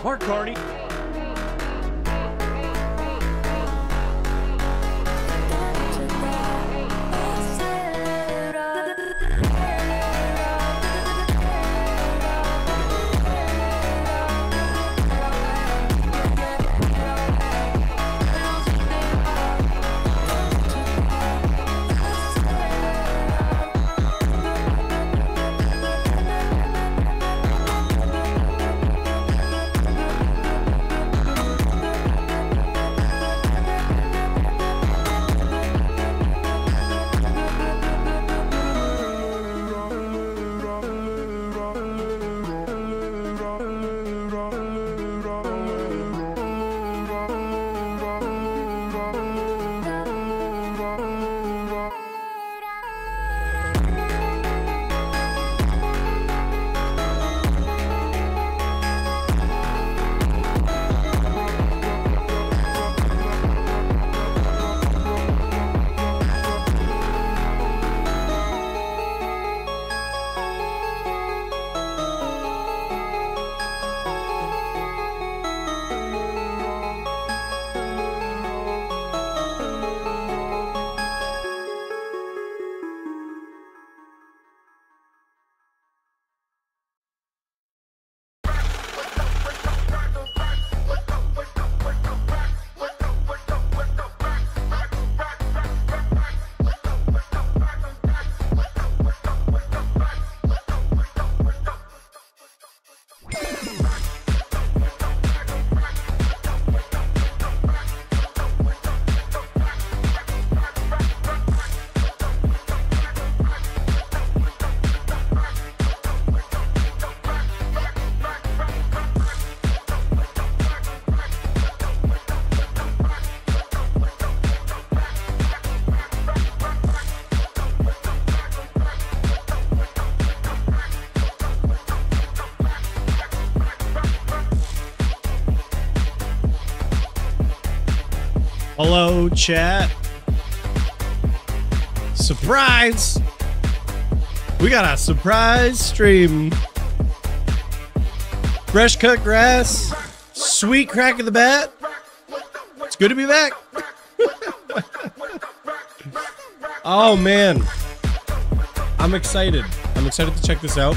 Mark Carney. Hello, chat. Surprise! We got a surprise stream. Fresh cut grass. Sweet crack of the bat. It's good to be back. Oh, man. I'm excited. I'm excited to check this out.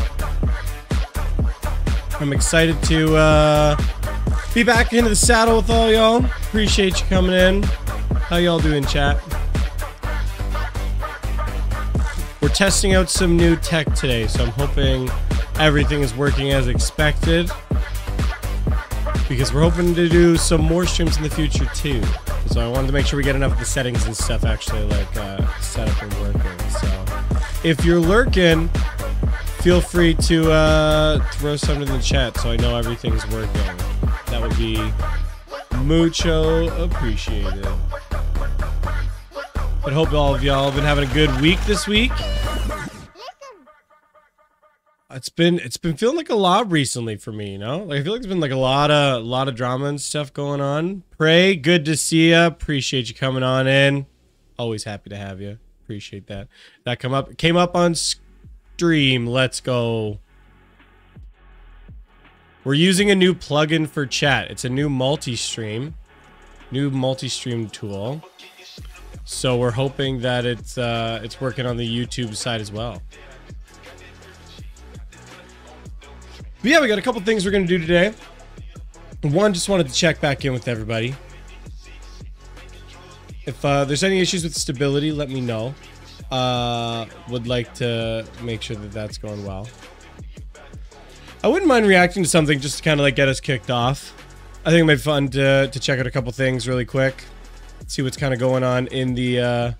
I'm excited to be back into the saddle with all y'all. Appreciate you coming in. How y'all doing, chat? We're testing out some new tech today, so I'm hoping everything is working as expected. Because we're hoping to do some more streams in the future too. So I wanted to make sure we get enough of the settings and stuff actually like set up and working. So if you're lurking, feel free to throw something in the chat so I know everything's working. That would be mucho appreciated. But hope all of y'all have been having a good week this week. It's been feeling like a lot recently for me, you know? Like I feel like it's been like a lot of drama and stuff going on. Pray, good to see ya. Appreciate you coming on in. Always happy to have you. Appreciate that. That came up on stream. Let's go. We're using a new plugin for chat. It's a new multi-stream tool. So we're hoping that it's working on the YouTube side as well. But yeah, we got a couple things we're gonna do today. One, just wanted to check back in with everybody. If there's any issues with stability, let me know. Would like to make sure that that's going well. I wouldn't mind reacting to something just to kind of like get us kicked off. I think it might be fun to check out a couple things really quick. See what's kind of going on in the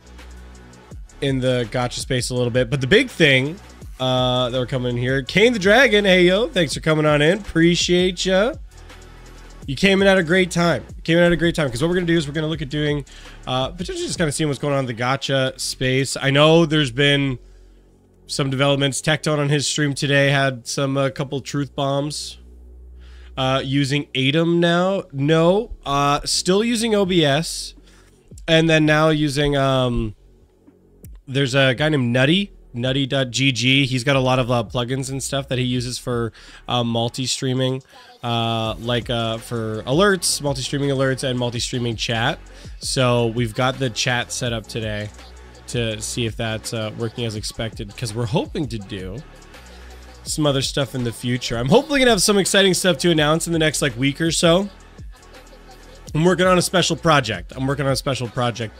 gacha space a little bit. But the big thing that we're coming in here, Kane the Dragon. Hey yo, thanks for coming on in. Appreciate ya. You came in at a great time. Because what we're gonna do is we're gonna look at doing potentially just kind of seeing what's going on in the gacha space. I know there's been some developments. Tectone on his stream today had some couple truth bombs. Using Atom now. No. Still using OBS. And then now using there's a guy named Nutty nutty.gg. He's got a lot of plugins and stuff that he uses for multi-streaming, for alerts, multi-streaming alerts, and multi-streaming chat. So we've got the chat set up today to see if that's working as expected, because we're hoping to do some other stuff in the future. I'm hopefully gonna have some exciting stuff to announce in the next like week or so. I'm working on a special project.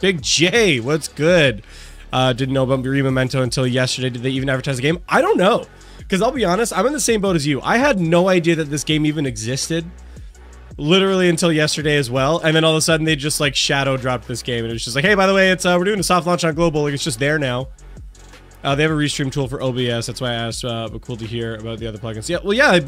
Big J, what's good? Didn't know about Memento until yesterday. Did they even advertise the game? I don't know. Because I'll be honest, I'm in the same boat as you. I had no idea that this game even existed. Literally until yesterday as well. And then all of a sudden they just like shadow dropped this game. And it was just like, hey, by the way, it's we're doing a soft launch on global. Like, it's just there now. They have a restream tool for OBS. That's why I asked, but cool to hear about the other plugins. Yeah, well, yeah, I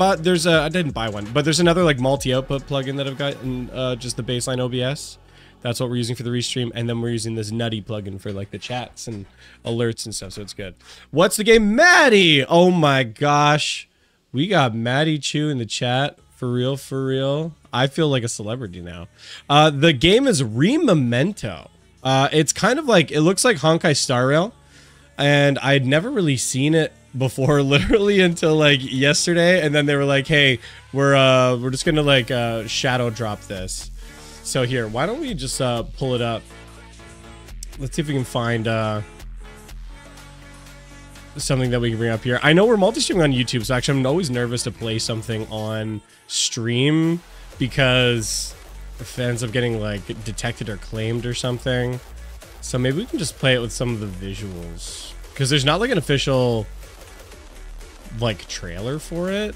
didn't buy one, but there's another like multi-output plugin that I've got in just the baseline OBS. That's what we're using for the restream, and then we're using this nutty plugin for like the chats and alerts and stuff, so it's good. What's the game? Maddie! Oh my gosh. We got Maddie Chu in the chat. For real, for real. I feel like a celebrity now. The game is Memento. It's kind of like, it looks like Honkai Star Rail. And I'd never really seen it before, literally until like yesterday. And then they were like, "Hey, we're just gonna like shadow drop this." So here, why don't we just pull it up? Let's see if we can find something that we can bring up here. I know we're multi-streaming on YouTube, so actually I'm always nervous to play something on stream because if it ends up getting like detected or claimed or something. So maybe we can just play it with some of the visuals, because there's not like an official like trailer for it.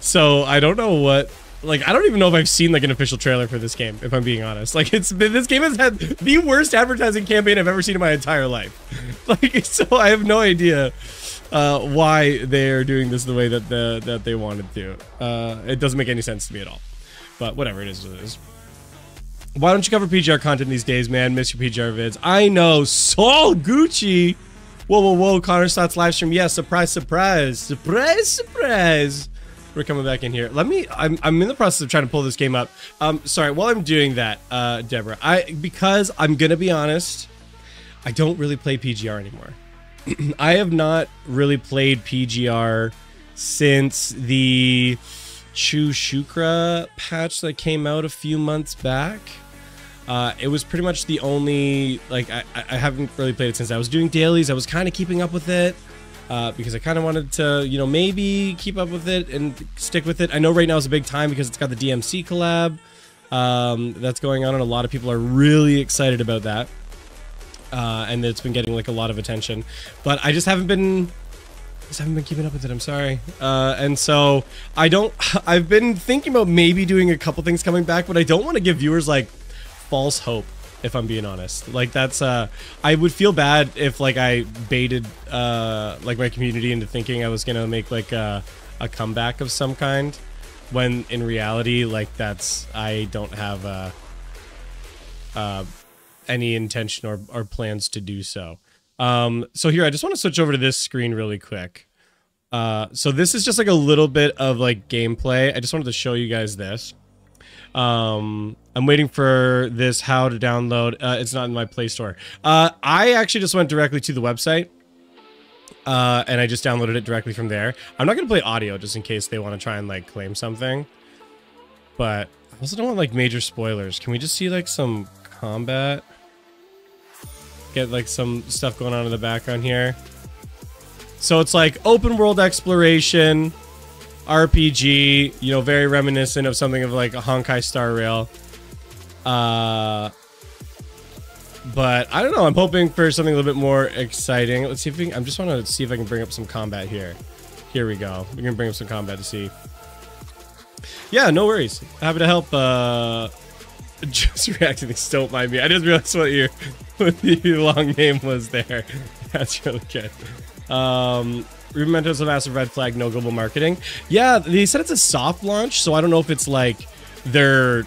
So I don't know what, like, I don't even know if I've seen like an official trailer for this game, if I'm being honest. Like, this game has had the worst advertising campaign I've ever seen in my entire life. Like, so I have no idea why they're doing this the way that they wanted to. It doesn't make any sense to me at all, but whatever, it is what it is. Why don't you cover PGR content these days, man? Miss your PGR vids. I know. Saul Gucci. Whoa, whoa, whoa. Connor Stotts live stream. Yeah, surprise, surprise. Surprise, surprise. We're coming back in here. I'm in the process of trying to pull this game up. Sorry, while I'm doing that, Deborah, because I'm going to be honest, I don't really play PGR anymore. I have not really played PGR since the Chu Shukra patch that came out a few months back. It was pretty much the only, like, I haven't really played it since. I was doing dailies. I was kind of keeping up with it because I kind of wanted to, you know, maybe keep up with it and stick with it. I know right now is a big time because it's got the DMC collab that's going on, and a lot of people are really excited about that. And it's been getting like a lot of attention, but I just haven't been keeping up with it. I'm sorry. And so I've been thinking about maybe doing a couple things coming back, but I don't want to give viewers like false hope, if I'm being honest. Like, that's I would feel bad if like I baited like my community into thinking I was gonna make like a comeback of some kind, when in reality, like, I don't have any intention or plans to do so. So here, I just want to switch over to this screen really quick. So this is just like a little bit of like gameplay. I just wanted to show you guys this. I'm waiting for this how to download. It's not in my Play Store. I actually just went directly to the website. And I just downloaded it directly from there. I'm not going to play audio just in case they want to try and like claim something. But I also don't want like major spoilers. Can we just see like some combat? Get like some stuff going on in the background here. So it's like open world exploration, RPG, you know, very reminiscent of something of like a Honkai Star Rail. But I don't know, I'm hoping for something a little bit more exciting. Let's see if we can, I just want to see if I can bring up some combat here. Here we go. We're gonna bring up some combat to see. Yeah, no worries. Happy to help. Just reacting to don't mind me. I just realized what the long name was there. That's really good. Mementos a massive red flag, no global marketing. Yeah, they said it's a soft launch, so I don't know if it's like they're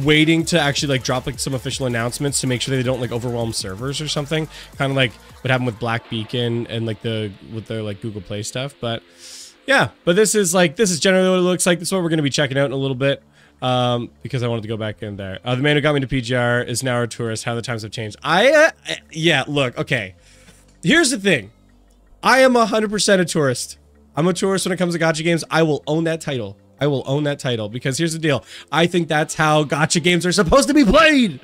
waiting to actually like drop like some official announcements to make sure they don't like overwhelm servers or something. Kind of like what happened with Black Beacon and like with their like Google Play stuff. But yeah, but this is generally what it looks like. This is what we're going to be checking out in a little bit. Because I wanted to go back in there. The man who got me to PGR is now a tourist. How the times have changed. Yeah, look, okay. Here's the thing. I am 100% a tourist. I'm a tourist when it comes to gacha games. I will own that title. I will own that title because here's the deal. I think that's how gacha games are supposed to be played.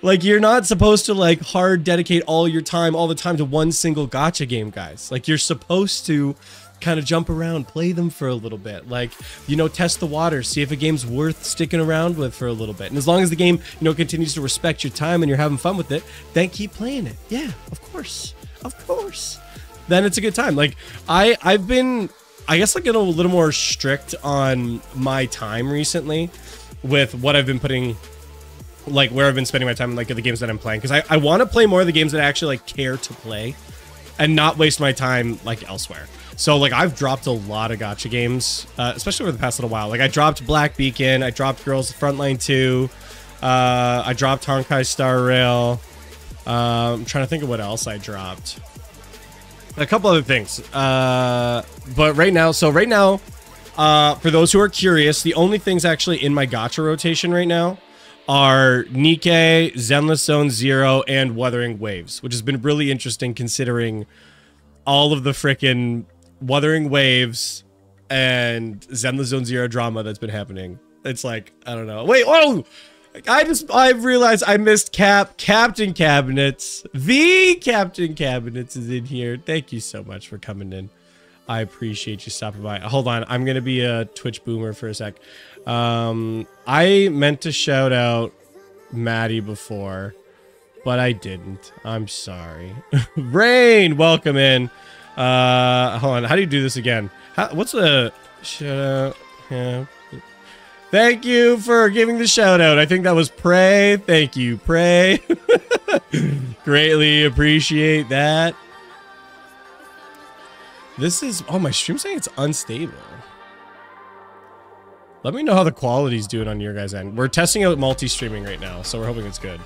Like, you're not supposed to like hard dedicate all your time, all the time to one single gacha game, guys. Like, you're supposed to kind of jump around, play them for a little bit. Like, you know, test the waters, see if a game's worth sticking around with for a little bit. And as long as the game, you know, continues to respect your time and you're having fun with it, then keep playing it. Yeah, of course. Of course. Then it's a good time. Like, I've been, I guess, like, getting a little more strict on my time recently with what I've been putting, like, where I've been spending my time, like, the games that I'm playing. Because I want to play more of the games that I actually, like, care to play and not waste my time, like, elsewhere. So, like, I've dropped a lot of gacha games, especially over the past little while. Like, I dropped Black Beacon, I dropped Girls Frontline 2, I dropped Honkai Star Rail. I'm trying to think of what else I dropped. A couple other things. But right now, for those who are curious, the only things actually in my gacha rotation right now are Nikkei, Zenless Zone Zero, and Withering Waves, which has been really interesting considering all of the frickin' Withering Waves and Zenless Zone Zero drama that's been happening. It's like, I don't know. Wait, oh! I realized I missed Captain Cabinets. The Captain Cabinets is in here. Thank you so much for coming in. I appreciate you stopping by. Hold on, I'm gonna be a Twitch boomer for a sec. I meant to shout out Maddie before, but I didn't. I'm sorry. Rain, welcome in. Hold on, how do you do this again? What's the shout out? Yeah. Thank you for giving the shout out. I think that was Prey. Thank you, Prey. Greatly appreciate that. This is, oh, my stream's saying it's unstable. Let me know how the quality's doing on your guys' end. We're testing out multi-streaming right now, so we're hoping it's good.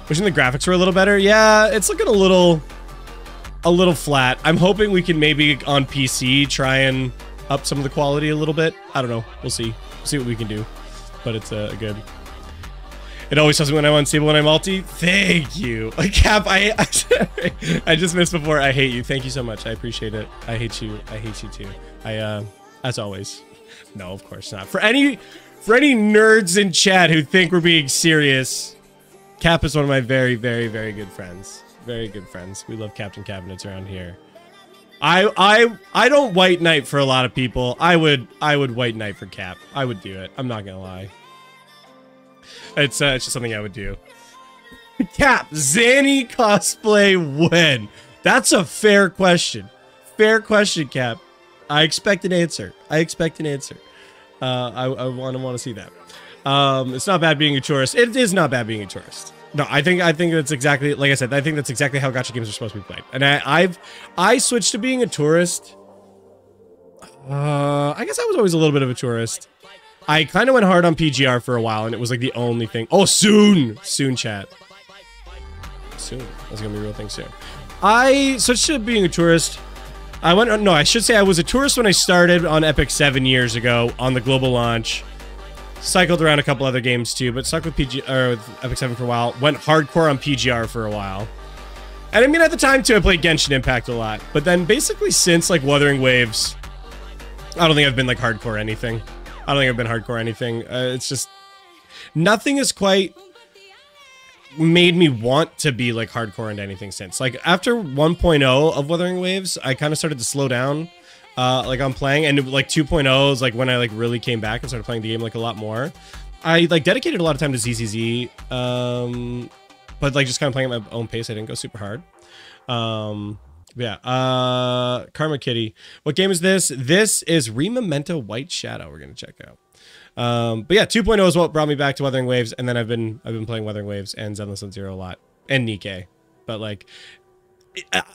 Wishing the graphics were a little better. Yeah, it's looking a little flat. I'm hoping we can maybe on PC try and up some of the quality a little bit. I don't know. We'll see. See what we can do, but it's good. It always tells me when I'm unstable when I'm multi. Thank you. Cap, I just missed before. I hate you. Thank you so much. I appreciate it. I hate you. I hate you too. As always. No, of course not. For any nerds in chat who think we're being serious, Cap is one of my very, very, very good friends. Very good friends. We love Captain Cabinets around here. I don't white knight for a lot of people. I would white knight for Cap. I would do it. I'm not gonna lie. It's just something I would do. Cap, Zanny cosplay when? That's a fair question. Fair question, Cap. I expect an answer. I expect an answer. I want to see that. It's not bad being a tourist. It is not bad being a tourist. No, I think that's exactly, like I said, I think that's exactly how gacha games are supposed to be played. And I switched to being a tourist. I guess I was always a little bit of a tourist. I kind of went hard on PGR for a while, and it was like the only thing. Oh, soon, chat. Soon. That's gonna be a real thing soon. I switched to being a tourist. No, I should say I was a tourist when I started on Epic 7 years ago on the global launch. Cycled around a couple other games too, but stuck with with Epic 7 for a while. Went hardcore on PGR for a while. And I mean, at the time too, I played Genshin Impact a lot. But then basically since like Withering Waves, I don't think I've been like hardcore anything. I don't think I've been hardcore anything. It's just, nothing has quite made me want to be like hardcore into anything since. Like after 1.0 of Withering Waves, I kind of started to slow down. Like I'm playing, and like 2.0 is like when I like really came back and started playing the game like a lot more. I like dedicated a lot of time to ZZZ, but like just kind of playing at my own pace. I didn't go super hard. Yeah. Karma Kitty. What game is this? This is Rememento White Shadow. We're gonna check out. But yeah, 2.0 is what brought me back to Withering Waves, and then I've been playing Withering Waves and Zenless Zone Zero a lot, and Nikkei. But like,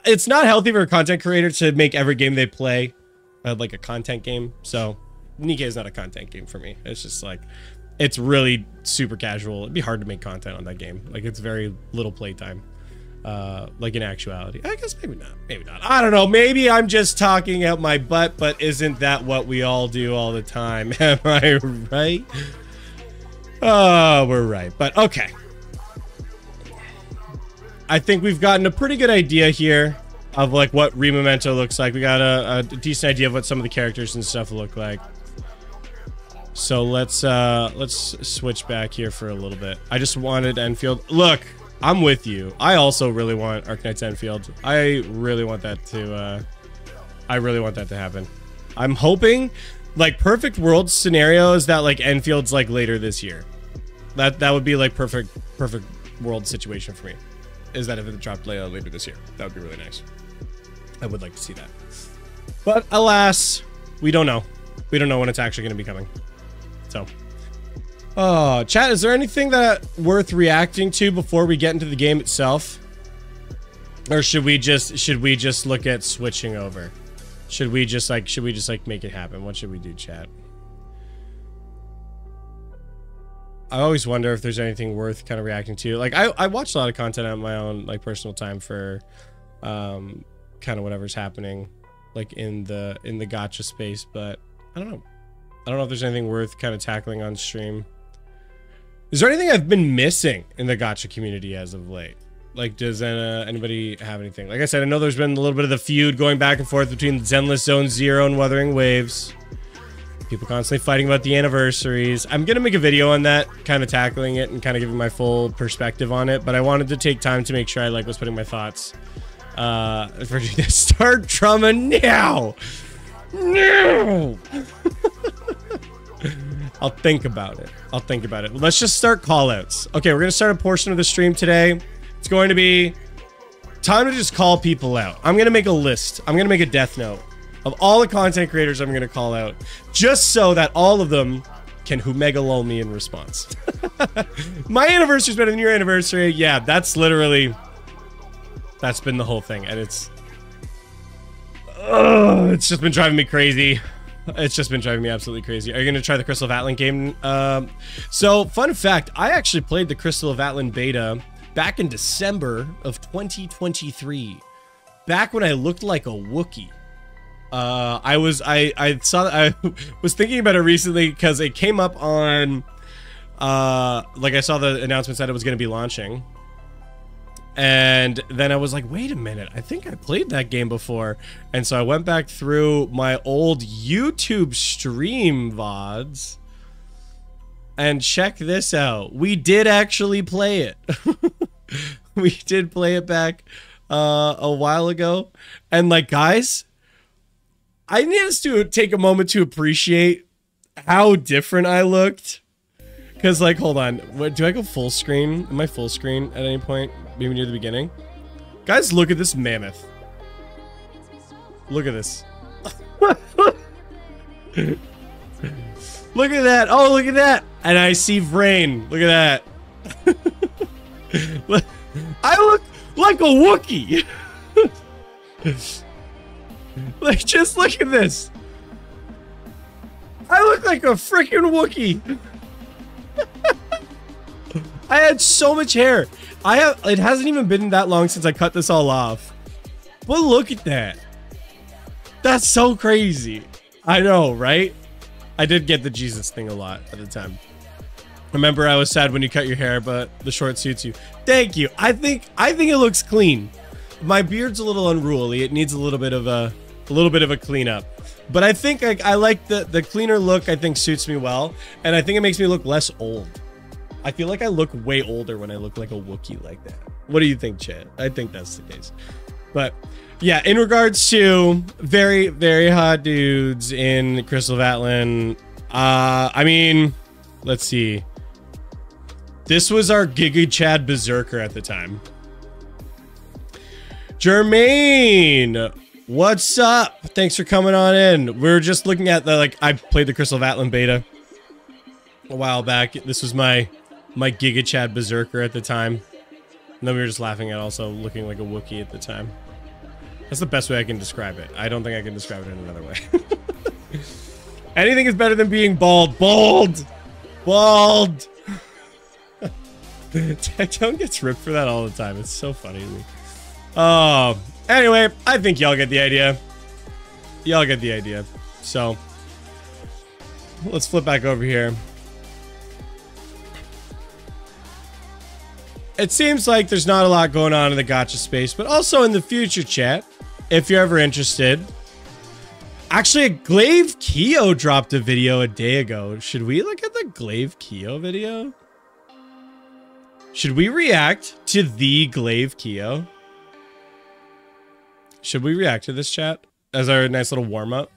it's not healthy for a content creator to make every game they play like a content game. So Nikkei is not a content game for me. It's just like, it's really super casual. It'd be hard to make content on that game. Like it's very little playtime. Like in actuality, I guess maybe not. I don't know. Maybe I'm just talking out my butt, but isn't that what we all do all the time? Am I right? Oh, we're right. But okay. I think we've gotten a pretty good idea here of like what Rememento looks like. We got a decent idea of what some of the characters and stuff look like. So let's switch back here for a little bit. I just wanted Enfield. Look, I'm with you. I also really want Arknights Enfield. I really want that to happen. I'm hoping, like, perfect world scenario is that like Enfield's like later this year. That would be like perfect world situation for me. Is that if it dropped later this year? That would be really nice. I would like to see that. But alas, we don't know. We don't know when it's actually going to be coming. So, oh, chat, is there anything that worth reacting to before we get into the game itself? Or should we just look at switching over? Should we just like make it happen? What should we do, chat? I always wonder if there's anything worth kind of reacting to. Like, I watched a lot of content on my own, like, personal time for kind of whatever's happening, like, in the gacha space, but I don't know. I don't know if there's anything worth kind of tackling on stream. Is there anything I've been missing in the gacha community as of late? Like, does anybody have anything? Like I said, I know there's been a little bit of the feud going back and forth between Zenless Zone Zero and Withering Waves. People constantly fighting about the anniversaries. I'm gonna make a video on that, kind of tackling it and kind of giving my full perspective on it, but I wanted to take time to make sure I was putting my thoughts. For start drama now! No! I'll think about it. I'll think about it. Let's just start callouts. Okay, we're gonna start a portion of the stream today. It's going to be time to just call people out. I'm gonna make a list. I'm gonna make a death note of all the content creators I'm gonna call out, just so that all of them can humegalo me in response. My anniversary's better than your anniversary. Yeah, that's been the whole thing, and it's just been driving me crazy. It's just been driving me absolutely crazy. Are you gonna try the Crystal of Atlan game? So, fun fact, I actually played the Crystal of Atlan beta back in December of 2023. Back when I looked like a Wookiee. I was thinking about it recently because it came up on, like, I saw the announcement that it was going to be launching. And then I was like, wait a minute, I think I played that game before. And so I went back through my old YouTube stream VODs. And check this out. We did actually play it. We did play it back a while ago. And, like, guys, I need us to take a moment to appreciate how different I looked. Because, like, hold on. What, do I go full screen? Am I full screen at any point? Maybe near the beginning? Guys, look at this mammoth. Look at this. Look at that. Oh, look at that. And I see Vrain. Look at that. I look like a Wookiee. Like, just look at this. I look like a freaking Wookiee. I had so much hair. It hasn't even been that long since I cut this all off. But look at that. That's so crazy. I know, right? I did get the Jesus thing a lot at the time. Remember, I was sad when you cut your hair, but the short suits you. Thank you. I think it looks clean. My beard's a little unruly. It needs a little bit of a cleanup. But I think I like the cleaner look. I think suits me well, and I think it makes me look less old. I feel like I look way older when I look like a Wookiee like that. What do you think, Chad? I think that's the case. But yeah, in regards to very, very hot dudes in Crystal of Atlan, I mean, let's see. This was our Giga Chad Berserker at the time. Jermaine, what's up? Thanks for coming on in. We're just looking at I played the Crystal of Atlan beta a while back. This was my Giga Chad Berserker at the time. And then we were just laughing at also looking like a Wookiee at the time. That's the best way I can describe it. I don't think I can describe it in another way. Anything is better than being bald. Bald! Bald! Tone gets ripped for that all the time. It's so funny to me. Anyway, I think y'all get the idea. Y'all get the idea. So, let's flip back over here. It seems like there's not a lot going on in the gacha space, but also in the future, chat, if you're ever interested. Actually, Glaive Keo dropped a video a day ago. Should we look at the Glaive Keo video? Should we react to the Glaive Keo? Should we react to this, chat, as our nice little warm-up?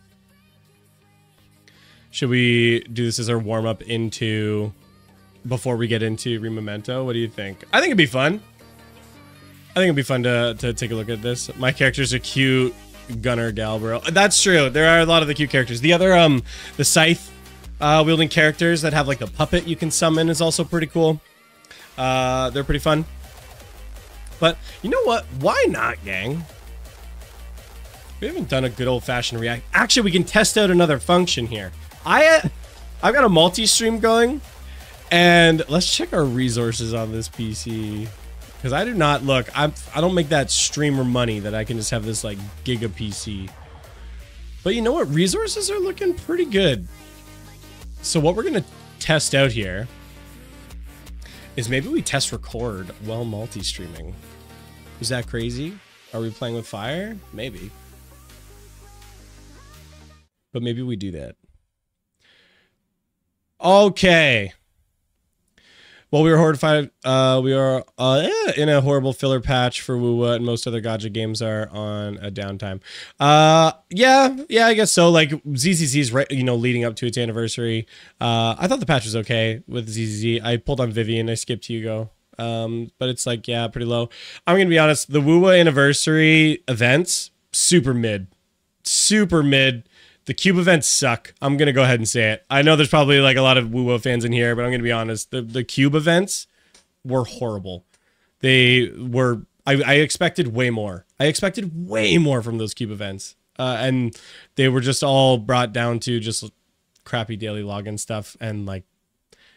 Should we do this as our warm-up into... before we get into Rememento? What do you think? I think it'd be fun. I think it'd be fun to take a look at this. My character's a cute Gunner Galbro. That's true. There are a lot of the cute characters. The other, the scythe wielding characters that have like the puppet you can summon is also pretty cool. They're pretty fun. But you know what? Why not, gang? We haven't done a good old-fashioned react. Actually, we can test out another function here. I've got a multi-stream going, and let's check our resources on this PC. Because I do not look. I don't make that streamer money that I can just have this like giga PC. But you know what? Resources are looking pretty good. So what we're gonna test out here is maybe we test record while multi-streaming. Is that crazy? Are we playing with fire? Maybe. But maybe we do that. Okay. Well, we were horrified. We are in a horrible filler patch for WoWa, and most other GACHA games are on a downtime. Yeah, I guess so. Like ZZZ's, right, you know, leading up to its anniversary. I thought the patch was okay with ZZZ. I pulled on Vivian. I skipped Hugo. But it's like, yeah, pretty low. I'm gonna be honest. The WoWa anniversary events, super mid. The cube events suck. I'm going to go ahead and say it. I know there's probably like a lot of WoWo fans in here, but I'm going to be honest. The cube events were horrible. They were... I expected way more. I expected way more from those cube events. And they were just all brought down to just crappy daily login stuff and like...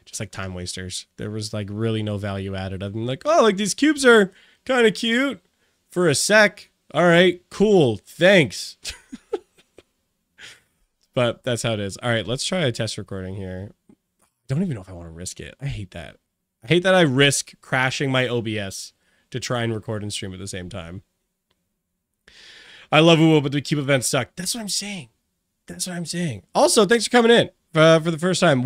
just like time wasters. There was like really no value added. I'm like, oh, like these cubes are kind of cute for a sec. All right, cool. Thanks. But that's how it is. All right, let's try a test recording here. Don't even know if I want to risk it. I hate that. I hate that I risk crashing my OBS to try and record and stream at the same time. I love WoWo, but the cube events suck. That's what I'm saying. That's what I'm saying. Also, thanks for coming in for the first time.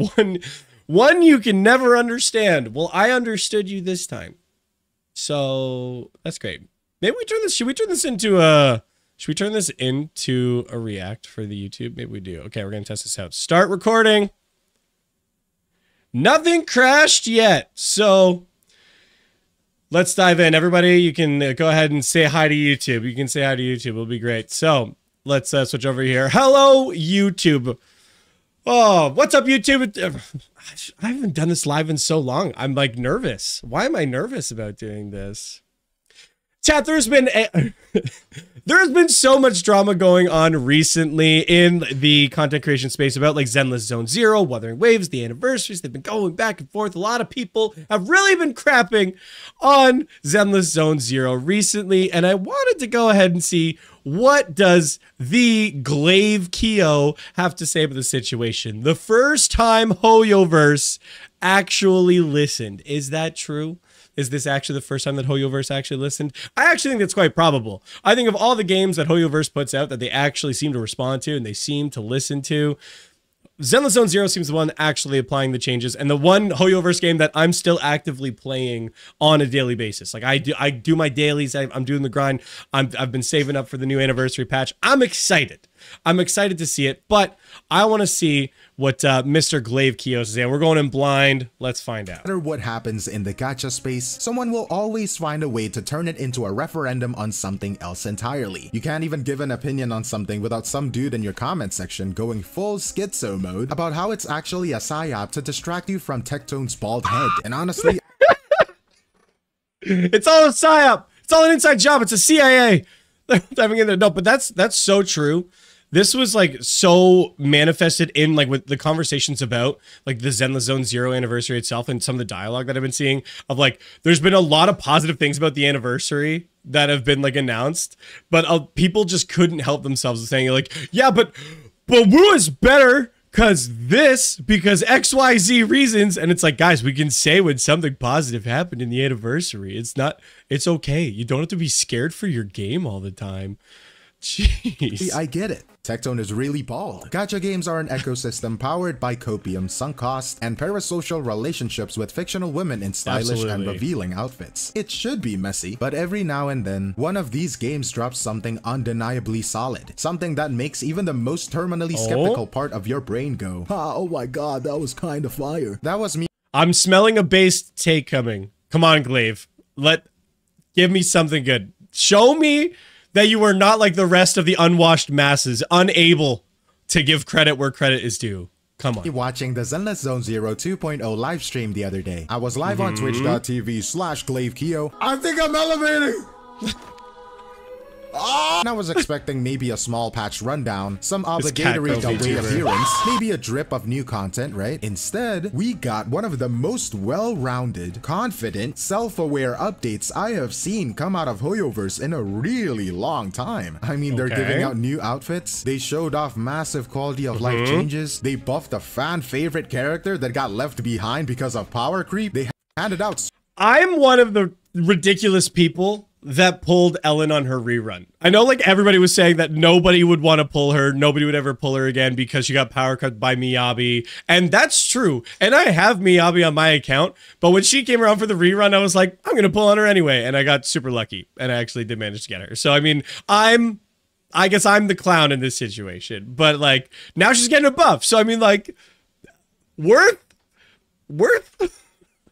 One you can never understand. Well, I understood you this time. So that's great. Maybe we turn this. Should we turn this into a... Should we turn this into a react for the YouTube? Maybe we do. Okay, we're going to test this out. Start recording. Nothing crashed yet. So let's dive in. Everybody, you can go ahead and say hi to YouTube. You can say hi to YouTube. It'll be great. So let's switch over here. Hello, YouTube. Oh, what's up, YouTube? I haven't done this live in so long. I'm like nervous. Why am I nervous about doing this? Chat, there's been so much drama going on recently in the content creation space about like Zenless Zone Zero, Withering Waves, the anniversaries. They've been going back and forth. A lot of people have really been crapping on Zenless Zone Zero recently, and I wanted to go ahead and see what does the Glaive Keo have to say about the situation. The first time Hoyoverse actually listened. Is that true? Is this actually the first time that Hoyoverse actually listened? I actually think that's quite probable. I think of all the games that Hoyoverse puts out that they actually seem to respond to and they seem to listen to, Zenless Zone Zero seems the one actually applying the changes, and the one Hoyoverse game that I'm still actively playing on a daily basis. Like I do my dailies. I'm doing the grind. I've been saving up for the new anniversary patch. I'm excited. I'm excited to see it, but I want to see what Mr. Glaive Keo is saying. We're going in blind. Let's find out. No matter what happens in the gacha space, someone will always find a way to turn it into a referendum on something else entirely. You can't even give an opinion on something without some dude in your comment section going full schizo mode about how it's actually a psyop to distract you from Tectone's bald head. And honestly, it's all a psyop. It's all an inside job. It's a CIA. Diving in there. No, but that's so true. This was like so manifested in like with the conversations about like the Zenless Zone Zero anniversary itself and some of the dialogue that I've been seeing of like, there's been a lot of positive things about the anniversary that have been like announced, but people just couldn't help themselves saying like, yeah, but Woo is better because XYZ reasons. And it's like, guys, we can say when something positive happened in the anniversary. It's okay. You don't have to be scared for your game all the time. Jeez. I get it. Tectone is really bald. Gacha games are an ecosystem powered by copium, sunk cost, and parasocial relationships with fictional women in stylish and revealing outfits. It should be messy, but every now and then, one of these games drops something undeniably solid. Something that makes even the most terminally skeptical part of your brain go, oh my god, that was kind of fire. That was me. I'm smelling a base take coming. Come on, Glaive. Give me something good. Show me that you are not like the rest of the unwashed masses, unable to give credit where credit is due. Come on. Watching the Zenless Zone Zero 2.0 live stream the other day. I was live on twitch.tv/GlaiveKeo. I think I'm elevating! And I was expecting maybe a small patch rundown, some obligatory away appearance, maybe a drip of new content, right? Instead, we got one of the most well-rounded, confident, self-aware updates I have seen come out of Hoyoverse in a really long time. I mean, they're giving out new outfits, they showed off massive quality of life changes, they buffed a fan-favorite character that got left behind because of power creep, they handed out— I'm one of the ridiculous people that pulled Ellen on her rerun. I know like everybody was saying that nobody would want to pull her, nobody would ever pull her again because she got power cut by Miyabi, and that's true. And I have Miyabi on my account, but when she came around for the rerun, I was like, I'm gonna pull on her anyway, and I got super lucky, and I actually did manage to get her. So I mean, I guess I'm the clown in this situation, but like now she's getting a buff, so I mean like worth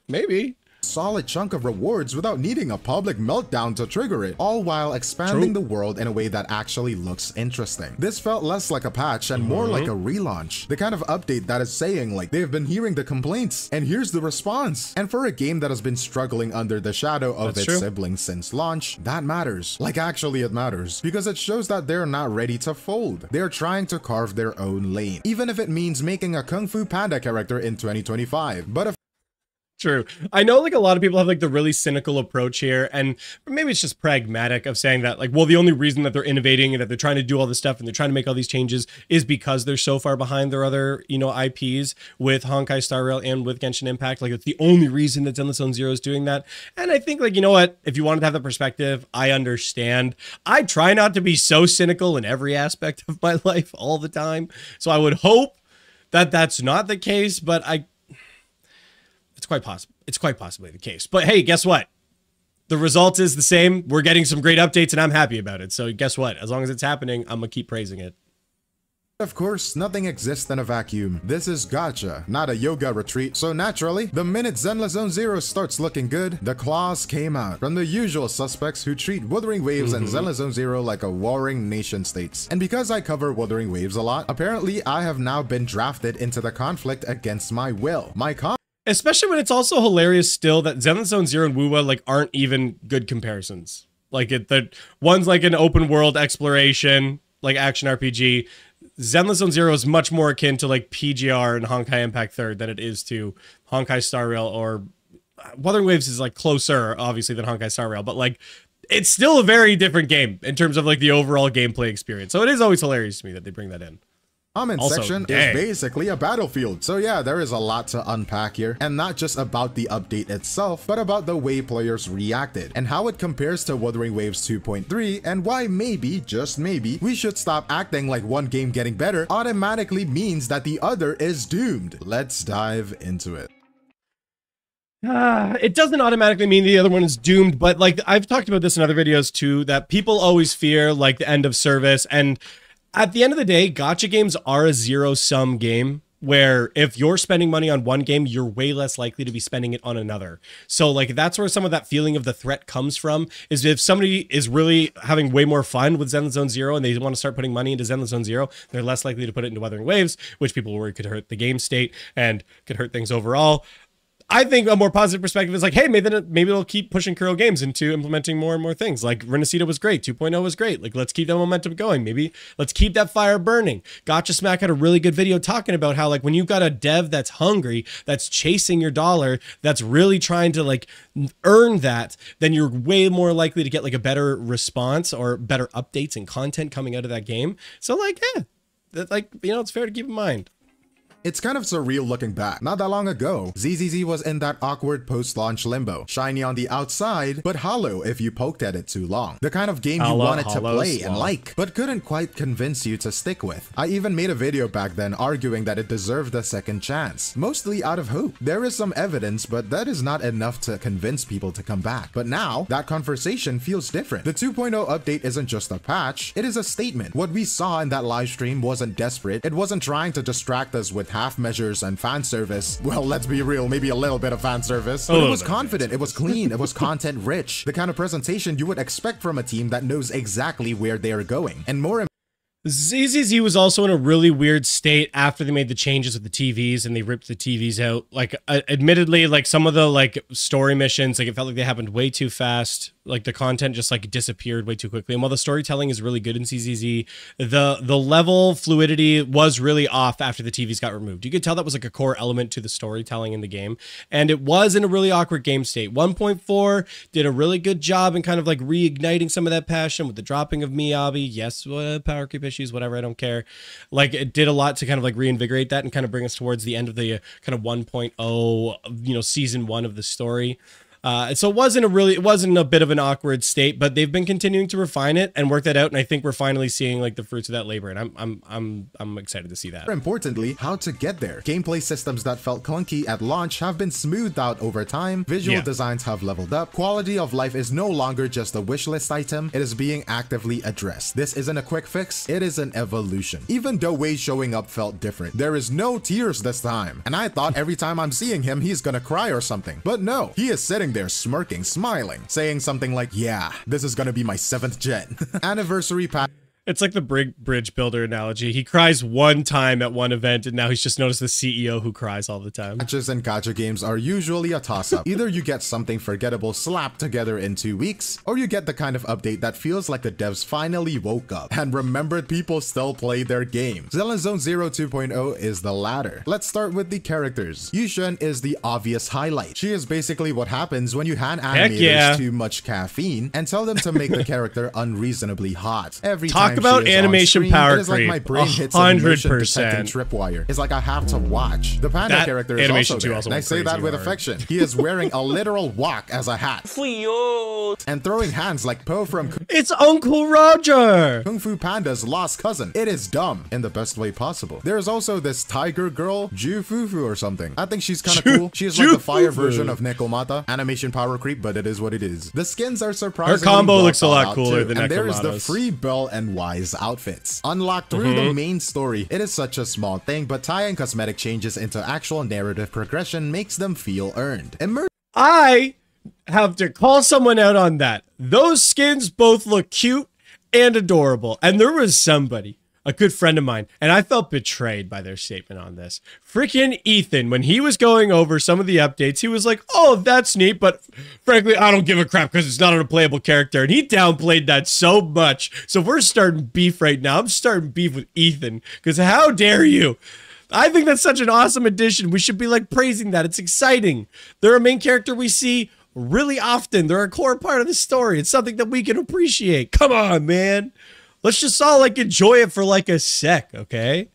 maybe. Solid chunk of rewards without needing a public meltdown to trigger it, all while expanding the world in a way that actually looks interesting. This felt less like a patch and more like a relaunch. The kind of update that is saying like, they've been hearing the complaints and here's the response. And for a game that has been struggling under the shadow of its siblings since launch, that matters. Like actually it matters, because it shows that they're not ready to fold. They're trying to carve their own lane, even if it means making a Kung Fu Panda character in 2025. But True. I know like a lot of people have like the really cynical approach here, and maybe it's just pragmatic of saying that like, well, the only reason that they're innovating and that they're trying to do all this stuff and they're trying to make all these changes is because they're so far behind their other, you know, IPs with Honkai Star Rail and with Genshin Impact. Like it's the only reason that Zenless Zone Zero is doing that. And I think like, you know what, if you wanted to have the perspective, I understand. I try not to be so cynical in every aspect of my life all the time. So I would hope that that's not the case, but it's quite possible. It's quite possibly the case. But hey, guess what? The result is the same. We're getting some great updates and I'm happy about it. So guess what? As long as it's happening, I'm gonna keep praising it. of course, nothing exists in a vacuum. This is gacha, not a yoga retreat. So naturally, the minute Zenless Zone Zero starts looking good, the claws came out from the usual suspects who treat Withering Waves and Zenless Zone Zero like a warring nation states. And because I cover Withering Waves a lot, apparently I have now been drafted into the conflict against my will. Especially when it's also hilarious still that Zenless Zone Zero and Wuwa like aren't even good comparisons. Like the one's like an open world exploration, like action RPG. Zenless Zone Zero is much more akin to like PGR and Honkai Impact 3rd than it is to Honkai Star Rail, or Wuthering Waves is like closer obviously than Honkai Star Rail, but like it's still a very different game in terms of like the overall gameplay experience. So it is always hilarious to me that they bring that in. Comment section is basically a battlefield. So yeah, there is a lot to unpack here, and not just about the update itself, but about the way players reacted and how it compares to Withering Waves 2.3, and why maybe, just maybe, we should stop acting like one game getting better automatically means that the other is doomed. Let's dive into it. It doesn't automatically mean the other one is doomed, but like I've talked about this in other videos too, that people always fear like the end of service, and at the end of the day, gacha games are a zero-sum game where if you're spending money on one game, you're way less likely to be spending it on another. So like that's where some of that feeling of the threat comes from, is if somebody is really having way more fun with Zenless Zone Zero and they want to start putting money into Zenless Zone Zero, they're less likely to put it into Wuthering Waves, which people worry could hurt the game state and could hurt things overall. I think a more positive perspective is like, hey, maybe they'll keep pushing Kuro games into implementing more and more things. Like Renacida was great, 2.0 was great. Like let's keep that momentum going. Maybe let's keep that fire burning. Gotcha Smack had a really good video talking about how like when you've got a dev that's hungry, that's chasing your dollar, that's really trying to like earn that, then you're way more likely to get like a better response or better updates and content coming out of that game. So like, yeah, that, like, you know, it's fair to keep in mind. It's kind of surreal looking back. Not that long ago, ZZZ was in that awkward post-launch limbo. Shiny on the outside, but hollow if you poked at it too long. The kind of game you wanted to play and like, but couldn't quite convince you to stick with. I even made a video back then arguing that it deserved a second chance, mostly out of hope. There is some evidence, but that is not enough to convince people to come back. But now, that conversation feels different. The 2.0 update isn't just a patch, it is a statement. What we saw in that live stream wasn't desperate, it wasn't trying to distract us with half measures and fan service. Well, let's be real, maybe a little bit of fan service. But it was confident, it was clean, it was content rich. The kind of presentation you would expect from a team that knows exactly where they are going. And more ZZZ was also in a really weird state after they made the changes with the TVs and they ripped the TVs out. Like, admittedly, like some of the like story missions, like it felt like they happened way too fast. Like the content just like disappeared way too quickly. And while the storytelling is really good in ZZZ, the level fluidity was really off after the TVs got removed. You could tell that was like a core element to the storytelling in the game. And it was in a really awkward game state. 1.4 did a really good job in kind of like reigniting some of that passion with the dropping of Miyabi. Yes, power creep issues, whatever, I don't care. Like it did a lot to kind of like reinvigorate that and kind of bring us towards the end of the kind of 1.0, you know, season 1 of the story. So it wasn't a bit of an awkward state, but they've been continuing to refine it and work that out. And I think we're finally seeing like the fruits of that labor. And I'm excited to see that. More importantly, how to get there. Gameplay systems that felt clunky at launch have been smoothed out over time. Visual designs have leveled up. Quality of life is no longer just a wishlist item. It is being actively addressed. This isn't a quick fix. It is an evolution. Even though Wei showing up felt different, there is no tears this time. And I thought every time I'm seeing him, he's gonna cry or something. But no, he is sitting there smirking, smiling, saying something like, yeah, this is gonna be my 7th gen. Anniversary pack. It's like the bridge builder analogy. He cries one time at one event, and now he's just noticed the CEO who cries all the time. Patches in gacha games are usually a toss-up. Either you get something forgettable slapped together in 2 weeks, or you get the kind of update that feels like the devs finally woke up and remembered people still play their game. Zenless Zone Zero 2.0 is the latter. Let's start with the characters. Yushen is the obvious highlight. She is basically what happens when you hand animators too much caffeine and tell them to make the character unreasonably hot. Every time about animation screen, power it is like my brain hits a motion detecting tripwire. It's like I have to watch. The panda character is also there, and I say that with affection. He is wearing a literal wok as a hat and throwing hands like Po from It's Uncle Roger! Kung Fu Panda's lost cousin. It is dumb in the best way possible. There is also this tiger girl, Ju Fufu or something. I think she's kind of cool. She is like the fire version of Nekomata. Animation power creep, but it is what it is. The skins are surprisingly Her combo well looks a lot cooler too. than And there is the Nekomata's. free Bell and Wise outfits. Unlocked through the main story. It is such a small thing, but tying cosmetic changes into actual narrative progression makes them feel earned. I have to call someone out on that. Those skins both look cute and adorable. And there was somebody, a good friend of mine, and I felt betrayed by their statement on this. Freaking Ethan, when he was going over some of the updates, he was like, oh, that's neat, but frankly, I don't give a crap because it's not a playable character. And he downplayed that so much. So we're starting beef right now. I'm starting beef with Ethan because how dare you? I think that's such an awesome addition. We should be like praising that. It's exciting. They're a main character we see really often. They're a core part of the story. It's something that we can appreciate. Come on, man. Let's just all like enjoy it for like a sec, okay?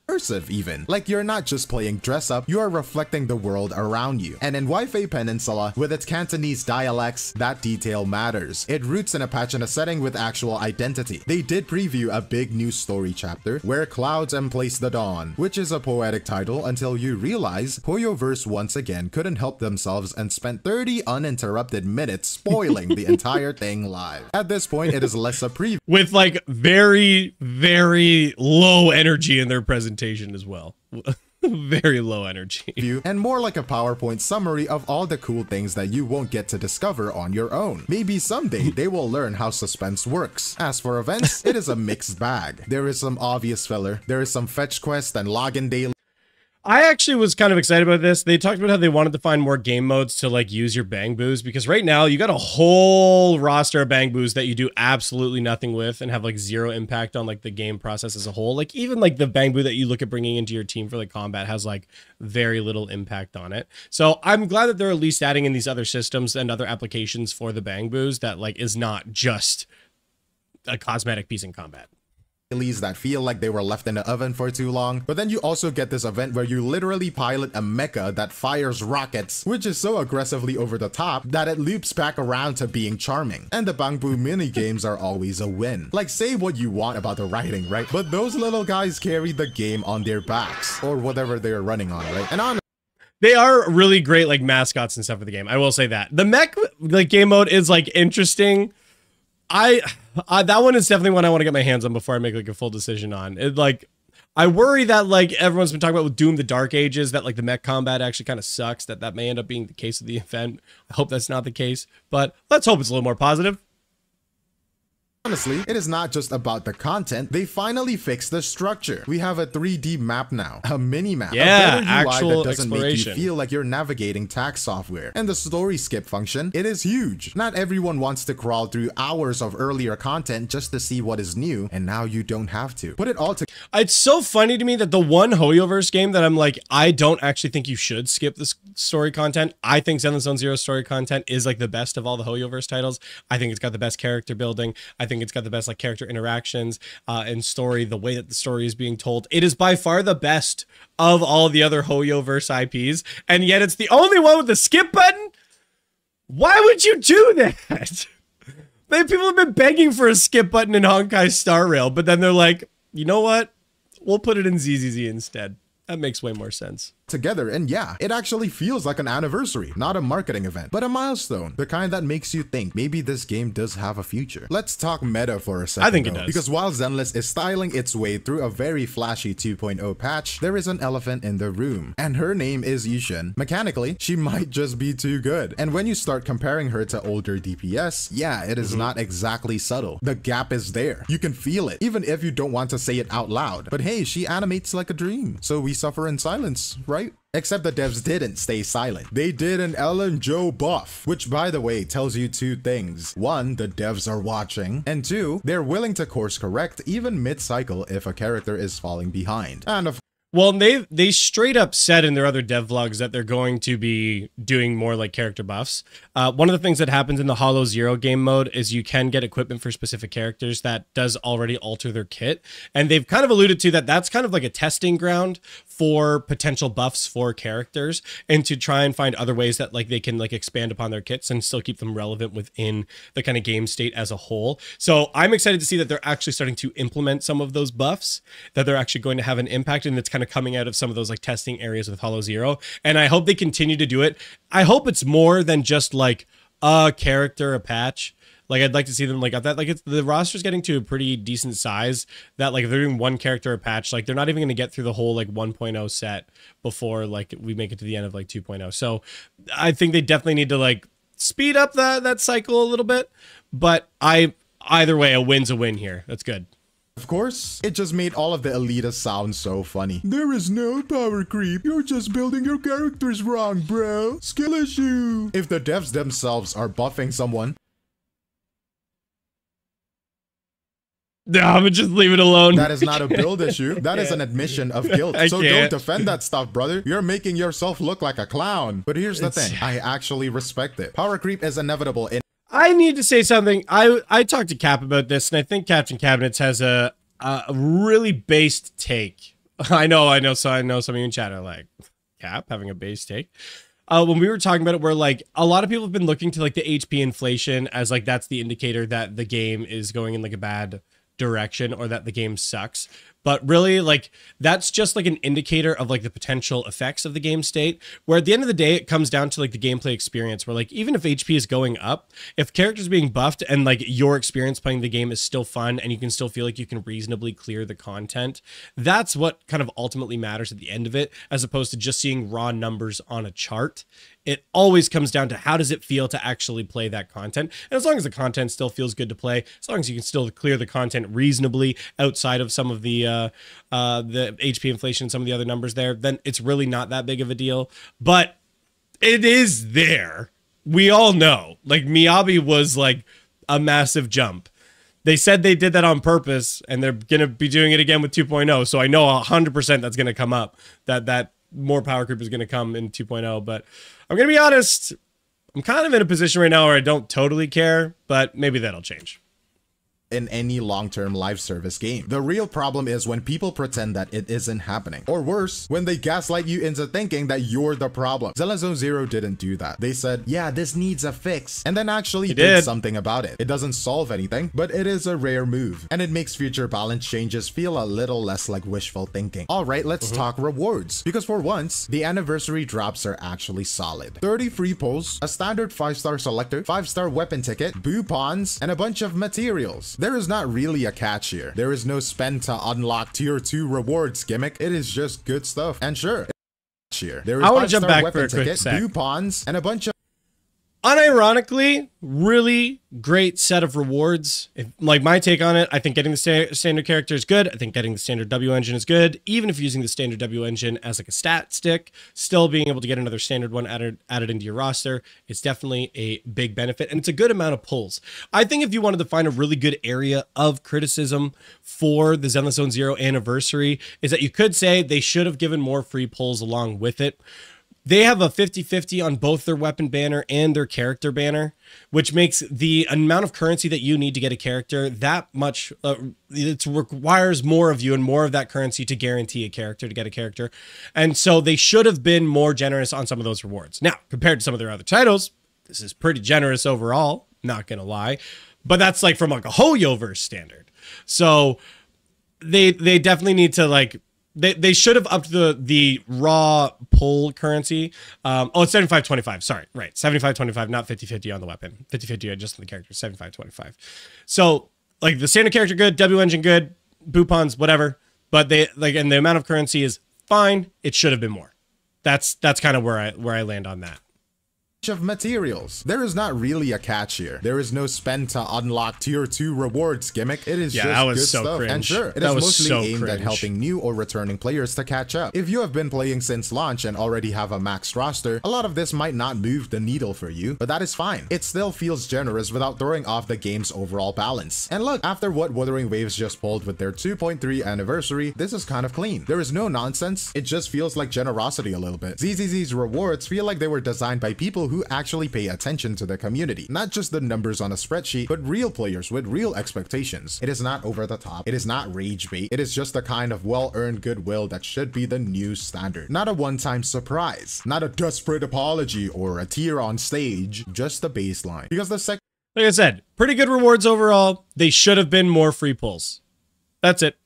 Immersive even. Like you're not just playing dress up, you are reflecting the world around you. And in Wi-Fi Peninsula, with its Cantonese dialects, that detail matters. It roots in a patch in a setting with actual identity. They did preview a big new story chapter, Where Clouds Emplace the Dawn, which is a poetic title until you realize Poyoverse once again couldn't help themselves and spent 30 uninterrupted minutes spoiling the entire thing live. At this point, it is less a preview. With like very, very low energy in their presentation as well. Very low energy. And more like a PowerPoint summary of all the cool things that you won't get to discover on your own. Maybe someday they will learn how suspense works. As for events, it is a mixed bag. There is some obvious filler. There is some fetch quest and login daily. I actually was kind of excited about this. They talked about how they wanted to find more game modes to like use your bang boos, because right now you got a whole roster of bang boos that you do absolutely nothing with and have like zero impact on like the game process as a whole. Like even like the bang boo that you look at bringing into your team for like combat has like very little impact on it. So I'm glad that they're at least adding in these other systems and other applications for the bang boos that like is not just a cosmetic piece in combat. that feel like they were left in the oven for too long. But then you also get this event where you literally pilot a mecha that fires rockets, which is so aggressively over the top that it loops back around to being charming. And the Bangbu mini games are always a win. Like, say what you want about the writing, right? But those little guys carry the game on their backs, or whatever they're running on, right? And on they are really great, like, mascots and stuff for the game. I will say that. The mech, like, game mode is, like, interesting. That one is definitely one I want to get my hands on before I make, like, a full decision on. It, like, I worry that, like, everyone's been talking about with Doom the Dark Ages, that, like, the mech combat actually kind of sucks, that may end up being the case of the event. I hope that's not the case, but let's hope it's a little more positive. Honestly, it is not just about the content. They finally fixed the structure. We have a 3D map now, a mini map, yeah, a better UI actual that doesn't make you exploration. feel like you're navigating tax software. And the story skip function, it is huge. Not everyone wants to crawl through hours of earlier content just to see what is new, and now you don't have to. Put it all together. It's so funny to me that the one Hoyoverse game that I'm like, I don't actually think you should skip this story content. I think Zenless Zone Zero story content is like the best of all the Hoyoverse titles. I think it's got the best character building. I think it's got the best like character interactions and story, the way that the story is being told. It is by far the best of all the other Hoyoverse IPs, and yet it's the only one with the skip button? Why would you do that? People have been begging for a skip button in Honkai Star Rail, but then they're like, you know what? We'll put it in ZZZ instead. That makes way more sense. Together, and yeah, it actually feels like an anniversary, not a marketing event, but a milestone, the kind that makes you think maybe this game does have a future. Let's talk meta for a second. I think it does. Because while Zenless is styling its way through a very flashy 2.0 patch, there is an elephant in the room, and her name is Yushin. Mechanically, she might just be too good, and when you start comparing her to older DPS, yeah, it is not exactly subtle. The gap is there. You can feel it, even if you don't want to say it out loud. But hey, she animates like a dream, so we suffer in silence, right? Except the devs didn't stay silent. They did an Ellen Joe buff, which by the way tells you two things. One, the devs are watching, and two, they're willing to course correct even mid-cycle if a character is falling behind. And of Well, they straight up said in their other dev vlogs that they're going to be doing more like character buffs. One of the things that happens in the Hollow Zero game mode is you can get equipment for specific characters that does already alter their kit. And they've kind of alluded to that that's kind of like a testing ground for potential buffs for characters and to try and find other ways that like they can like expand upon their kits and still keep them relevant within the kind of game state as a whole. So I'm excited to see that they're actually starting to implement some of those buffs, that they're actually going to have an impact, and it's kind of coming out of some of those like testing areas with Hollow Zero. And I hope they continue to do it. I hope it's more than just like a character, a patch. Like I'd like to see them like that. Like the roster's getting to a pretty decent size that like if they're doing one character a patch, like they're not even going to get through the whole like 1.0 set before like we make it to the end of like 2.0. So I think they definitely need to like speed up that cycle a little bit. But either way, a win's a win here. That's good. Of course, it just made all of the elitists sound so funny. There is no power creep. You're just building your characters wrong, bro. Skill issue. If the devs themselves are buffing someone, No, I'm gonna just leave it alone. that is not a build issue. That is an admission of guilt. So don't defend that stuff, brother. You're making yourself look like a clown. But here's the thing. I actually respect it. Power creep is inevitable in I need to say something. I talked to Cap about this, and I think Captain Cabinets has a really based take. I know some of you in chat are like, Cap having a base take. When we were talking about it, we're like, a lot of people have been looking to like the HP inflation as like that's the indicator that the game is going in like a bad direction or that the game sucks. But really, like, that's just like an indicator of like the potential effects of the game state, where at the end of the day, it comes down to like the gameplay experience, where like even if HP is going up, if characters being buffed and like your experience playing the game is still fun and you can still feel like you can reasonably clear the content, that's what kind of ultimately matters at the end of it, as opposed to just seeing raw numbers on a chart. It always comes down to how does it feel to actually play that content. And as long as the content still feels good to play, as long as you can still clear the content reasonably outside of some of the HP inflation, some of the other numbers there, then it's really not that big of a deal. But it is there. We all know. Like Miyabi was like a massive jump. They said they did that on purpose, and they're going to be doing it again with 2.0. So I know 100% that's going to come up, that more power creep is going to come in 2.0. But I'm going to be honest, I'm kind of in a position right now where I don't totally care, but maybe that'll change. in any long-term live service game. The real problem is when people pretend that it isn't happening. Or worse, when they gaslight you into thinking that you're the problem. Zone Zero didn't do that. They said, yeah, this needs a fix, and then actually did something about it. It doesn't solve anything, but it is a rare move, and it makes future balance changes feel a little less like wishful thinking. Alright, let's talk rewards, because for once, the anniversary drops are actually solid. 30 free pulls, a standard 5-star selector, 5-star weapon ticket, boo pawns, and a bunch of materials. There is not really a catch here. There is no spend to unlock tier 2 rewards gimmick. It is just good stuff. And sure, there is I want to jump back for weapon a quick ticket, sec. boo pawns, and a bunch of Unironically, really great set of rewards. Like my take on it, I think getting the standard character is good. I think getting the standard W engine is good. Even if using the standard W engine as like a stat stick, still being able to get another standard one added into your roster, it's definitely a big benefit. And it's a good amount of pulls. I think if you wanted to find a really good area of criticism for the Zenless Zone Zero anniversary, is that you could say they should have given more free pulls along with it. They have a 50-50 on both their weapon banner and their character banner, which makes the amount of currency that you need to get a character that much, it requires more of you and more of that currency to guarantee a character, to get a character. And so they should have been more generous on some of those rewards. Now, compared to some of their other titles, this is pretty generous overall, not going to lie. But that's like from like a Hoyoverse standard. So they definitely need to like, They should have upped the raw pull currency. Oh, it's 75-25. Sorry, right. 75-25, not 50-50 on the weapon. 50-50 just on the character. 75-25. So, like, the standard character good, W engine good, boopons, whatever. But they like, and the amount of currency is fine. It should have been more. That's kind of where I land on that. of materials. There is not really a catch here. There is no spend to unlock tier 2 rewards gimmick. It is just good stuff. Cringe. And sure, it is mostly aimed at helping new or returning players to catch up. If you have been playing since launch and already have a maxed roster, a lot of this might not move the needle for you, but that is fine. It still feels generous without throwing off the game's overall balance. And look, after what Withering Waves just pulled with their 2.3 anniversary, this is kind of clean. There is no nonsense. It just feels like generosity a little bit. ZZZ's rewards feel like they were designed by people who actually pay attention to the community. Not just the numbers on a spreadsheet, but real players with real expectations. It is not over the top. It is not rage bait. It is just the kind of well-earned goodwill that should be the new standard. Not a one-time surprise. Not a desperate apology or a tear on stage. Just the baseline. Because the like I said, pretty good rewards overall. They should have been more free pulls. That's it.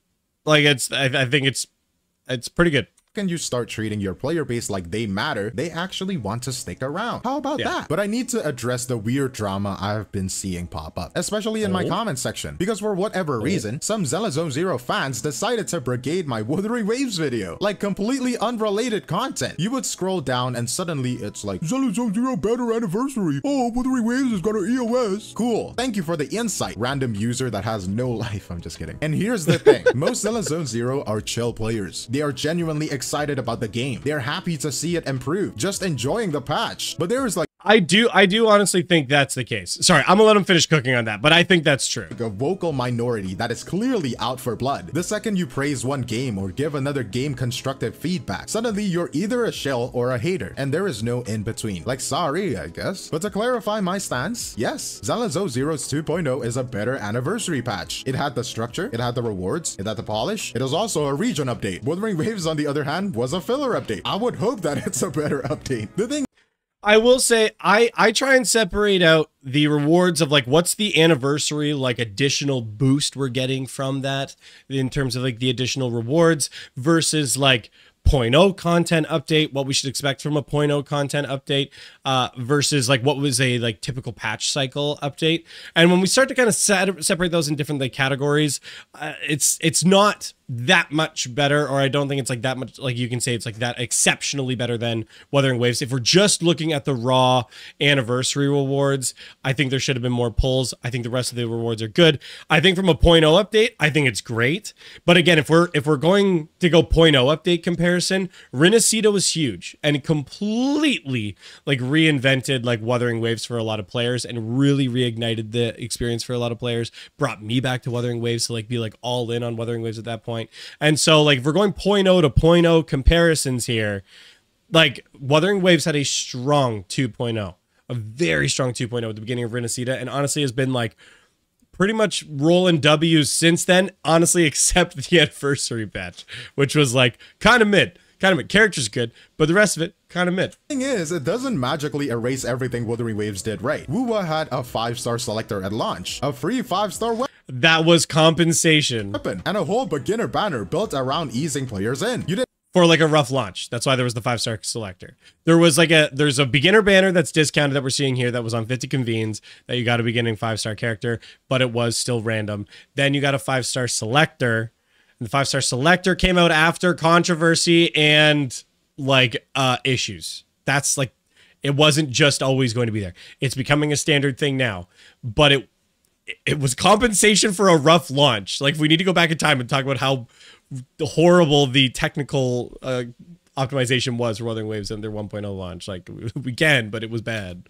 Like I think it's pretty good. Can you start treating your player base like they matter, they actually want to stick around. How about that? But I need to address the weird drama I've been seeing pop up, especially in my comment section, because for whatever reason, some Zenless Zone Zero fans decided to brigade my Withering Waves video, like completely unrelated content. You would scroll down and suddenly it's like, Zenless Zone Zero banner anniversary. Oh, Withering Waves has got an EOS. Cool. Thank you for the insight, random user that has no life. I'm just kidding. And here's the thing. Most Zenless Zone Zero are chill players. They are genuinely excited about the game. They're happy to see it improve, just enjoying the patch. But there is like I do honestly think that's the case. Sorry, I'm gonna let him finish cooking on that, but I think that's true. A vocal minority that is clearly out for blood. The second you praise one game or give another game constructive feedback, suddenly you're either a shill or a hater, and there is no in between. Like, sorry, I guess. But to clarify my stance, yes, Zenless Zone Zero's 2.0 is a better anniversary patch. It had the structure, it had the rewards, it had the polish. It was also a region update. Withering Waves, on the other hand, was a filler update. I would hope that it's a better update. The thing I will say, I try and separate out the rewards of like, what's the anniversary, like additional boost we're getting from that in terms of like the additional rewards versus like 0.0 content update, what we should expect from a 0.0 content update versus like what was a like typical patch cycle update. And when we start to kind of separate those in different like categories, it's not that much better, or I don't think it's like that much, like you can say it's like that exceptionally better than Withering Waves. If we're just looking at the raw anniversary rewards, I think there should have been more pulls. I think the rest of the rewards are good. I think from a 0.0 update, I think it's great. But again, if we're going to go 0.0 update comparison, Renacito was huge and completely like reinvented like Withering Waves for a lot of players and really reignited the experience for a lot of players. Brought me back to Withering Waves to like be like all in on Withering Waves at that point. And so like if we're going 0.0 to 0.0 comparisons here, like Withering Waves had a strong 2.0, a very strong 2.0 at the beginning of Renacita, and honestly has been like pretty much rolling W's since then, honestly, except the anniversary patch, which was like kind of mid. Character's good, but the rest of it, kind of mid. Thing is, it doesn't magically erase everything Withering Waves did right. WUWA had a 5-star selector at launch, a free 5-star weapon, That was compensation. and a whole beginner banner built around easing players in. You didn't For like a rough launch. That's why there was the 5-star selector. There's a beginner banner that's discounted that we're seeing here that was on 50 convenes that you got a beginning 5-star character, but it was still random. Then you got a 5-star selector. And the 5-star selector came out after controversy and like issues. That's like, it wasn't just always going to be there. It's becoming a standard thing now, but it was compensation for a rough launch. Like, we need to go back in time and talk about how horrible the technical optimization was for Withering Waves and their 1.0 launch. Like, we can, but it was bad.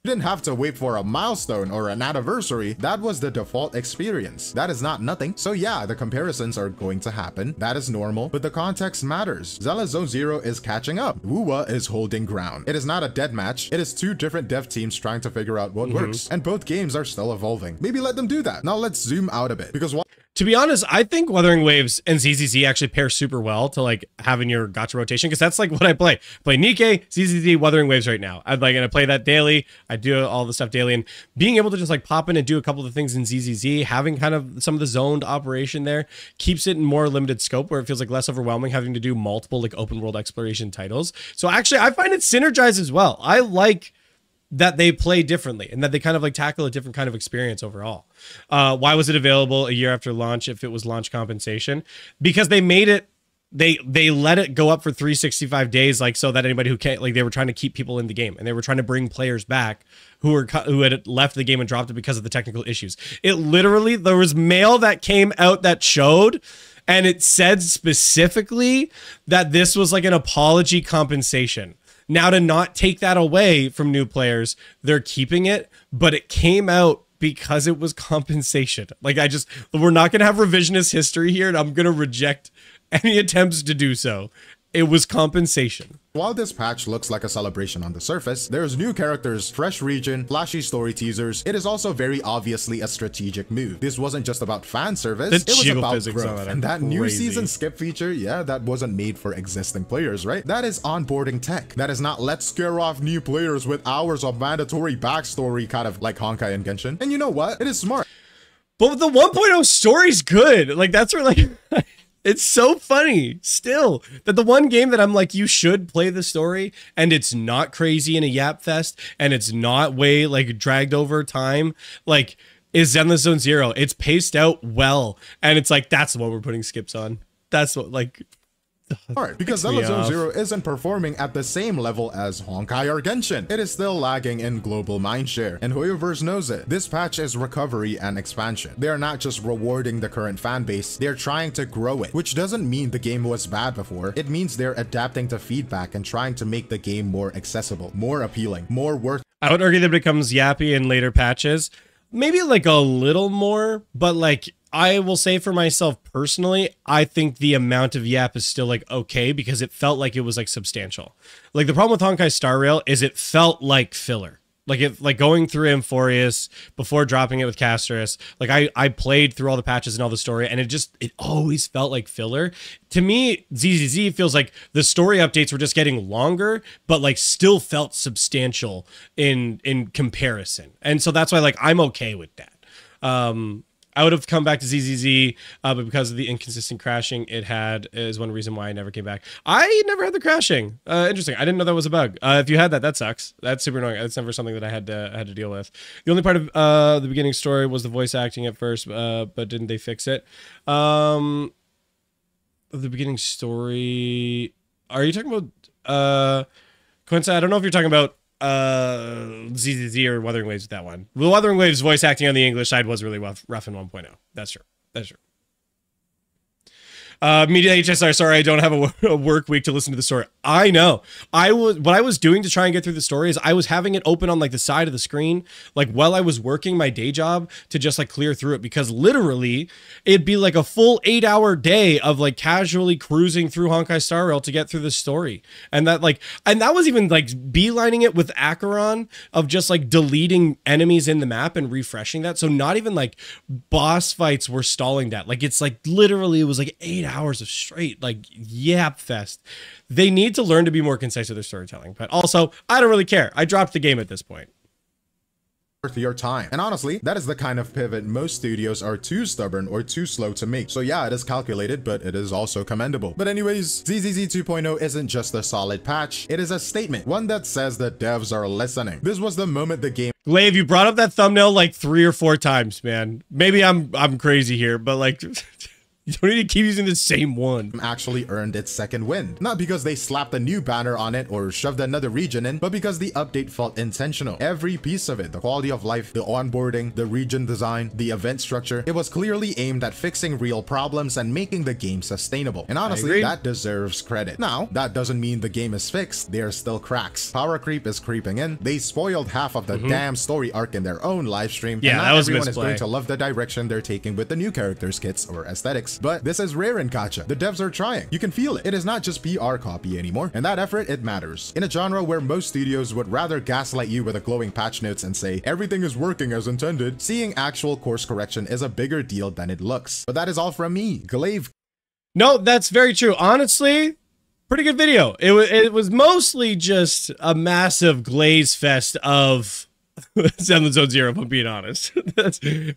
You didn't have to wait for a milestone or an anniversary. That was the default experience. That is not nothing. So yeah, the comparisons are going to happen. That is normal, but the context matters. Zealous Zone Zero is catching up. WUWA is holding ground. It is not a dead match. It is two different dev teams trying to figure out what works, and both games are still evolving. Maybe let them do that. Now let's zoom out a bit, because to be honest, I think Withering Waves and ZZZ actually pair super well to like having your gacha rotation, because that's like what I play. Nikkei, ZZZ, Withering Waves right now. And I play that daily. I do all the stuff daily, and being able to just like pop in and do a couple of the things in ZZZ, having kind of some of the zoned operation there, keeps it in more limited scope where it feels like less overwhelming having to do multiple like open world exploration titles. So actually, I find it synergized as well. I like that they play differently and that they kind of like tackle a different kind of experience overall. Why was it available a year after launch if it was launch compensation? Because they made it, they let it go up for 365 days, like so that anybody who can't, like they were trying to keep people in the game and they were trying to bring players back who had left the game and dropped it because of the technical issues. It literally, there was mail that came out that showed, and it said specifically that this was like an apology compensation. Now, to not take that away from new players, they're keeping it, but it came out because it was compensation. Like, we're not going to have revisionist history here, and I'm going to reject any attempts to do so. It was compensation. While this patch looks like a celebration on the surface, there's new characters, fresh region, flashy story teasers. It is also very obviously a strategic move. This wasn't just about fan service, it was about growth. And that new season skip feature, yeah, that wasn't made for existing players, right? That is onboarding tech. That is not let's scare off new players with hours of mandatory backstory, kind of like Honkai and Genshin. And you know what? It is smart. But the 1.0 story's good. Like, that's where like... It's so funny still that the one game that I'm like, you should play the story and it's not crazy in a yap fest and it's not way like dragged over time, like is Zenless Zone Zero. It's paced out well. And it's like, that's what we're putting skips on. That's what like... Hard, because Zenless Zone Zero isn't performing at the same level as Honkai or Genshin. It is still lagging in global mindshare, and Hoyoverse knows it. This patch is recovery and expansion. They are not just rewarding the current fan base, they're trying to grow it, which doesn't mean the game was bad before. It means they're adapting to feedback and trying to make the game more accessible, more appealing, more worth. I would argue that it becomes yappy in later patches. Maybe like a little more, but like I will say for myself personally, I think the amount of yap is still like okay because it felt like it was like substantial. Like the problem with Honkai Star Rail is it felt like filler. Like going through Amphorius before dropping it with Casterus, like I played through all the patches and all the story, and it always felt like filler. To me, ZZZ feels like the story updates were just getting longer, but like still felt substantial in comparison. And so that's why like I'm okay with that. I would have come back to ZZZ, but because of the inconsistent crashing it had is one reason why I never came back. I never had the crashing. Interesting. I didn't know that was a bug. If you had that, that sucks. That's super annoying. That's never something that I had to deal with. The only part of the beginning story was the voice acting at first, but didn't they fix it? The beginning story. Are you talking about Quincy? I don't know if you're talking about ZZZ or Withering Waves with that one. The Withering Waves voice acting on the English side was really rough in 1.0. That's true. That's true. Media HSR, sorry, I don't have a work week to listen to the story. I know. What I was doing to try and get through the story is I was having it open on like the side of the screen, like while I was working my day job to just like clear through it, because literally it'd be like a full 8-hour day of like casually cruising through Honkai Star Rail to get through the story. And that was even like beelining it with Acheron of just like deleting enemies in the map and refreshing that. So not even like boss fights were stalling that. Like it's like literally it was like 8 hours of straight like yap fest. They need to learn to be more concise with their storytelling, but also I don't really care. I dropped the game at this point. Worth your time. And honestly, that is the kind of pivot most studios are too stubborn or too slow to make. So yeah, it is calculated, but it is also commendable. But anyways, ZZZ 2.0 isn't just a solid patch, it is a statement, one that says that devs are listening. This was the moment the game— Glaive, you brought up that thumbnail like 3 or 4 times, man. Maybe I'm crazy here, but like you don't need to keep using the same one. Actually earned its second win. Not because they slapped a new banner on it or shoved another region in, but because the update felt intentional. Every piece of it, the quality of life, the onboarding, the region design, the event structure, it was clearly aimed at fixing real problems and making the game sustainable. And honestly, that deserves credit. Now, that doesn't mean the game is fixed. There are still cracks. Power creep is creeping in. They spoiled half of the damn story arc in their own live stream. Yeah, and not that was everyone is going to love the direction they're taking with the new characters kits or aesthetics. But this is rare in gacha. The devs are trying. You can feel it. It is not just PR copy anymore. And that effort, it matters. In a genre where most studios would rather gaslight you with a glowing patch notes and say everything is working as intended, seeing actual course correction is a bigger deal than it looks. But that is all from me, Glaive. No, that's very true. Honestly, pretty good video. It was mostly just a massive glaze fest of Zenless Zone Zero, if I'm being honest.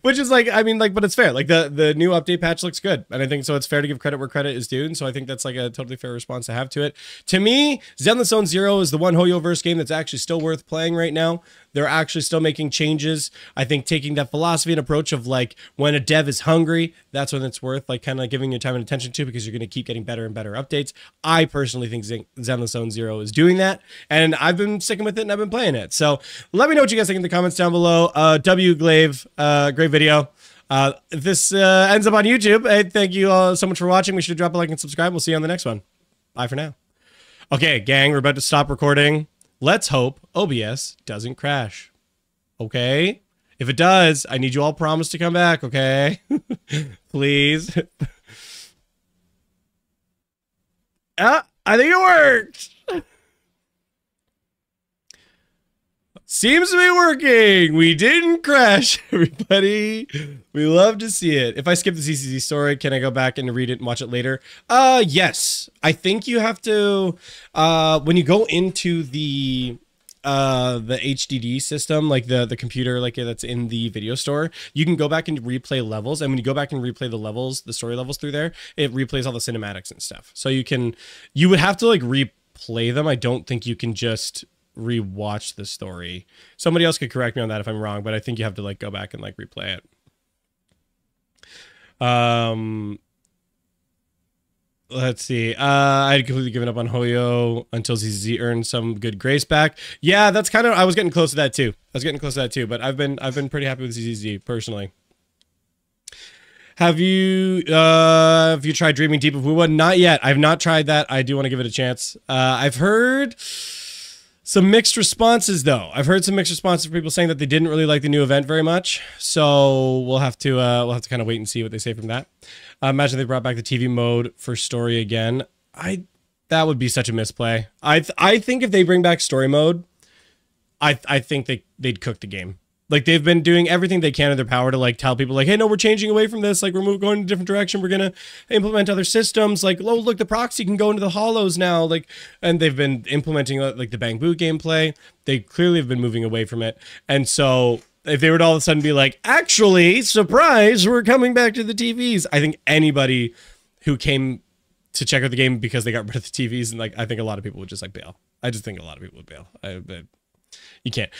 Which is like, I mean, like, but it's fair. Like the new update patch looks good, and I think so. It's fair to give credit where credit is due, and so I think that's like a totally fair response to have to it. To me, Zenless Zone Zero is the one Hoyoverse game that's actually still worth playing right now. They're actually still making changes. I think taking that philosophy and approach of like when a dev is hungry, that's when it's worth like kind of giving your time and attention to, because you're going to keep getting better and better updates. I personally think Zenless Zone Zero is doing that, and I've been sticking with it and I've been playing it. So let me know what you guys think in the comments down below. W Glaive, great video. If this ends up on YouTube, hey, thank you all so much for watching. We should drop a like and subscribe. We'll see you on the next one. Bye for now. Okay, gang, we're about to stop recording. Let's hope OBS doesn't crash. Okay? If it does, I need you all promise to come back, okay? Please. I think it worked. Seems to be working. We didn't crash, everybody. We love to see it. If I skip the CCZ story, can I go back and read it and watch it later? Yes. I think you have to, when you go into the HDD system, like the computer, like that's in the video store, you can go back and replay levels. And when you go back and replay the levels, the story levels through there, it replays all the cinematics and stuff. So you would have to like replay them. I don't think you can just rewatch the story. Somebody else could correct me on that if I'm wrong, but I think you have to like go back and like replay it. Let's see. I had completely given up on Hoyo until ZZ earned some good grace back. Yeah, that's kind of, I was getting close to that too. But I've been pretty happy with ZZ personally. Have you tried Dreaming Deep of Wuwa? Not yet. I've not tried that. I do want to give it a chance. I've heard some mixed responses, though. I've heard some mixed responses from people saying that they didn't really like the new event very much. So we'll have to kind of wait and see what they say from that. Imagine they brought back the TV mode for story again. That would be such a misplay. I think if they bring back story mode, I think they'd cook the game. Like, they've been doing everything they can in their power to, like, tell people, like, hey, no, we're changing away from this. Like, we're going in a different direction. We're going to implement other systems. Like, oh, look, the proxy can go into the hollows now. Like, and they've been implementing, like, the Bang Boo gameplay. They clearly have been moving away from it. And so if they were to all of a sudden be like, actually, surprise, we're coming back to the TVs, I think anybody who came to check out the game because they got rid of the TVs, and, like, I think a lot of people would just, like, bail. I just think a lot of people would bail. You can't.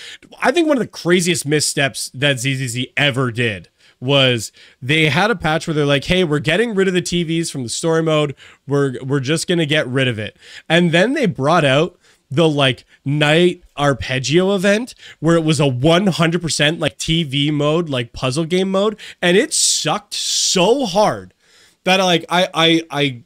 I think one of the craziest missteps that ZZZ ever did was they had a patch where they're like, hey, we're getting rid of the TVs from the story mode. We're just going to get rid of it. And then they brought out the like night arpeggio event where it was a 100% like TV mode, like puzzle game mode. And it sucked so hard that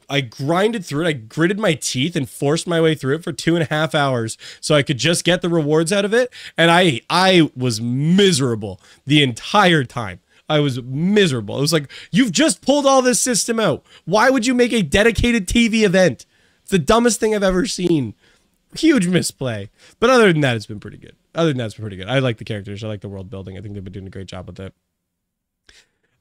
I grinded through it. I gritted my teeth and forced my way through it for 2.5 hours so I could just get the rewards out of it. And I was miserable the entire time. I was miserable. It was like, you've just pulled all this system out. Why would you make a dedicated TV event? It's the dumbest thing I've ever seen. Huge misplay. But other than that, it's been pretty good. I like the characters. I like the world building. I think they've been doing a great job with it.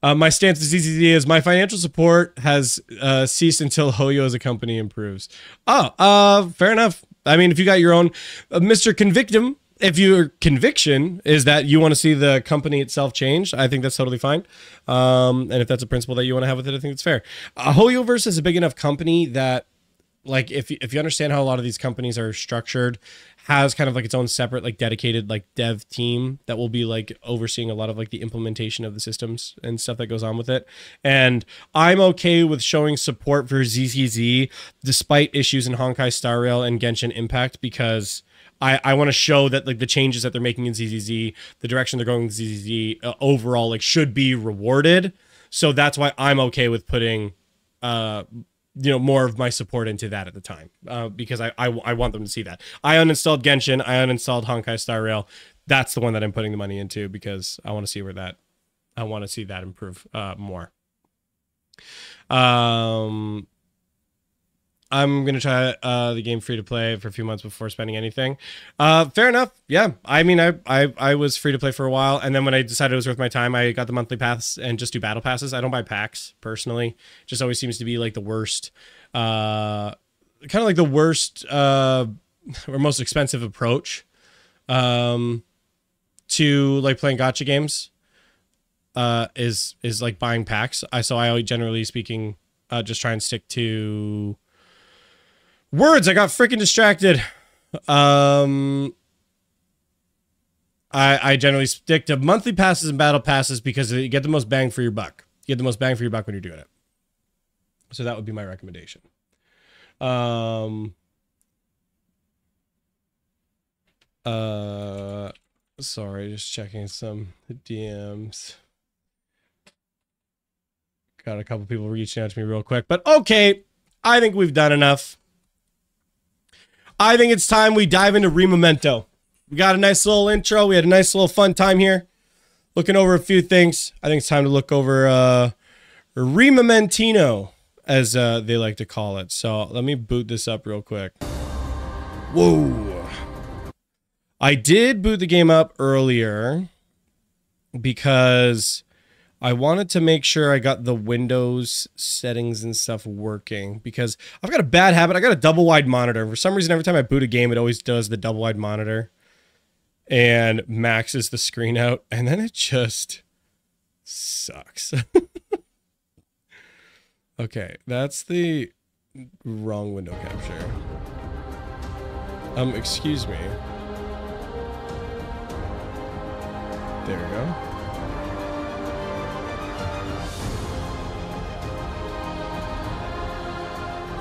My stance to ZZZ is my financial support has ceased until Hoyo as a company improves. Oh, fair enough. I mean, if you got your own Mr. Convictum, if your conviction is that you want to see the company itself change, I think that's totally fine. And if that's a principle that you want to have with it, I think it's fair. Hoyoverse is a big enough company that, like, if you understand how a lot of these companies are structured, has kind of like its own separate, like, dedicated, like, dev team that will be like overseeing a lot of like the implementation of the systems and stuff that goes on with it. And I'm okay with showing support for ZZZ despite issues in Honkai Star Rail and Genshin Impact, because I want to show that, like, the changes that they're making in ZZZ, the direction they're going with ZZZ overall, like, should be rewarded. So that's why I'm okay with putting more of my support into that at the time, because I want them to see that. I uninstalled Genshin, I uninstalled Honkai Star Rail. That's the one that I'm putting the money into, because I want to see that improve more. I'm gonna try the game free to play for a few months before spending anything. Fair enough. Yeah, I mean, I was free to play for a while, and then when I decided it was worth my time, I got the monthly pass and just do battle passes. I don't buy packs personally. It just always seems to be like the worst, kind of like the worst or most expensive approach to like playing gacha games. Is like buying packs. So I generally speaking just try and stick to words. I got freaking distracted. I generally stick to monthly passes and battle passes because you get the most bang for your buck. You get the most bang for your buck when you're doing it. So that would be my recommendation. Sorry, just checking some DMs. Got a couple people reaching out to me real quick, but okay, I think we've done enough. I think it's time we dive into Rememento. We got a nice little intro. We had a nice little fun time here, looking over a few things. I think it's time to look over Remementino, as they like to call it. So let me boot this up real quick. Whoa. I did boot the game up earlier because I wanted to make sure I got the Windows settings and stuff working, because I've got a bad habit. I got a double wide monitor. For some reason, every time I boot a game, it always does the double wide monitor and maxes the screen out, and then it just sucks. Okay, that's the wrong window capture. Excuse me. There we go.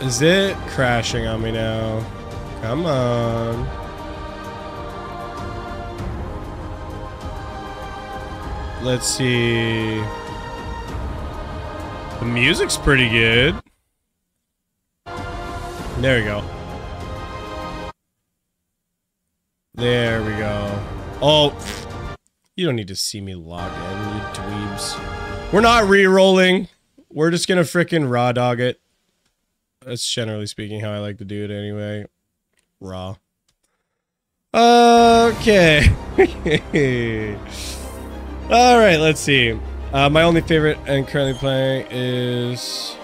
Is it crashing on me now? Come on. Let's see. The music's pretty good. There we go. There we go. Oh, you don't need to see me log in, you dweebs. We're not re-rolling. We're just gonna frickin' raw dog it. That's generally speaking how I like to do it anyway. Raw. Okay. Alright, let's see. My only favorite and currently playing is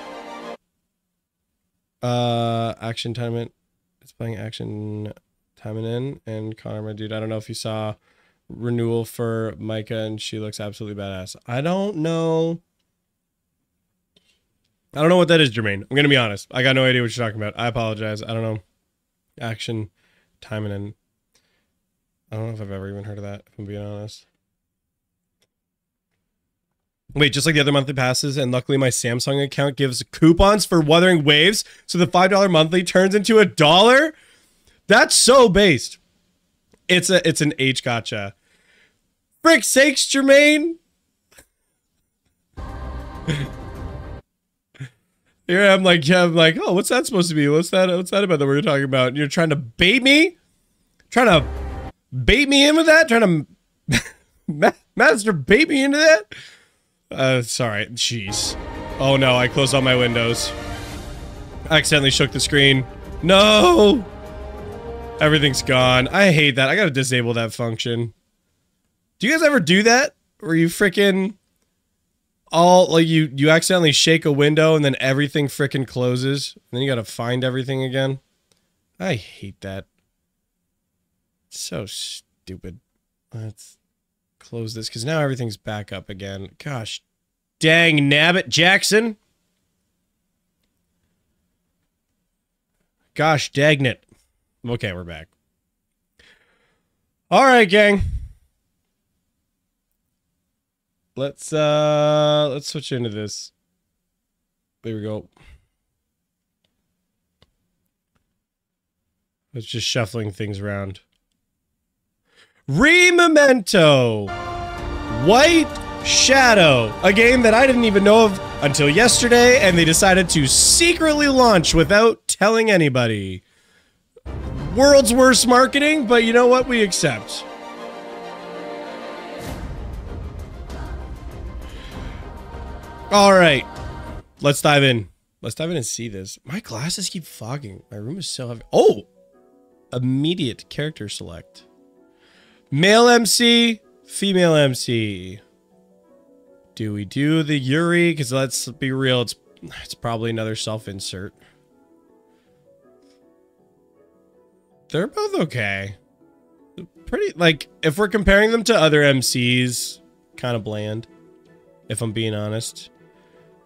Action Tournament. It's playing Action Tournament and Connor, my dude. I don't know if you saw renewal for Micah, and she looks absolutely badass. I don't know what that is, Jermaine. I'm gonna be honest. I got no idea what you're talking about. I apologize. I don't know. Action Time and I don't know if I've ever even heard of that, if I'm being honest. Wait, just like the other monthly passes, and luckily my Samsung account gives coupons for Wuthering Waves, so the $5 monthly turns into $1? That's so based. It's an H gacha. Frick sakes, Jermaine! Here I'm like, oh, what's that supposed to be? What's that about that we're talking about? You're trying to bait me? Trying to bait me in with that? Trying to master bait me into that? Sorry, jeez. Oh no, I closed all my windows. I accidentally shook the screen. No! Everything's gone. I hate that. I gotta disable that function. Do you guys ever do that? Where you freaking you accidentally shake a window and then everything freaking closes. And then you gotta find everything again. I hate that. So stupid. Let's close this because now everything's back up again. Gosh dang nabbit, Jackson. Gosh dang it. Okay, we're back. All right, gang. Let's switch into this. There we go. Let's just shuffling things around. Re-Memento White Shadow, a game that I didn't even know of until yesterday, and they decided to secretly launch without telling anybody. World's worst marketing, but you know what? We accept. All right, let's dive in. Let's dive in and see this. My glasses keep fogging. My room is so heavy. Oh, immediate character select. Male MC, female MC. Do we do the Yuri? Because let's be real, it's probably another self-insert. They're both okay. Pretty, like, if we're comparing them to other MCs, kind of bland. If I'm being honest.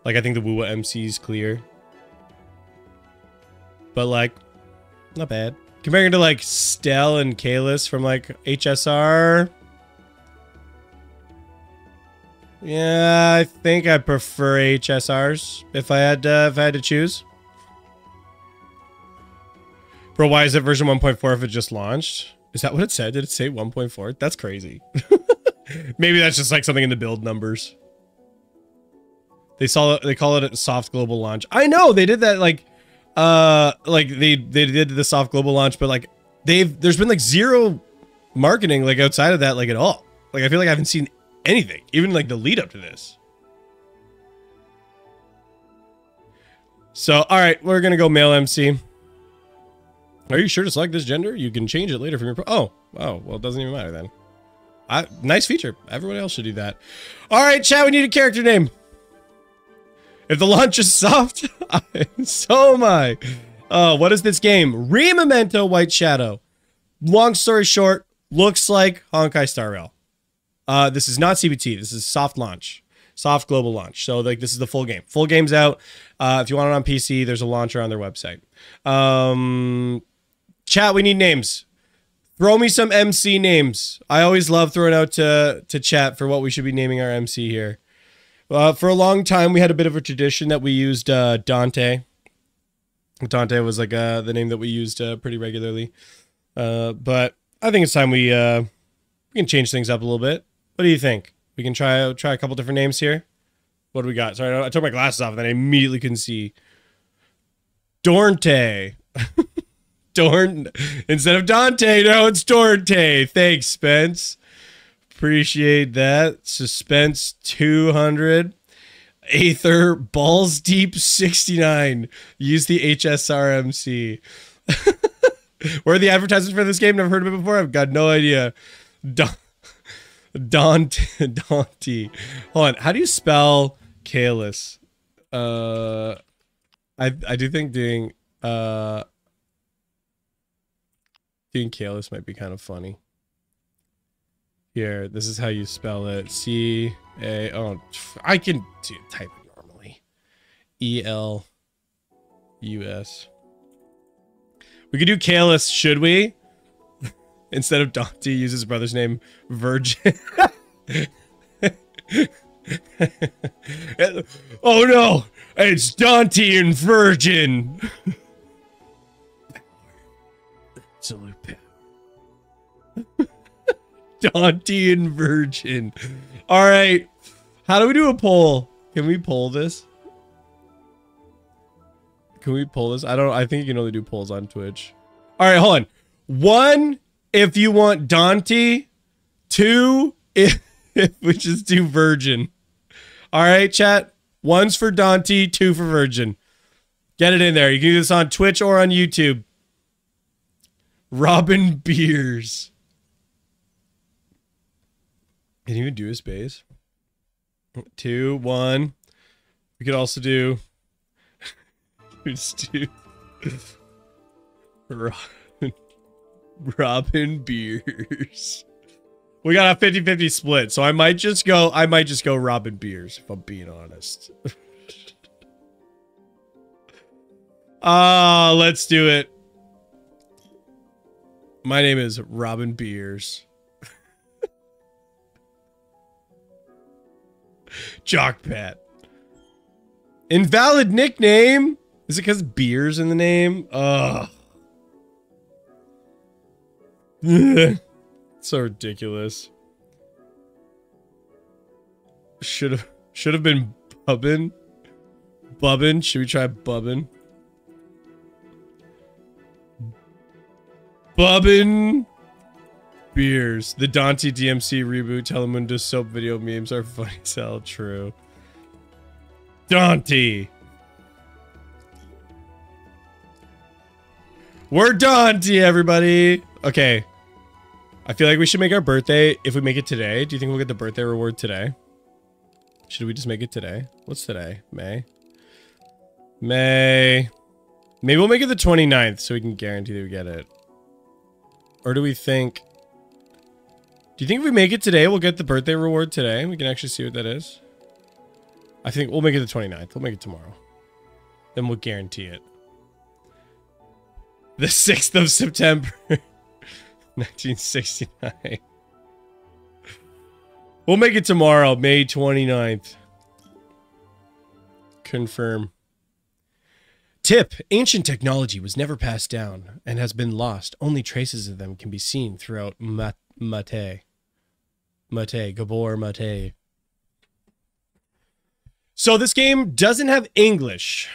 Like, I think the Wuwa MC is clear. But, like, not bad. Comparing to, like, Stell and Kalis from, like, HSR. Yeah, I think I prefer HSRs if I had to choose. Bro, why is it version 1.4 if it just launched? Is that what it said? Did it say 1.4? That's crazy. Maybe that's just like something in the build numbers. They call it a soft global launch. I know they did that like they did the soft global launch, but like there's been like zero marketing like outside of that like at all. Like I feel like I haven't seen anything, even like the lead up to this. So all right, we're gonna go male MC. Are you sure to select this gender? You can change it later from your oh, well, it doesn't even matter then. Nice feature. Everybody else should do that. All right, chat, we need a character name. If the launch is soft, so am I. What is this game? Re-Memento White Shadow. Long story short, looks like Honkai Star Rail. This is not CBT. This is soft launch. Soft global launch. So like this is the full game. Full game's out. If you want it on PC, there's a launcher on their website. Chat, we need names. Throw me some MC names. I always love throwing out to chat for what we should be naming our MC here. For a long time, we had a bit of a tradition that we used Dante. Dante was like the name that we used pretty regularly. But I think it's time we can change things up a little bit. What do you think? We can try a couple different names here. What do we got? Sorry, I took my glasses off and then I immediately couldn't see. Dornte. Instead of Dante, no, it's Dornte. Thanks, Spence. Appreciate that. Suspense 200. Aether Balls Deep 69. Use the HSRMC. Where are the advertisements for this game? Never heard of it before. I've got no idea. Dante. Hold on. How do you spell Kalis? I do think doing Kalis might be kind of funny. Here, this is how you spell it. C-A... Oh, I can type it normally. E-L-U-S. We could do Kalis, should we? Instead of Dante, use his brother's name, Virgin. Oh no! It's Dante and Virgin! Absolute power. Dante and Virgin. All right. How do we do a poll? Can we poll this? Can we pull this? I think you can only do polls on Twitch. All right, hold on. 1, if you want Dante. 2, if we just do Virgin. All right, chat. 1's for Dante, 2 for Virgin. Get it in there. You can do this on Twitch or on YouTube. Robin Beers. Can you even do a space? 2, 1. We could also do... Just do... Robin Beers. We got a 50-50 split, so I might just go Robin Beers, if I'm being honest. Let's do it. My name is Robin Beers. Jockpat. Invalid nickname. Is it because beers in the name? Ugh. So ridiculous. Should have been Bubbin. Bubbin. Should we try Bubbin? Bubbin Beers. The Dante DMC reboot Telemundo soap video memes are funny as hell. True. Dante. We're Dante, everybody. Okay. I feel like we should make our birthday. If we make it today, do you think we'll get the birthday reward today? Should we just make it today? What's today? May? May. Maybe we'll make it the 29th so we can guarantee that we get it. Or do we think... Do you think if we make it today, we'll get the birthday reward today? We can actually see what that is. I think we'll make it the 29th. We'll make it tomorrow. Then we'll guarantee it. The 6th of September. 1969. We'll make it tomorrow, May 29th. Confirm. Tip. Ancient technology was never passed down and has been lost. Only traces of them can be seen throughout Mate. Gabor Mate. So this game doesn't have English.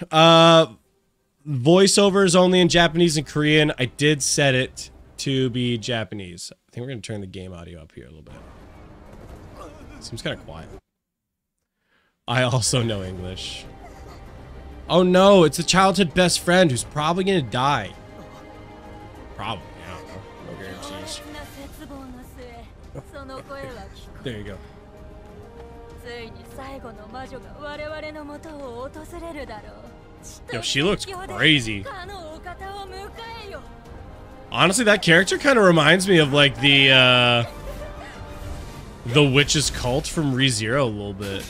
Voiceovers only in Japanese and Korean. I did set it to be Japanese. I think we're going to turn the game audio up here a little bit. Seems kind of quiet. I also know English. Oh no, it's a childhood best friend who's probably going to die. Probably, I don't know. No guarantees. There you go. Yo, she looks crazy. Honestly, that character kind of reminds me of like the witch's cult from ReZero a little bit.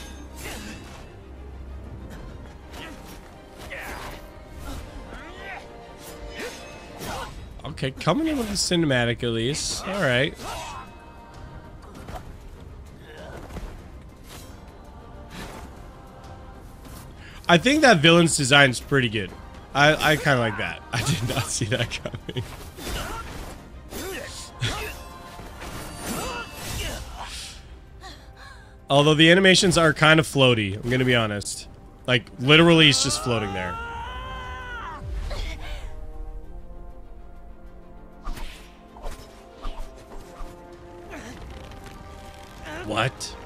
Okay, coming in with the cinematic at least. All right. I think that villain's design is pretty good. I kind of like that. I did not see that coming. Although the animations are kind of floaty, I'm gonna be honest. Like, literally, he's just floating there. What?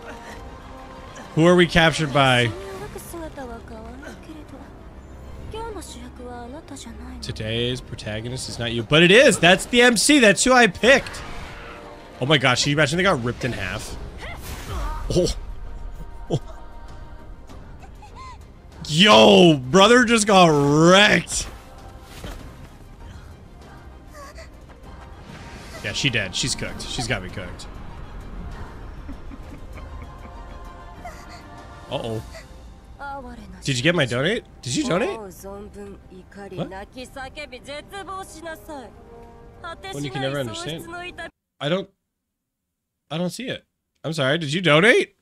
Who are we captured by? Today's protagonist is not you, but it is. That's the MC. That's who I picked. Oh my gosh, can you imagine they got ripped in half? Oh. Oh. Yo, brother just got wrecked. Yeah, she dead. She's cooked. She's got to be cooked. Uh-oh. Did you get my donate? Did you donate? What? When you can never understand. I don't see it. I'm sorry, did you donate?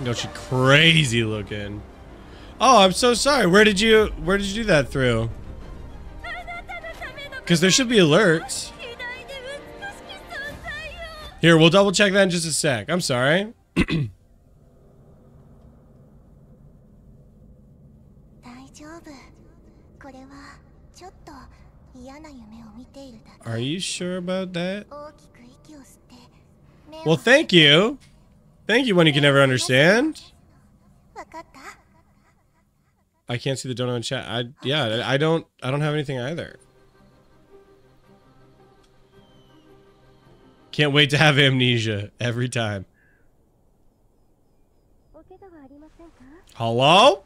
No, she crazy looking. Oh, I'm so sorry. Where did you do that through? Because there should be alerts. Here, we'll double check that in just a sec. I'm sorry. Are you sure about that? Well, thank you. Thank you, one you can never understand. I can't see the dono in chat. I don't have anything either. Can't wait to have amnesia every time. Hello?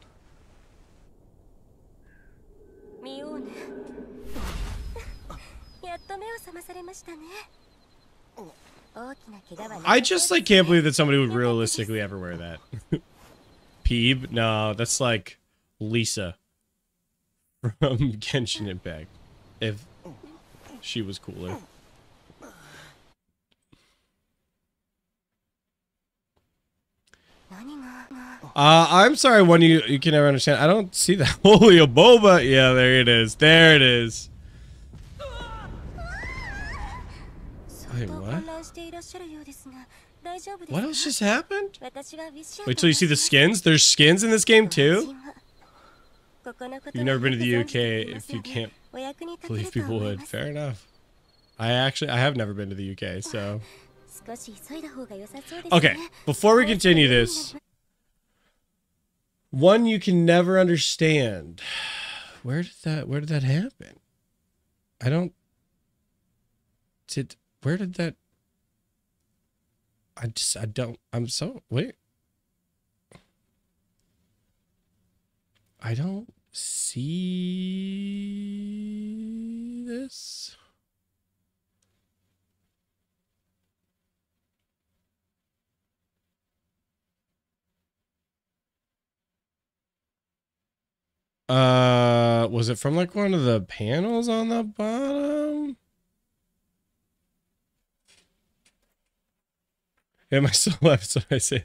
I just like can't believe that somebody would realistically ever wear that. Peeb? No, that's like Lisa from Genshin Impact. If she was cooler. I'm sorry, one you can never understand. I don't see that. Holy a boba. Yeah, there it is. There it is. Wait, what? What else just happened? Wait till you see the skins. There's skins in this game too? You've never been to the UK if you can't believe people would. Fair enough. I have never been to the UK, so. Okay, before we continue this. One you can never understand. Where did that happen? Where did that? Wait. I don't see this. Was it from like one of the panels on the bottom? Am I still left? So I say.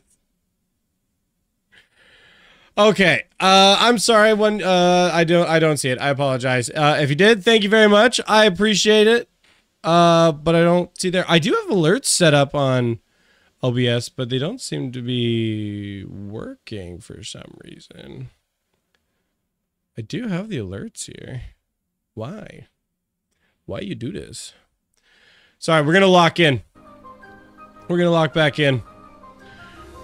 Okay. I'm sorry. I don't see it. I apologize. If you did, thank you very much. I appreciate it. But I don't see there. I do have alerts set up on OBS, but they don't seem to be working for some reason. I do have the alerts here. Why? Why you do this? Sorry, we're gonna lock in. We're gonna lock back in.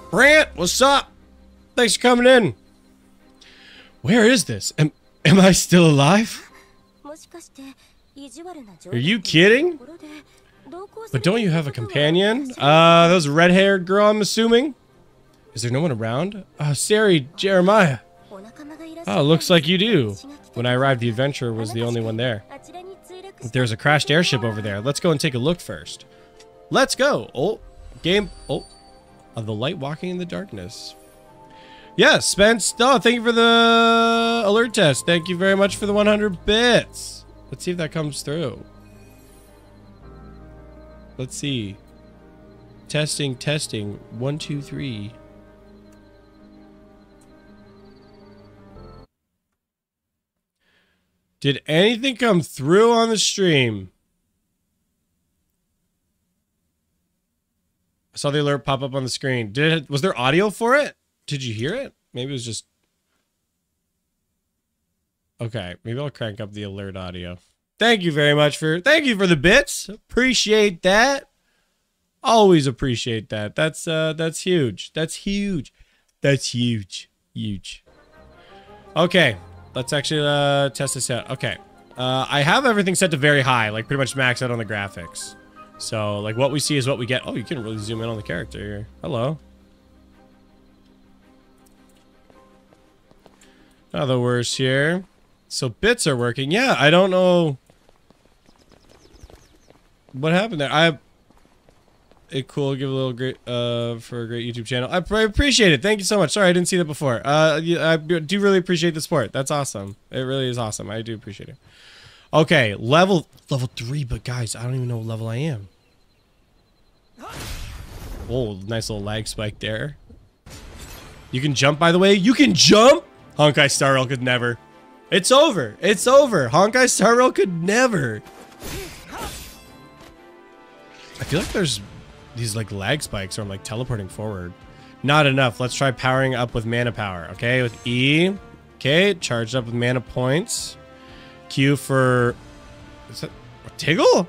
Brant, what's up? Thanks for coming in. Where is this? Am I still alive? Are you kidding? But don't you have a companion? That was a red-haired girl, I'm assuming. Is there no one around? Sari, Jeremiah. Oh, looks like you do. When I arrived, the adventurer was the only one there. There's a crashed airship over there. Let's go and take a look first. Let's go. Oh, game. Oh, of the light walking in the darkness. Yes, Spence. Oh, thank you for the alert test. Thank you very much for the 100 bits. Let's see if that comes through. Let's see. Testing, testing. 1, 2, 3. Did anything come through on the stream? I saw the alert pop up on the screen. Was there audio for it? Did you hear it? Maybe it was just... Okay, maybe I'll crank up the alert audio. Thank you very much thank you for the bits. Appreciate that. Always appreciate that. That's huge. That's huge. That's huge. Huge. Okay. Let's actually test this out. Okay. I have everything set to very high, like pretty much maxed out on the graphics. So, like, what we see is what we get. Oh, you can really zoom in on the character here. Hello. Not the worst here. So, bits are working. Yeah, I don't know what happened there. Cool. Give a little great for a great YouTube channel. I appreciate it. Thank you so much. Sorry, I didn't see that before. I do really appreciate the support. That's awesome. It really is awesome. I do appreciate it. Okay, level 3, but guys, I don't even know what level I am. Oh, nice little lag spike there. You can jump, by the way. You can jump. Honkai Star Rail could never. It's over. It's over. Honkai Star Rail could never. I feel like there's these like lag spikes or I'm like teleporting forward. Not enough. Let's try powering up with mana power. Okay, with E. Okay, charged up with mana points. Q for... Is that Tiggle?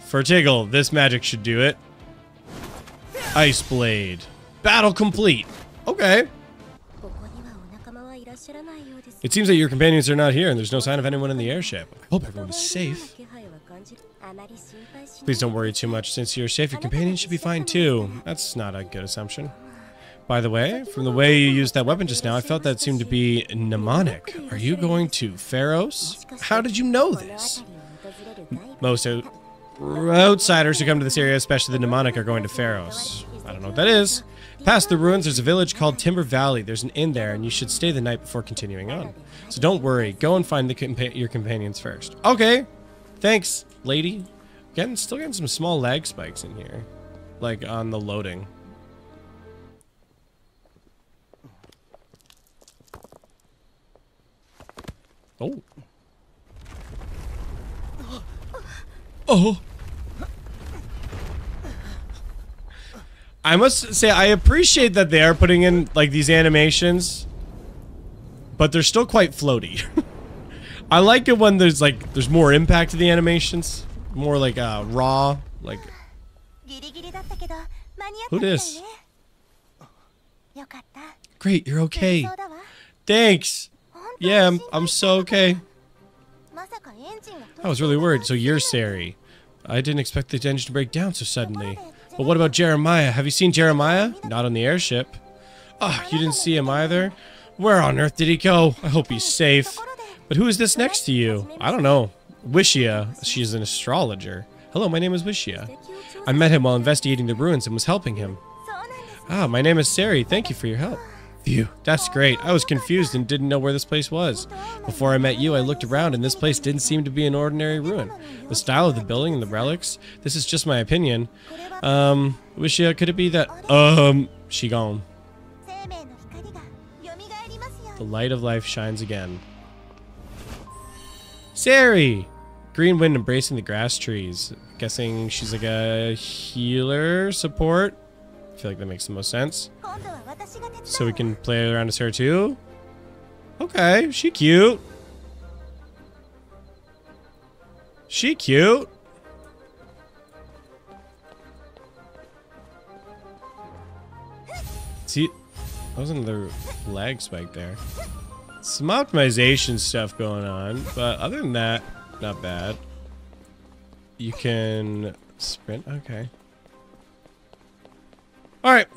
For Tiggle, this magic should do it. Ice Blade. Battle complete. Okay. It seems that your companions are not here and there's no sign of anyone in the airship. I hope everyone is safe. Please don't worry too much. Since you're safe, your companions should be fine too. That's not a good assumption. By the way, from the way you used that weapon just now, I felt that seemed to be mnemonic. Are you going to Pharos? How did you know this? Most outsiders who come to this area, especially the mnemonic, are going to Pharos. I don't know what that is. Past the ruins, there's a village called Timber Valley. There's an inn there, and you should stay the night before continuing on. So don't worry. Go and find your companions first. Okay. Thanks, lady. Still getting some small lag spikes in here. Like, on the loading. Oh. Oh. I must say, I appreciate that they are putting in, like, these animations. But they're still quite floaty. I like it when there's, like, there's more impact to the animations. More, like, raw. Like... Who dis? Great, you're okay. Thanks. Yeah, I'm so okay. I was really worried. So you're Sari. I didn't expect the engine to break down so suddenly. But what about Jeremiah? Have you seen Jeremiah? Not on the airship. Oh, you didn't see him either? Where on earth did he go? I hope he's safe. But who is this next to you? I don't know. Wishia. She's an astrologer. Hello, my name is Wishia. I met him while investigating the ruins and was helping him. Ah, my name is Sari. Thank you for your help. Phew, that's great. I was confused and didn't know where this place was. Before I met you, I looked around and this place didn't seem to be an ordinary ruin. The style of the building and the relics, this is just my opinion. Wishia, could it be that, she gone. The light of life shines again. Sari! Green wind embracing the grass trees. Guessing she's like a healer support. I feel like that makes the most sense. So we can play around as her too? Okay, she cute. She cute. See, that was another lag spike there. Some optimization stuff going on, but other than that, not bad. You can sprint, okay. Alright.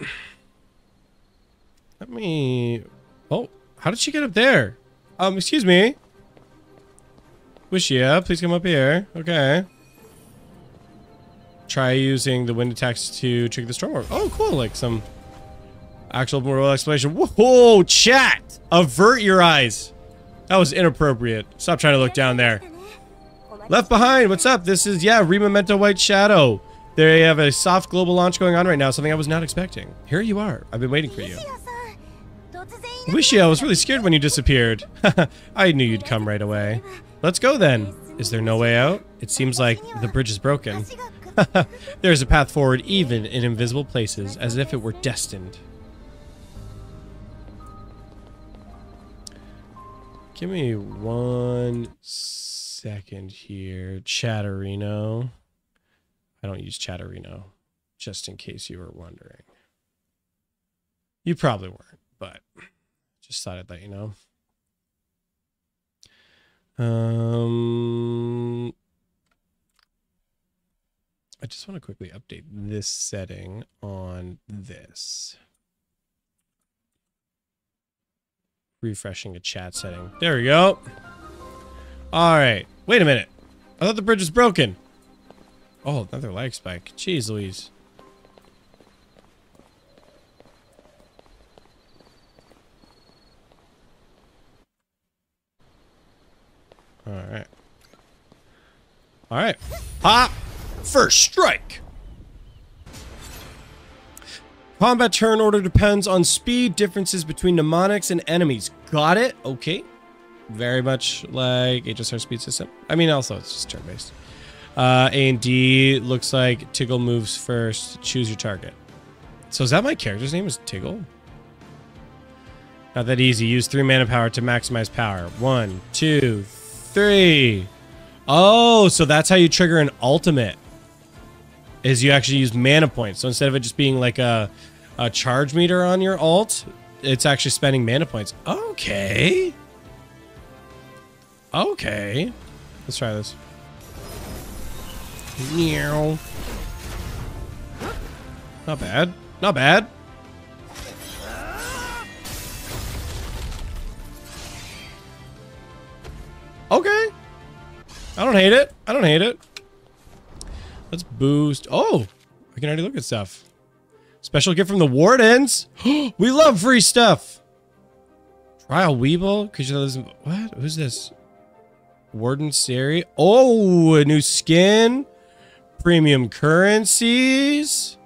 Let me... Oh, how did she get up there? Excuse me. Wishia, please come up here. Okay. Try using the wind attacks to trigger the storm. Oh, cool. Like some actual moral explanation. Whoa, chat! Avert your eyes. That was inappropriate. Stop trying to look down there. Left Behind, what's up? This is, yeah, Rememento White Shadow. They have a soft global launch going on right now, something I was not expecting. Here you are. I've been waiting for you. Wishia, I was really scared when you disappeared. I knew you'd come right away. Let's go then. Is there no way out? It seems like the bridge is broken. There's a path forward even in invisible places, as if it were destined. Give me 1 second here. Chatterino. I don't use Chatterino, just in case you were wondering. You probably weren't, but just thought I'd let you know. I just want to quickly update this setting on this. Refreshing a chat setting. There we go. All right. Wait a minute. I thought the bridge was broken. Oh, another lag spike. Jeez Louise. Alright. Alright. Pop! First strike! Combat turn order depends on speed differences between mnemonics and enemies. Got it? Okay. Very much like HSR speed system. I mean, also, it's just turn-based. A and D looks like Tiggle moves first. Choose your target. So is that my character's name is Tiggle? Not that easy. Use 3 mana power to maximize power. 1, 2, 3. Oh, so that's how you trigger an ultimate. Is you actually use mana points. So instead of it just being like a charge meter on your ult, it's actually spending mana points. Okay. Okay. Let's try this. Meow. Not bad. Not bad. Okay. I don't hate it. I don't hate it. Let's boost. Oh, I can already look at stuff. Special gift from the Wardens. We love free stuff. Trial Weeble. What? Who's this? Warden Sari. Oh, a new skin. Premium currencies.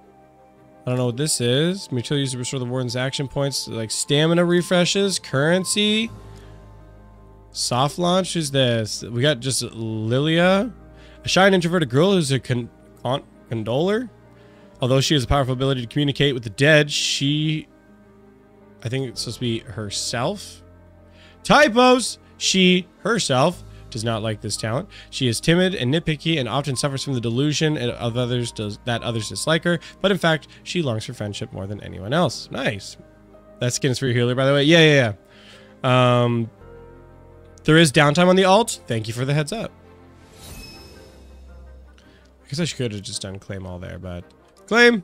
I don't know what this is. Mutual use to restore the Warden's action points. Like stamina refreshes. Currency. Soft launch. Who's this? We got just Lilia. A shy and introverted girl who's a condoler. Although she has a powerful ability to communicate with the dead, I think it's supposed to be herself. Typos! She, herself, does not like this talent. She is timid and nitpicky and often suffers from the delusion of others that others dislike her. But in fact, she longs for friendship more than anyone else. Nice. That skin is for your healer, by the way. Yeah. There is downtime on the ult. Thank you for the heads up. I guess I could have just done claim all there, but... Claim!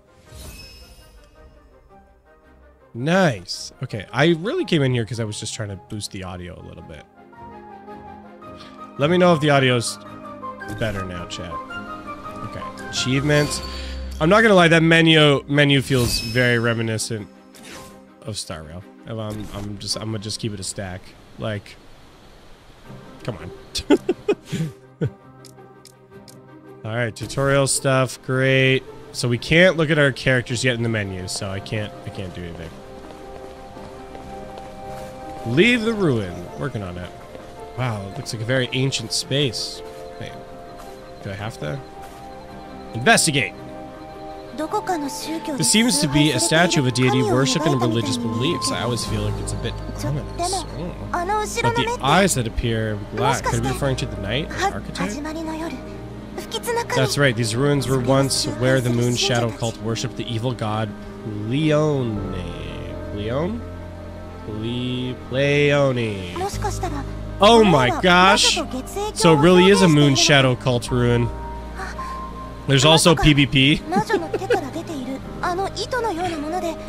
Nice. Okay, I really came in here because I was just trying to boost the audio a little bit. Let me know if the audio's better now, chat. Okay, achievements. I'm not gonna lie, that menu feels very reminiscent of Star Rail. I'm gonna just keep it a stack. Like... Come on. Alright, tutorial stuff, great. So we can't look at our characters yet in the menu, so I can't do anything. Leave the ruin. Working on it. Wow, it looks like a very ancient space. Wait, do I have to? Investigate! This seems to be a statue of a deity worshipped in religious beliefs. I always feel like it's a bit ominous. But the eyes that appear black, could it be referring to the night archetype? That's right, these ruins were once where the moon shadow cult worshipped the evil god Leone. Leone? Leone. Oh my gosh! So it really is a moon shadow cult ruin. There's also PvP.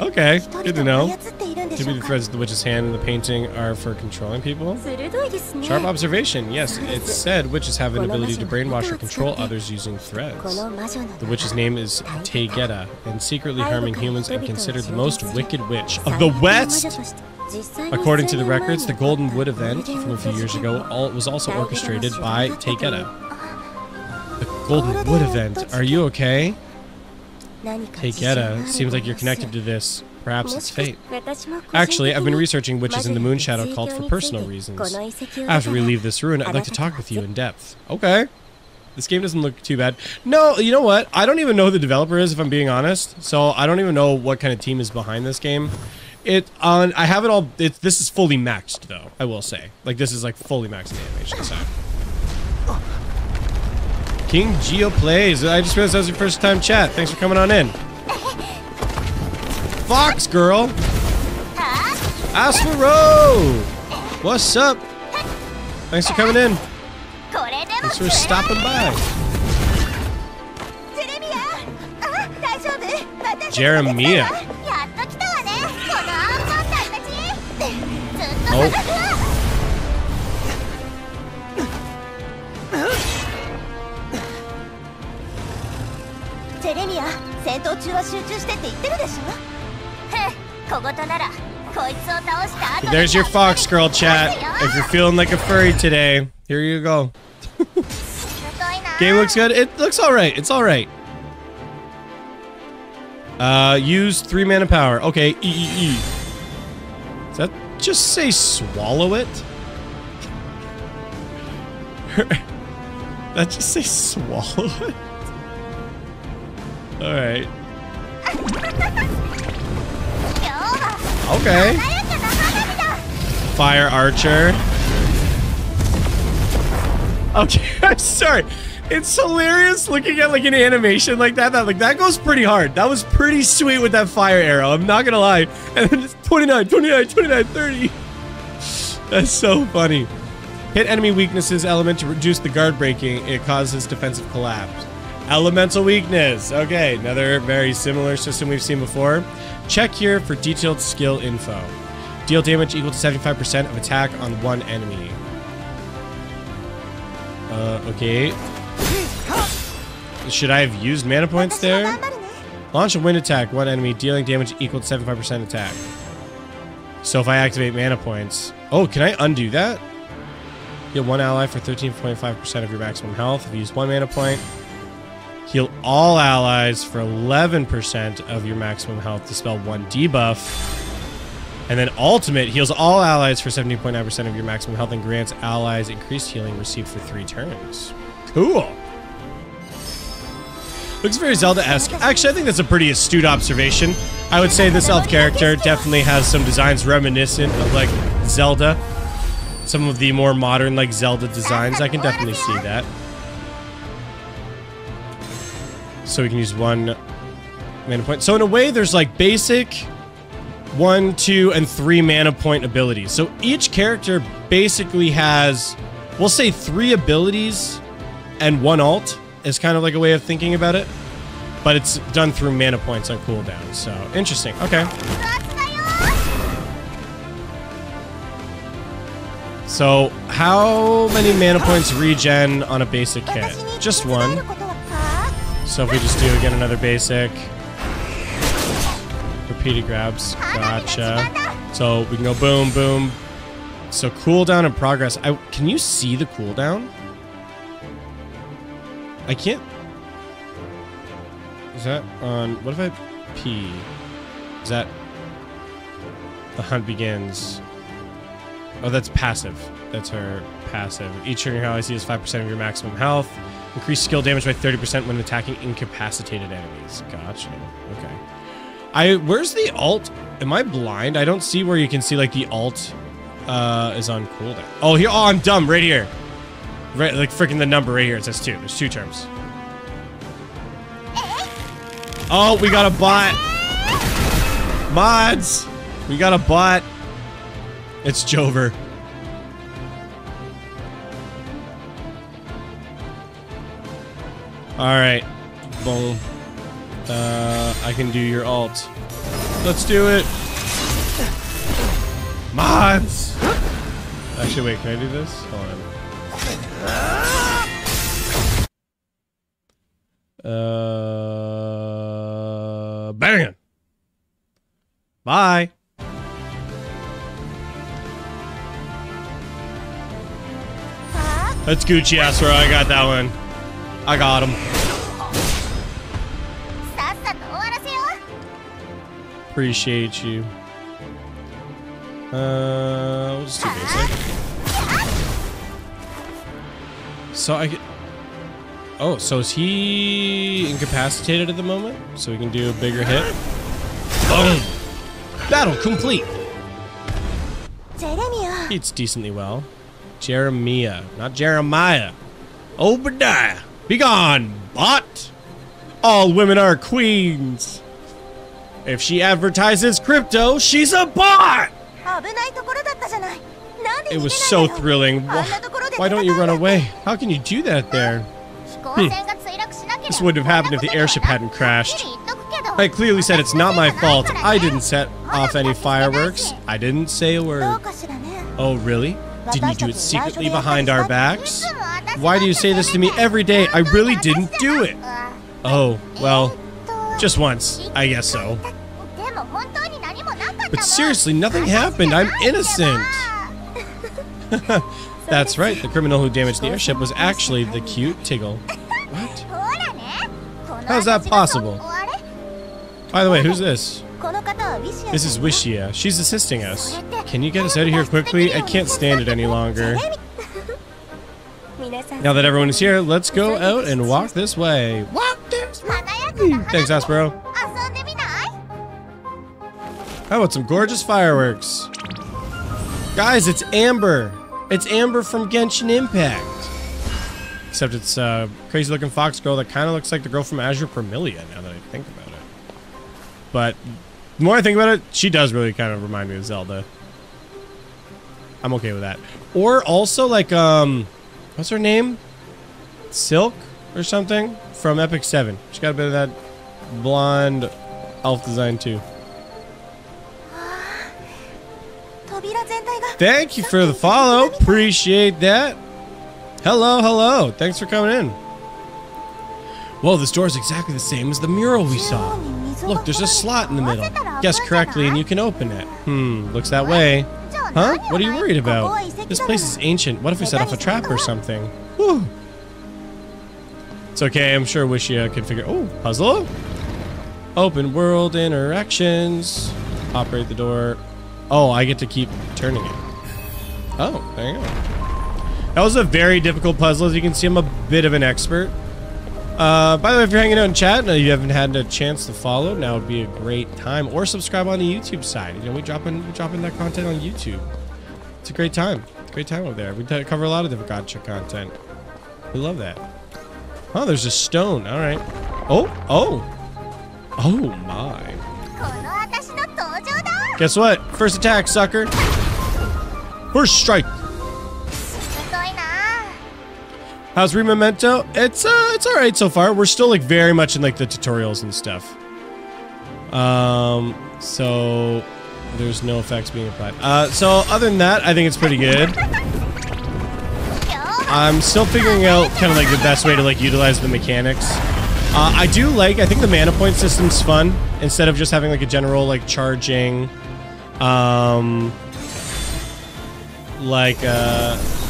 Okay, good to know. To be the threads of the witch's hand and the painting are for controlling people. Sharp observation. Yes, it's said witches have an ability to brainwash or control others using threads. The witch's name is Taygeta, and secretly harming humans and considered the most wicked witch of the West. According to the records, the Golden Wood event from a few years ago was also orchestrated by Taygeta. The Golden Wood event. Are you okay? Taygeta, seems like you're connected to this. Perhaps it's fate. Actually, I've been researching witches in the Moon Shadow cult for personal reasons. After we leave this ruin, I'd like to talk with you in depth. Okay. This game doesn't look too bad. No, you know what? I don't even know who the developer is, if I'm being honest. So I don't even know what kind of team is behind this game. I have it all. This is fully maxed, though. I will say, like, this is like fully maxed animation side. King Geo plays. I just realized that was your first time chat. Thanks for coming on in. Fox girl. Aspero. What's up? Thanks for coming in. Thanks for stopping by. Jeremiah. Oh. There's your Fox girl chat. If you're feeling like a furry today, here you go. Game looks good. It looks alright. It's alright. Use 3 mana power. Okay, E. Does that just say swallow it? That just say swallow it? Alright. Okay. Fire archer. Okay, I'm sorry. It's hilarious looking at like an animation like that. That goes pretty hard. That was pretty sweet with that fire arrow. I'm not gonna lie. And then it's 29, 29, 29, 30. That's so funny. Hit enemy weaknesses element to reduce the guard breaking. It causes defensive collapse. Elemental weakness. Okay, another very similar system we've seen before. Check here for detailed skill info. Deal damage equal to 75% of attack on one enemy. Okay. Should I have used mana points there? Launch a wind attack, one enemy, dealing damage equal to 75% attack. So if I activate mana points... Oh, can I undo that? Heal one ally for 13.5% of your maximum health. If you use one mana point, heal all allies for 11% of your maximum health. Dispel one debuff. And then ultimate heals all allies for 70.9% of your maximum health and grants allies increased healing received for 3 turns. Cool. Looks very Zelda-esque. Actually, I think that's a pretty astute observation. I would say this elf character definitely has some designs reminiscent of like Zelda. Some of the more modern like Zelda designs. I can definitely see that. So we can use one mana point. So in a way, there's like basic 1, 2, and 3 mana point abilities. So each character basically has, we'll say 3 abilities and 1 ult is kind of like a way of thinking about it. But it's done through mana points on cooldown. So interesting. Okay. So how many mana points regen on a basic hit? Just 1. So if we just do again another basic. Repeated grabs. Gotcha. So we can go boom, boom. So cooldown and progress. Can you see the cooldown? I can't. Is that on? What if I P? Is that the hunt begins? Oh, that's passive. That's her passive. Each trigger ally sees 5% of your maximum health. Increase skill damage by 30% when attacking incapacitated enemies. Gotcha. Okay. Where's the alt? Am I blind? I don't see where you can see like the alt is on cooldown. Oh, here. Oh, I'm dumb. Right here. Right, like freaking the number right here. It says 2. There's 2 terms. Oh, we got a bot. Mods. We got a bot. It's Jover. All right. Boom. I can do your alt. Let's do it. Mods. Actually, wait. Can I do this? Hold on. Bang! Bye. That's Gucci Astro. I got that one. I got him. Appreciate you. We'll just do basic. So I get. Oh, so is he incapacitated at the moment? So we can do a bigger hit. Boom! Battle complete! Eats decently well. Jeremiah, not Jeremiah. Obadiah! Begone, bot! All women are queens! If she advertises crypto, she's a bot! It was so thrilling. Why don't you run away? How can you do that there? This wouldn't have happened if the airship hadn't crashed. I clearly said it's not my fault. I didn't set off any fireworks. I didn't say a word. Oh, really? Didn't you do it secretly behind our backs? Why do you say this to me every day? I really didn't do it. Oh, well, just once. I guess so. But seriously, nothing happened. I'm innocent. That's right. The criminal who damaged the airship was actually the cute Tiggle. What? How's that possible? By the way, who's this? This is Wishia. She's assisting us. Can you get us out of here quickly? I can't stand it any longer. Now that everyone is here, let's go out and walk this way. Walk this way. Thanks, Aspero. How about some gorgeous fireworks? Guys, it's Amber. It's Amber from Genshin Impact. Except it's a crazy looking fox girl that kind of looks like the girl from Azure Permilia now that I think about it. But the more I think about it, she does really kind of remind me of Zelda. I'm okay with that. Or also like, what's her name? Silk or something from Epic 7. She's got a bit of that blonde elf design too. Thank you for the follow. Appreciate that. Hello, hello. Thanks for coming in. Whoa, this door is exactly the same as the mural we saw. Look, there's a slot in the middle. Guess correctly and you can open it. Looks that way. Huh? What are you worried about? This place is ancient. What if we set off a trap or something? Whew. It's okay, I'm sure Wishy could figure... Oh, puzzle? Open world interactions. Operate the door. Oh, I get to keep turning it. Oh, there you go. That was a very difficult puzzle. As you can see, I'm a bit of an expert. By the way, if you're hanging out in chat and you haven't had a chance to follow, now would be a great time. Or subscribe on the YouTube side. You know, we drop in that content on YouTube. It's a great time. Great time over there. We cover a lot of different gacha content. We love that. Oh, there's a stone. All right. Oh, oh. Oh, my. Guess what? First attack, sucker. First strike. How's Rememento? It's all right so far. We're still like very much in like the tutorials and stuff. So there's no effects being applied. So other than that, I think it's pretty good. I'm still figuring out kind of like the best way to like utilize the mechanics. I think the mana point system's fun instead of just having like a general like charging,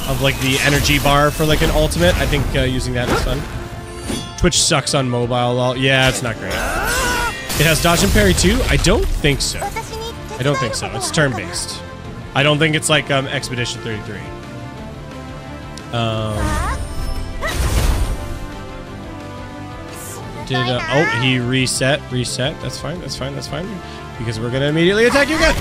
of like the energy bar for like an ultimate. I think using that is fun. Twitch sucks on mobile. Yeah, it's not great. It has dodge and parry too? I don't think so. I don't think so. It's turn-based. I don't think it's like Expedition 33. Oh, he reset. That's fine. Because we're gonna immediately attack you again.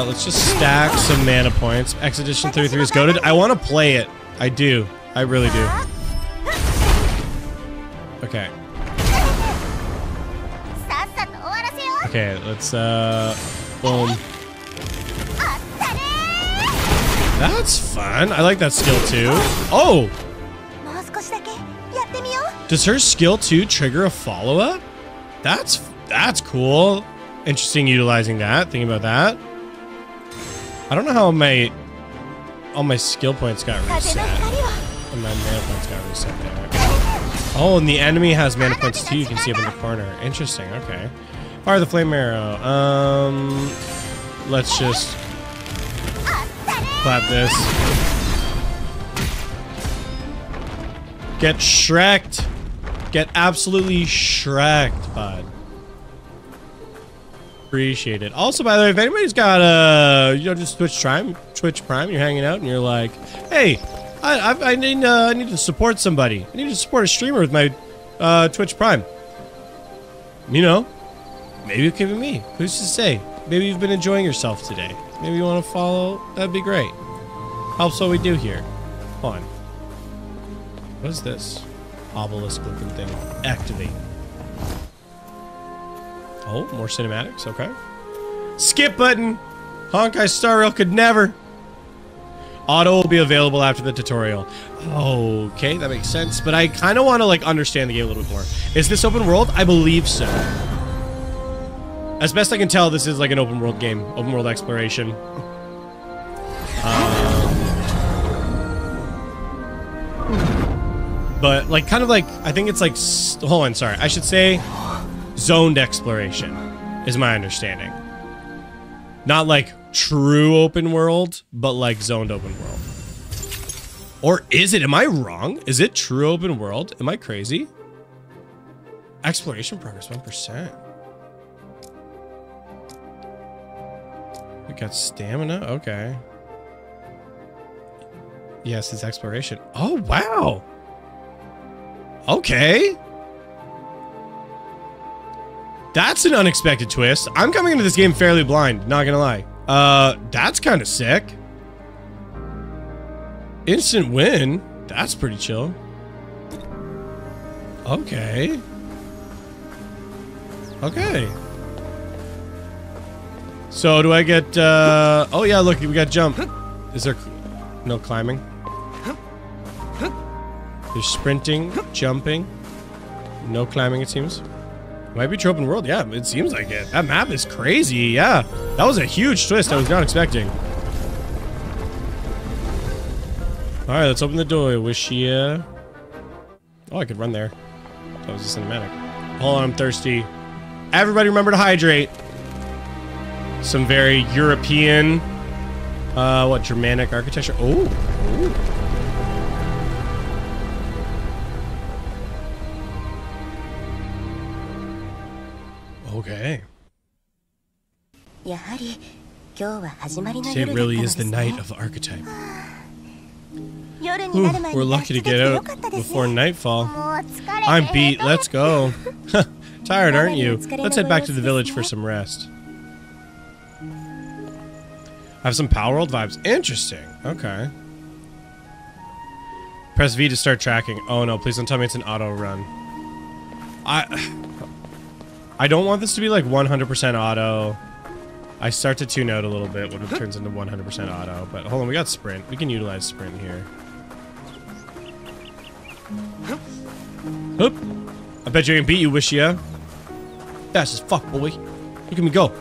Let's just stack some mana points. Expedition 33 is goated. I want to play it. I do. I really do. Okay. Okay, let's, boom. That's fun. I like that skill too. Oh! Does her skill 2 trigger a follow-up? That's cool. Interesting utilizing that. Thinking about that. I don't know how all my skill points got reset. And my mana points got reset there. Oh, and the enemy has mana points too. You can see up in the corner. Interesting. Okay. Fire the flame arrow. Let's just clap this. Get shreked. Get absolutely shreked, bud. Appreciate it. Also, by the way, if anybody's got just Twitch Prime, you're hanging out and you're like, hey, I need to support somebody. I need to support a streamer with my Twitch Prime. You know, maybe it could be me. Who's to say? Maybe you've been enjoying yourself today. Maybe you want to follow. That'd be great. Helps what we do here. Hold on. What is this? Obelisk looking thing. Activate. Oh, more cinematics. Okay. Skip button. Honkai Star Rail could never. Auto will be available after the tutorial. Okay, that makes sense. But I kind of want to like understand the game a little bit more. Is this open world? I believe so. As best I can tell, this is like an open world game. Open world exploration. But like kind of like, I think it's like, hold on, sorry. I should say zoned exploration is my understanding. Not like true open world, but like zoned open world. Or is it? Am I wrong? Is it true open world? Am I crazy? Exploration progress 1%. We got stamina. Okay. Yes, it's exploration. Oh, wow. Okay. That's an unexpected twist. I'm coming into this game fairly blind, not gonna lie. That's kind of sick. Instant win. That's pretty chill. Okay. Okay. So do I get, oh yeah, look, we got jump. Is there no climbing? There's sprinting, jumping. No climbing, it seems. Might be true open world. Yeah, it seems like it. That map is crazy. Yeah, that was a huge twist I was not expecting. All right, let's open the door. Wish ya. Oh, I could run there. That was a cinematic. Hold on, I'm thirsty. Everybody remember to hydrate. Some very European, what, Germanic architecture. Oh, ooh. Okay. It really is the night of the archetype. Ooh, we're lucky to get out before nightfall. I'm beat. Let's go. Tired, aren't you? Let's head back to the village for some rest. I have some Power World vibes. Interesting. Okay. Press V to start tracking. Oh no, please don't tell me it's an auto run. I don't want this to be like 100% auto. I start to tune out a little bit when it turns into 100% auto. But hold on, we got sprint. We can utilize sprint here. Oop. I bet you I can beat you, wish ya. Fast as fuck, boy. Look at me go.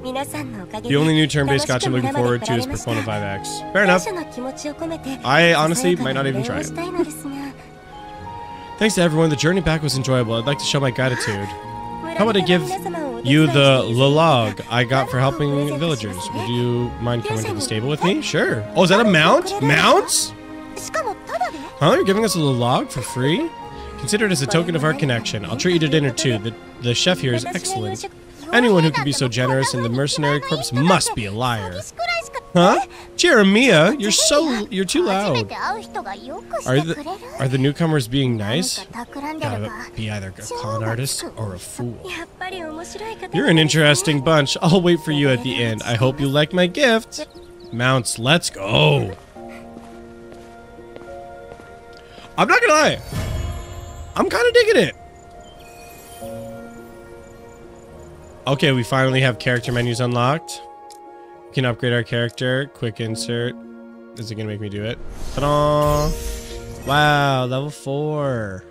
The only new turn-based gacha I'm looking forward to is Persona 5X. Fair enough. I honestly might not even try it. Thanks to everyone, the journey back was enjoyable. I'd like to show my gratitude. How about I give you the log I got for helping villagers? Would you mind coming to the stable with me? Sure. Oh, is that a mount? Mounts? Huh? You're giving us a log for free? Consider it as a token of our connection. I'll treat you to dinner too. The chef here is excellent. Anyone who can be so generous in the mercenary corps must be a liar. Huh? Jeremiah, you're too loud. Are the newcomers being nice? Gotta be either a con artist or a fool. You're an interesting bunch. I'll wait for you at the end. I hope you like my gift. Mounts, let's go. I'm not gonna lie. I'm kind of digging it. Okay, we finally have character menus unlocked. We can upgrade our character. Quick insert. Is it gonna make me do it? Ta-da! Wow, level 4.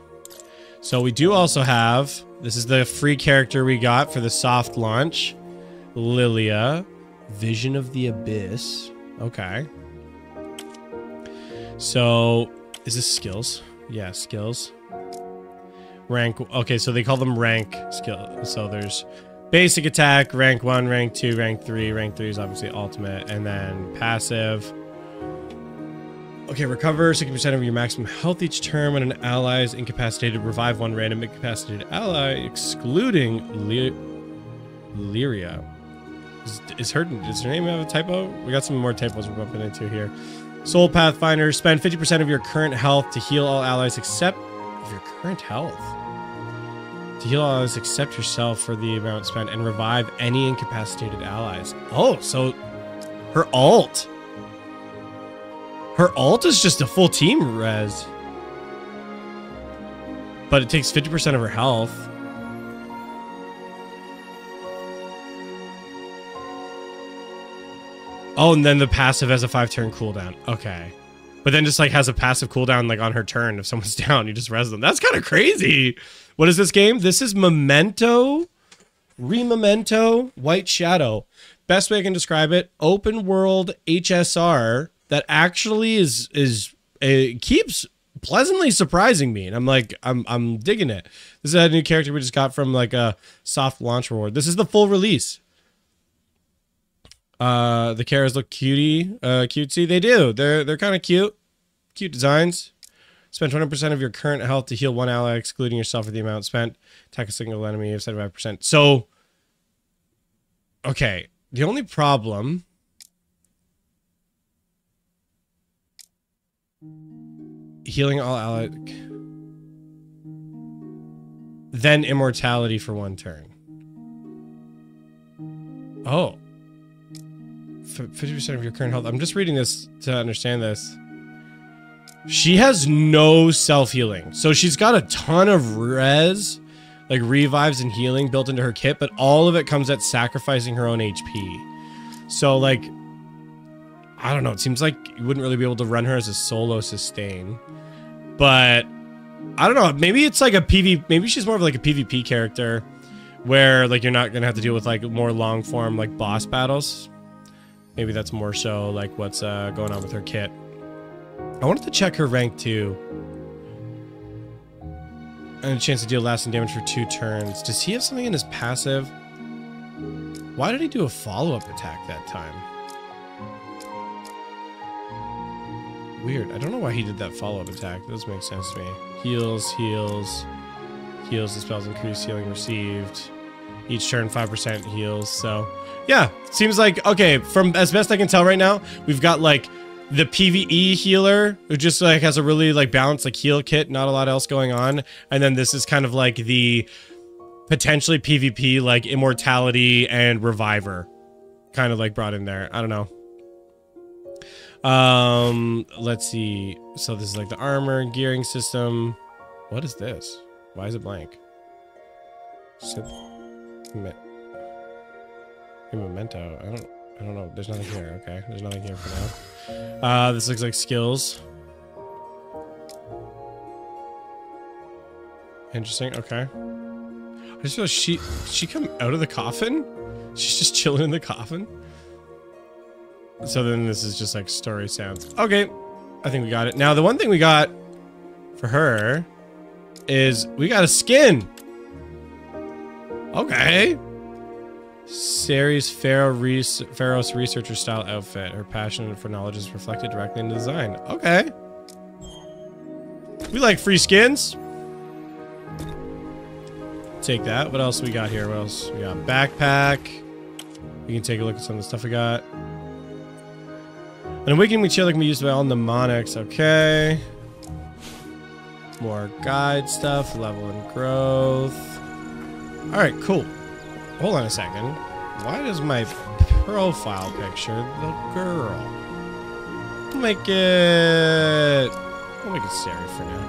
So we do also have, this is the free character we got for the soft launch. Lilia. Vision of the Abyss. Okay. So, is this skills? Yeah, skills. Rank, okay, so they call them rank skill. So there's basic attack, rank 1, rank 2, rank 3. Rank 3 is obviously ultimate. And then passive. Okay, recover 60% of your maximum health each turn when an ally is incapacitated. Revive one random incapacitated ally, excluding Lyria. Is her name have a typo? We got some more typos we're bumping into here. Soul Pathfinder, spend 50% of your current health to heal all allies except of your current health. To heal all allies except yourself for the amount spent and revive any incapacitated allies. Oh, so her ult. Her ult is just a full team res. But it takes 50% of her health. Oh, and then the passive has a 5-turn cooldown. Okay. But then just like has a passive cooldown like on her turn. If someone's down, you just res them. That's kind of crazy. What is this game? This is Memento. Re-Memento White Shadow. Best way I can describe it, open world HSR that actually it keeps pleasantly surprising me. And I'm like, I'm digging it. This is a new character we just got from like a soft launch reward. This is the full release. The characters look cutesy. They do. They're kind of cute. Cute designs. Spend 20% of your current health to heal one ally, excluding yourself for the amount spent. Attack a single enemy of 75%. So, okay. The only problem... Healing all allies... then immortality for 1 turn. Oh. 50% of your current health. I'm just reading this to understand this. She has no self-healing. So she's got a ton of res, like revives and healing built into her kit, but all of it comes at sacrificing her own HP. So like, I don't know. It seems like you wouldn't really be able to run her as a solo sustain, but I don't know. Maybe it's like a PvP. Maybe she's more of like a PvP character where like you're not going to have to deal with like more long form, like boss battles. Maybe that's more so like what's going on with her kit. I wanted to check her rank too. And a chance to deal lasting damage for 2 turns. Does he have something in his passive? Why did he do a follow-up attack that time? Weird. I don't know why he did that follow-up attack. That doesn't make sense to me. Heals, heals. Heals, the spells increase healing received. Each turn 5% heals. So, yeah. Seems like, okay, from as best I can tell right now, we've got like the PvE healer who just like has a really like balanced like heal kit, not a lot else going on. And then this is kind of like the potentially PvP like immortality and reviver kind of like brought in there. I don't know. Let's see. So this is like the armor gearing system. What is this? Why is it blank? Memento. I don't know. There's nothing here. Okay. There's nothing here for now. This looks like skills. Interesting. Okay. I just feel she come out of the coffin? She's just chilling in the coffin? So then this is just like story sounds. Okay. I think we got it. Now the one thing we got for her is we got a skin. Okay. Ceres Pharaoh's researcher style outfit. Her passion for knowledge is reflected directly in the design. Okay. We like free skins. Take that. What else we got here? What else? We got backpack. We can take a look at some of the stuff we got. An awakening material that can be used by all mnemonics. Okay. More guide stuff. Level and growth. Alright, cool. Hold on a second. Why does my profile picture the girl? We'll make it Sari for now.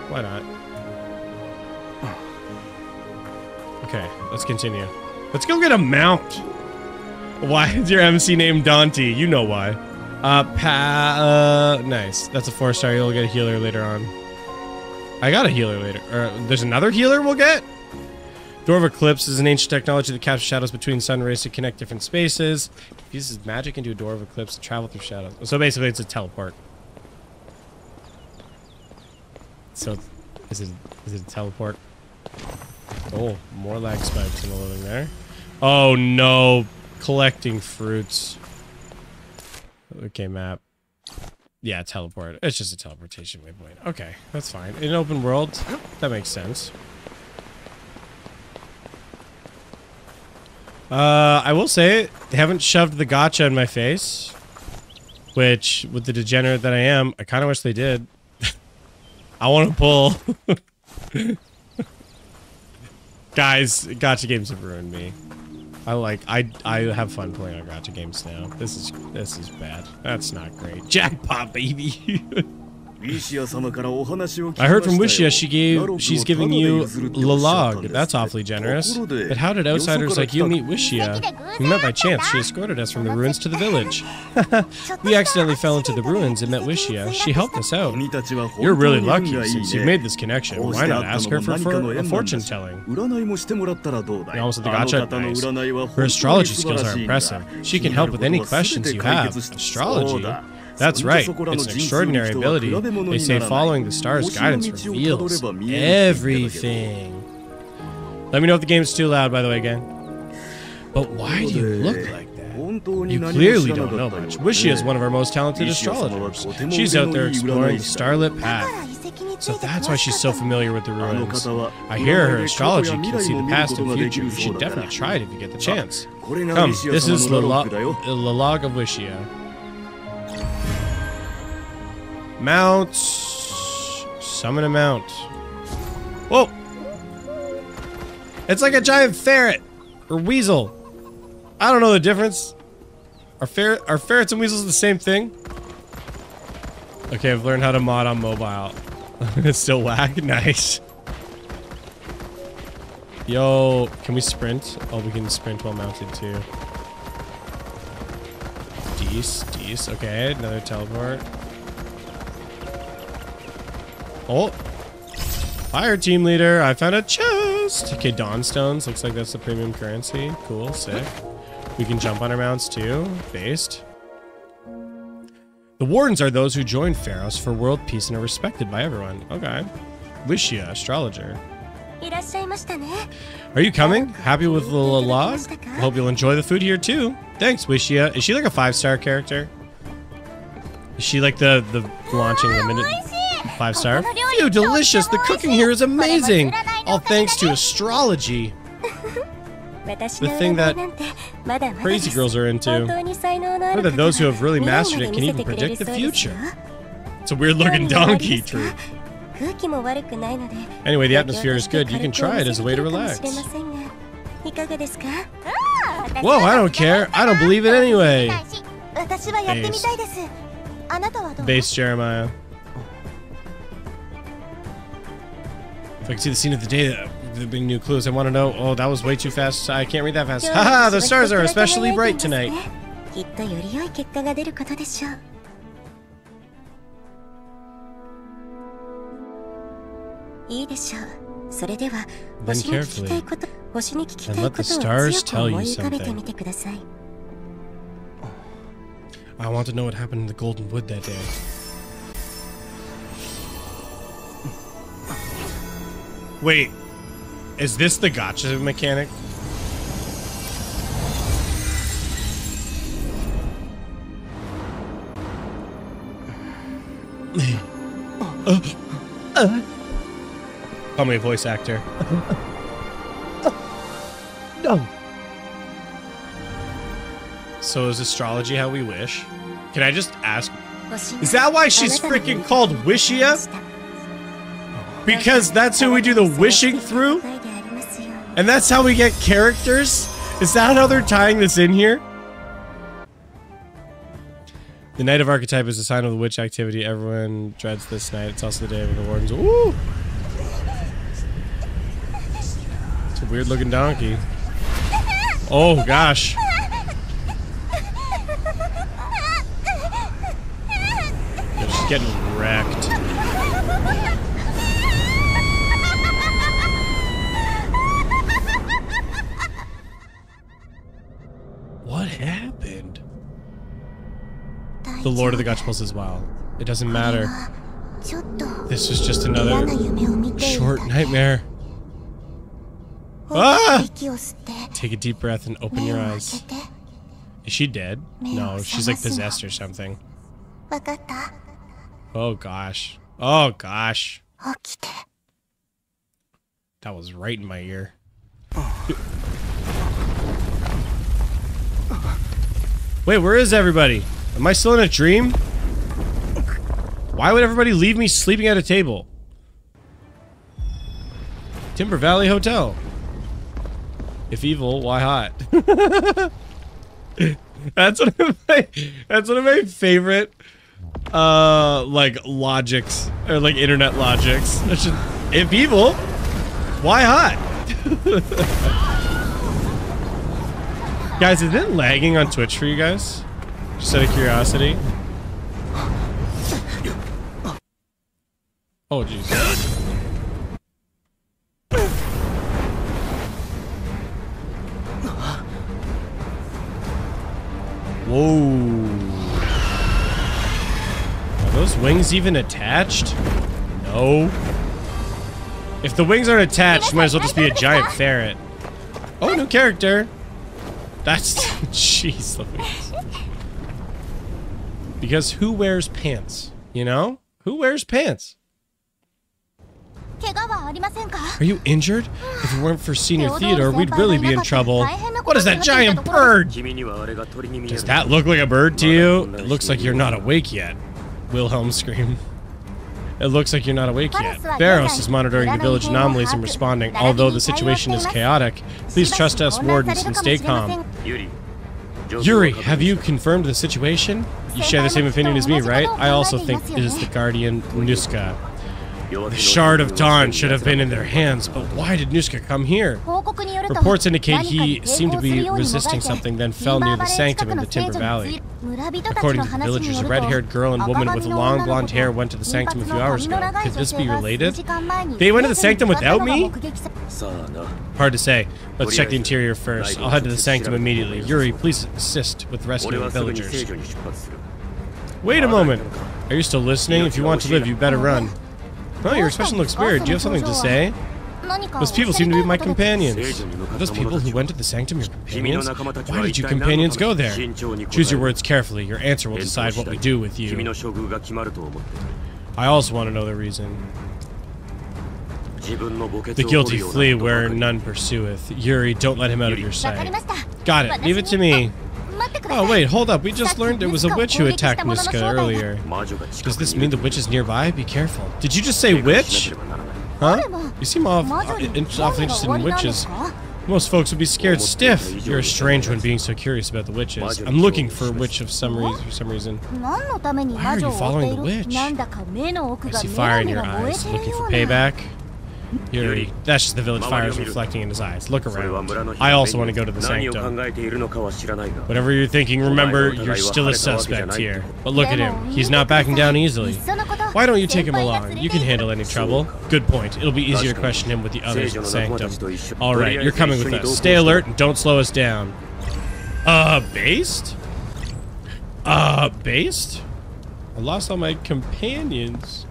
Why not? Okay, let's continue. Let's go get a mount. Why is your MC named Dante? You know why. Nice. That's a 4-star. You'll get a healer later on. I got a healer later. There's another healer we'll get? Door of Eclipse is an ancient technology that captures shadows between sun rays to connect different spaces. It uses magic into a Door of Eclipse to travel through shadows. So basically it's a teleport. So is it a teleport? Oh, more lag spikes in the living there. Oh no, collecting fruits. Okay, map. Yeah, teleport. It's just a teleportation waypoint. Okay, that's fine. In open world, that makes sense. I will say, they haven't shoved the gacha in my face. Which, with the degenerate that I am, I kind of wish they did. I want to pull. Guys, gacha games have ruined me. I have fun playing on gacha games now. This is bad. That's not great. Jackpot, baby. I heard from Wishia she's giving you Lalog. That's awfully generous. But how did outsiders like you meet Wishia? We met by chance. She escorted us from the ruins to the village. We accidentally fell into the ruins and met Wishia. She helped us out. You're really lucky since you've made this connection. Why not ask her for a fortune telling? You almost with the gacha nice. Her astrology skills are impressive. She can help with any questions you have. Astrology? That's right. It's an extraordinary ability. They say following the stars' guidance reveals everything. Let me know if the game's too loud, by the way, again. But why do you look like that? You clearly don't know much. Wishia is one of our most talented astrologers. She's out there exploring the starlit path. So that's why she's so familiar with the ruins. I hear her astrology can see the past and future. You should definitely try it if you get the chance. Come, this is the log of Wishia. Mounts. Summon a mount. Whoa. It's like a giant ferret or weasel. I don't know the difference. Are ferrets and weasels the same thing? Okay, I've learned how to mod on mobile. It's still whack. Nice. Yo, can we sprint? Oh, we can sprint while mounted too. Deece. Okay, another teleport. Oh. Fire team leader. I found a chest. Okay, Dawn Stones. Looks like that's the premium currency. Cool, sick. We can jump on our mounts too. Based. The Wardens are those who join Pharos for world peace and are respected by everyone. Okay. Wishia, astrologer. Are you coming? Happy with the log? Hope you'll enjoy the food here too. Thanks, Wishia. Is she like a 5-star character? Is she like the launching limited 5-star? Phew, delicious. The cooking here is amazing. All thanks to astrology. The thing that crazy girls are into. Or that those who have really mastered it can even predict the future. It's a weird looking donkey, true. Anyway, the atmosphere is good. You can try it as a way to relax. Whoa, I don't care. I don't believe it anyway. Base Jeremiah. If I can see the scene of the day, there being new clues. I want to know. Oh, that was way too fast. I can't read that fast. Haha, the stars are especially bright tonight. Then carefully, and let the stars tell you something. I want to know what happened in the Golden Wood that day. Wait, is this the gacha mechanic? Call me a voice actor. No. So is astrology how we wish? Can I just ask? Is that why she's freaking called Wishia? Because that's who we do the wishing through? And that's how we get characters? Is that how they're tying this in here? The Night of Archetype is a sign of the witch activity. Everyone dreads this night. It's also the day of the Wardens. Ooh! It's a weird looking donkey. Oh gosh. Yo, she's getting wrecked. What happened? The Lord of the Gachapals as well. It doesn't matter. This was just another short nightmare. Ah! Take a deep breath and open your eyes. Is she dead? No, she's like possessed or something. Oh gosh. Oh gosh. That was right in my ear. Wait, where is everybody? Am I still in a dream? Why would everybody leave me sleeping at a table? Timber Valley Hotel. If evil, why hot? That's one of my favorite like logics or like internet logics. That's just, if evil, why hot? Guys, is it lagging on Twitch for you guys? Just out of curiosity. Oh jeez. Whoa. Are those wings even attached? No. If the wings aren't attached, might as well just be a giant ferret. Oh, new character. That's... Jeez Louise. Because who wears pants? You know? Who wears pants? Are you injured? If it weren't for Senior Theodore, we'd really be in trouble. What is that giant bird? Does that look like a bird to you? It looks like you're not awake yet. Wilhelm scream. It looks like you're not awake yet. Barros is monitoring the village anomalies and responding. Although the situation is chaotic, please trust us wardens and stay calm. Yuri, have you confirmed the situation? You share the same opinion as me, right? I also think it is the Guardian Nuska. The Shard of Dawn should have been in their hands, but why did Nuska come here? Reports indicate he seemed to be resisting something, then fell near the sanctum in the Timber Valley. According to the villagers, a red-haired girl and woman with long blonde hair went to the sanctum a few hours ago. Could this be related? They went to the sanctum without me? Hard to say. Let's check the interior first. I'll head to the sanctum immediately. Yuri, please assist with rescuing the villagers. Wait a moment. Are you still listening? If you want to live, you better run. Oh, your expression looks weird. Do you have something to say? Those people seem to be my companions. Are those people who went to the sanctum your companions? Why did you companions go there? Choose your words carefully. Your answer will decide what we do with you. I also want to know the reason. The guilty flee where none pursueth. Yuri, don't let him out of your sight. Got it. Leave it to me. Oh, wait, hold up. We just learned it was a witch who attacked Nuska earlier. Does this mean the witch is nearby? Be careful. Did you just say witch? Huh? You seem awfully interested in witches. Most folks would be scared stiff. You're a strange one being so curious about the witches. I'm looking for a witch for some reason. Why are you following the witch? I see fire in your eyes. Looking for payback? Yuri, that's just the village fires reflecting in his eyes. Look around. I also want to go to the sanctum. Whatever you're thinking, remember, you're still a suspect here. But look at him. He's not backing down easily. Why don't you take him along? You can handle any trouble. Good point. It'll be easier to question him with the others in the sanctum. Alright, you're coming with us. Stay alert and don't slow us down. Based? Based? I lost all my companions.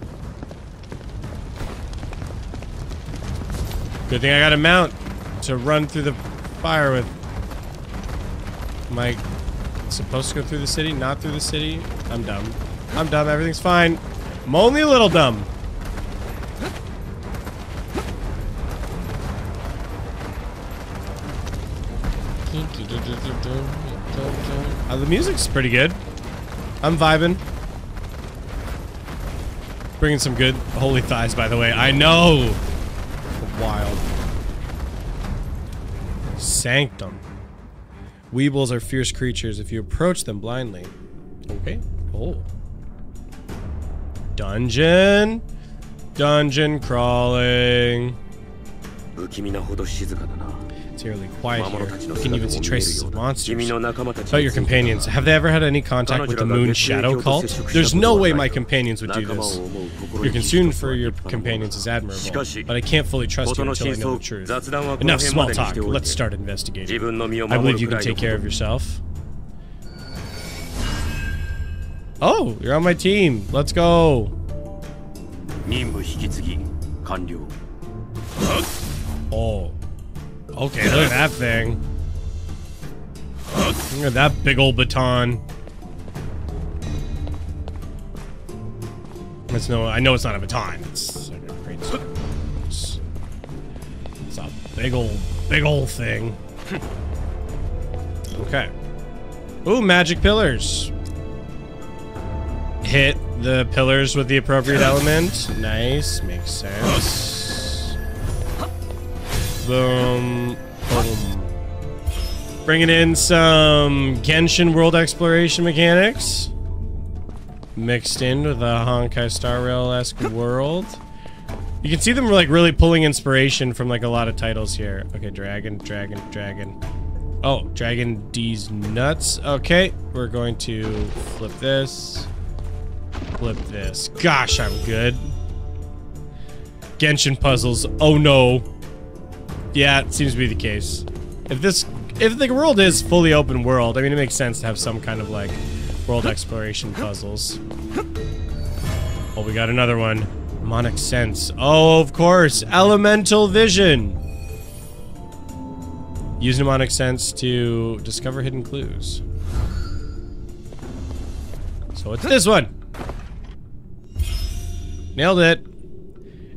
Good thing I got a mount to run through the fire with. Am I supposed to go through the city? Not through the city? I'm dumb. I'm dumb. Everything's fine. I'm only a little dumb. The music's pretty good. I'm vibing. Bringing some good holy thighs, by the way. I know. Wild. Sanctum. Weebles are fierce creatures if you approach them blindly. Okay. Oh. Dungeon. Dungeon crawling. It's eerily quiet here. You can even see traces of monsters. About your companions, have they ever had any contact with the Moon Shadow cult? There's no way my companions would do this. Your concern for your companions is admirable, but I can't fully trust you until I know the truth. Enough small talk. Let's start investigating. I believe you can take care of yourself. Oh, you're on my team. Let's go. Oh. Okay, look at that thing. Look at that big old baton. It's no, I know it's not a baton. It's like a great sword. It's a big old thing. Okay. Ooh, magic pillars. Hit the pillars with the appropriate element. Nice, makes sense. Boom. Boom. Bringing in some Genshin world exploration mechanics. Mixed in with a Honkai Star Rail-esque world. You can see them like really pulling inspiration from like a lot of titles here. Okay, dragon. Oh, Dragon D's nuts. Okay, we're going to flip this. Flip this. Gosh, I'm good. Genshin puzzles. Oh no. Yeah, it seems to be the case. If the world is fully open world, I mean, it makes sense to have some kind of like world exploration puzzles. Oh, we got another one. Mnemonic sense. Oh, of course. Elemental vision. Use mnemonic sense to discover hidden clues. So it's this one. Nailed it.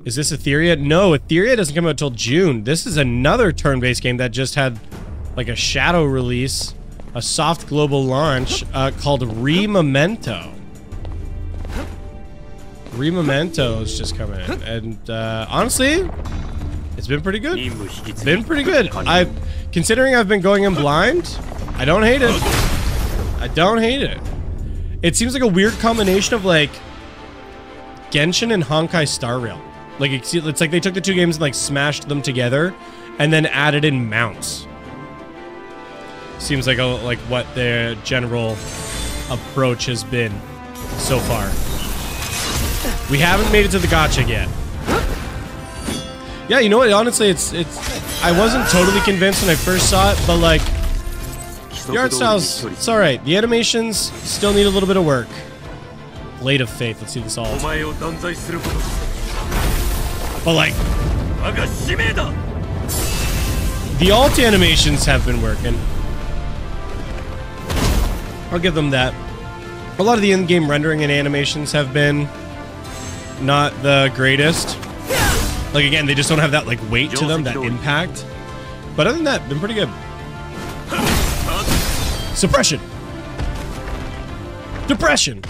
Is this Etheria? No, Etheria doesn't come out till June. This is another turn-based game that just had like a shadow release, a soft global launch called Memento. 3 mementos just come in, and honestly, it's been pretty good. It's been pretty good. Considering I've been going in blind, I don't hate it. I don't hate it. It seems like a weird combination of like Genshin and Honkai Star Rail. Like it's like they took the 2 games and like smashed them together, and then added in mounts. Seems like what their general approach has been so far. We haven't made it to the gacha yet. Yeah, you know what? Honestly, it's. I wasn't totally convinced when I first saw it, but like, the art style's, it's all right. The animations still need a little bit of work. Blade of Faith. Let's see this all. But like, the alt animations have been working. I'll give them that. A lot of the in-game rendering and animations have been not the greatest. Like again, they just don't have that like weight to them, that impact. But other than that, been pretty good. Suppression. Depression.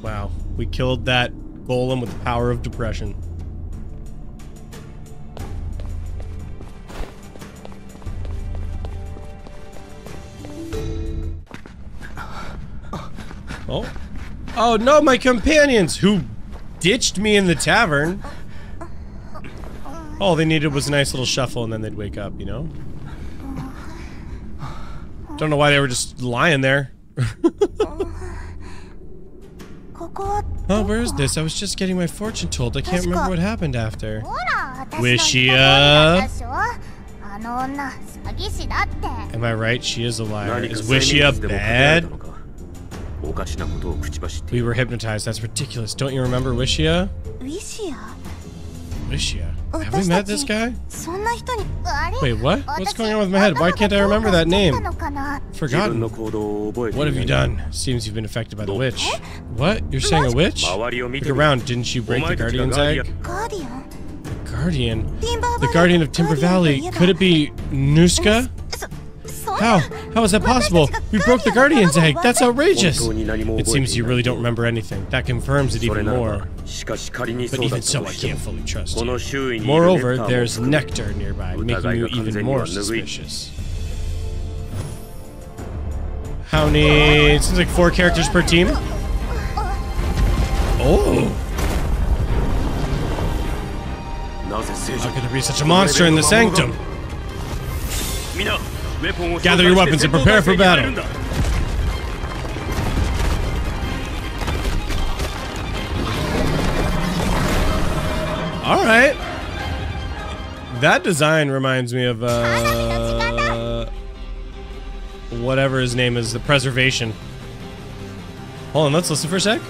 Wow, we killed that golem with the power of depression. Oh. Oh no, my companions who ditched me in the tavern. All they needed was a nice little shuffle and then they'd wake up, you know? Don't know why they were just lying there. Oh, where is this? I was just getting my fortune told. I can't remember what happened after. Wishia. Am I right? She is a liar. Is Wishia bad? We were hypnotized. That's ridiculous. Don't you remember Wishia? Wishia? Have we met this guy? Wait, what? What's going on with my head? Why can't I remember that name? Forgotten. What have you done? Seems you've been affected by the witch. What? You're saying a witch? Look around. Didn't you break the Guardian's egg? The Guardian? The Guardian of Timber Valley. Could it be Nuska? How? How is that possible? We broke the Guardian's egg. That's outrageous. It seems you really don't remember anything. That confirms it even more. But even so, I can't fully trust you. Moreover, there's nectar nearby, making you even more suspicious. How many? It seems like 4 characters per team. Oh. How could there be such a monster in the sanctum? Gather your weapons and prepare for battle. Alright. That design reminds me of, whatever his name is, the Preservation. Hold on, let's listen for a sec.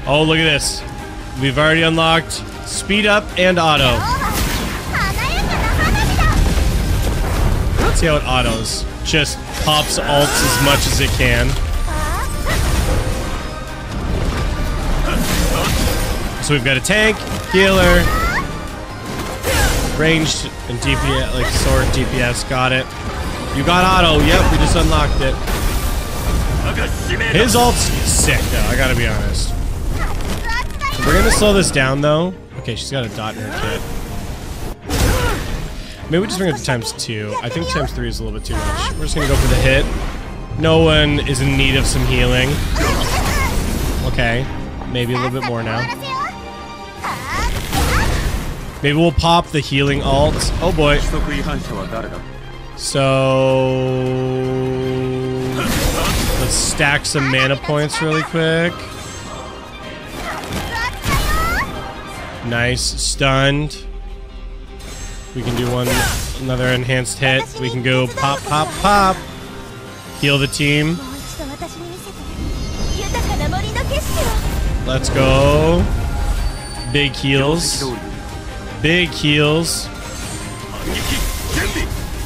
Oh, look at this. We've already unlocked speed up and auto. Let's see how it autos. Just pops alts as much as it can. So we've got a tank, healer, ranged, and DPS, like sword DPS. Got it. You got auto. Yep, we just unlocked it. His ult's sick, though. I gotta be honest. We're gonna slow this down though. Okay, she's got a dot in her kit. Maybe we just bring it to ×2. I think ×3 is a little bit too much. We're just gonna go for the hit. No one is in need of some healing. Okay, maybe a little bit more now. Maybe we'll pop the healing alt. Oh boy. So let's stack some mana points really quick. Nice, stunned. We can do another enhanced hit. We can go pop, pop, pop. Heal the team. Let's go. Big heals. Big heals.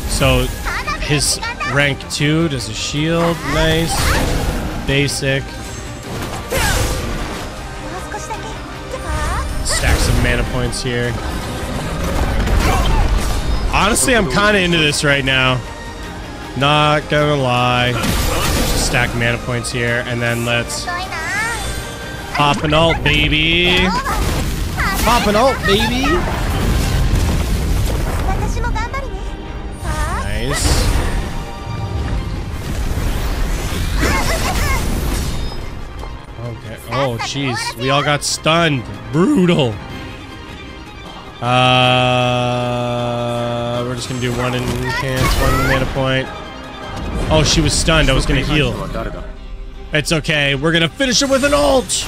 So his rank 2 does a shield. Nice. Basic. Stack some mana points here. Honestly, I'm kind of into this right now. Not gonna lie. Just stack mana points here, and then let's pop an ult, baby. Pop an ult, baby. Nice. Okay. Oh, jeez. We all got stunned. Brutal. We're just gonna do one chance, one mana point. Oh, she was stunned. I was gonna heal. It's okay. We're gonna finish her with an ult.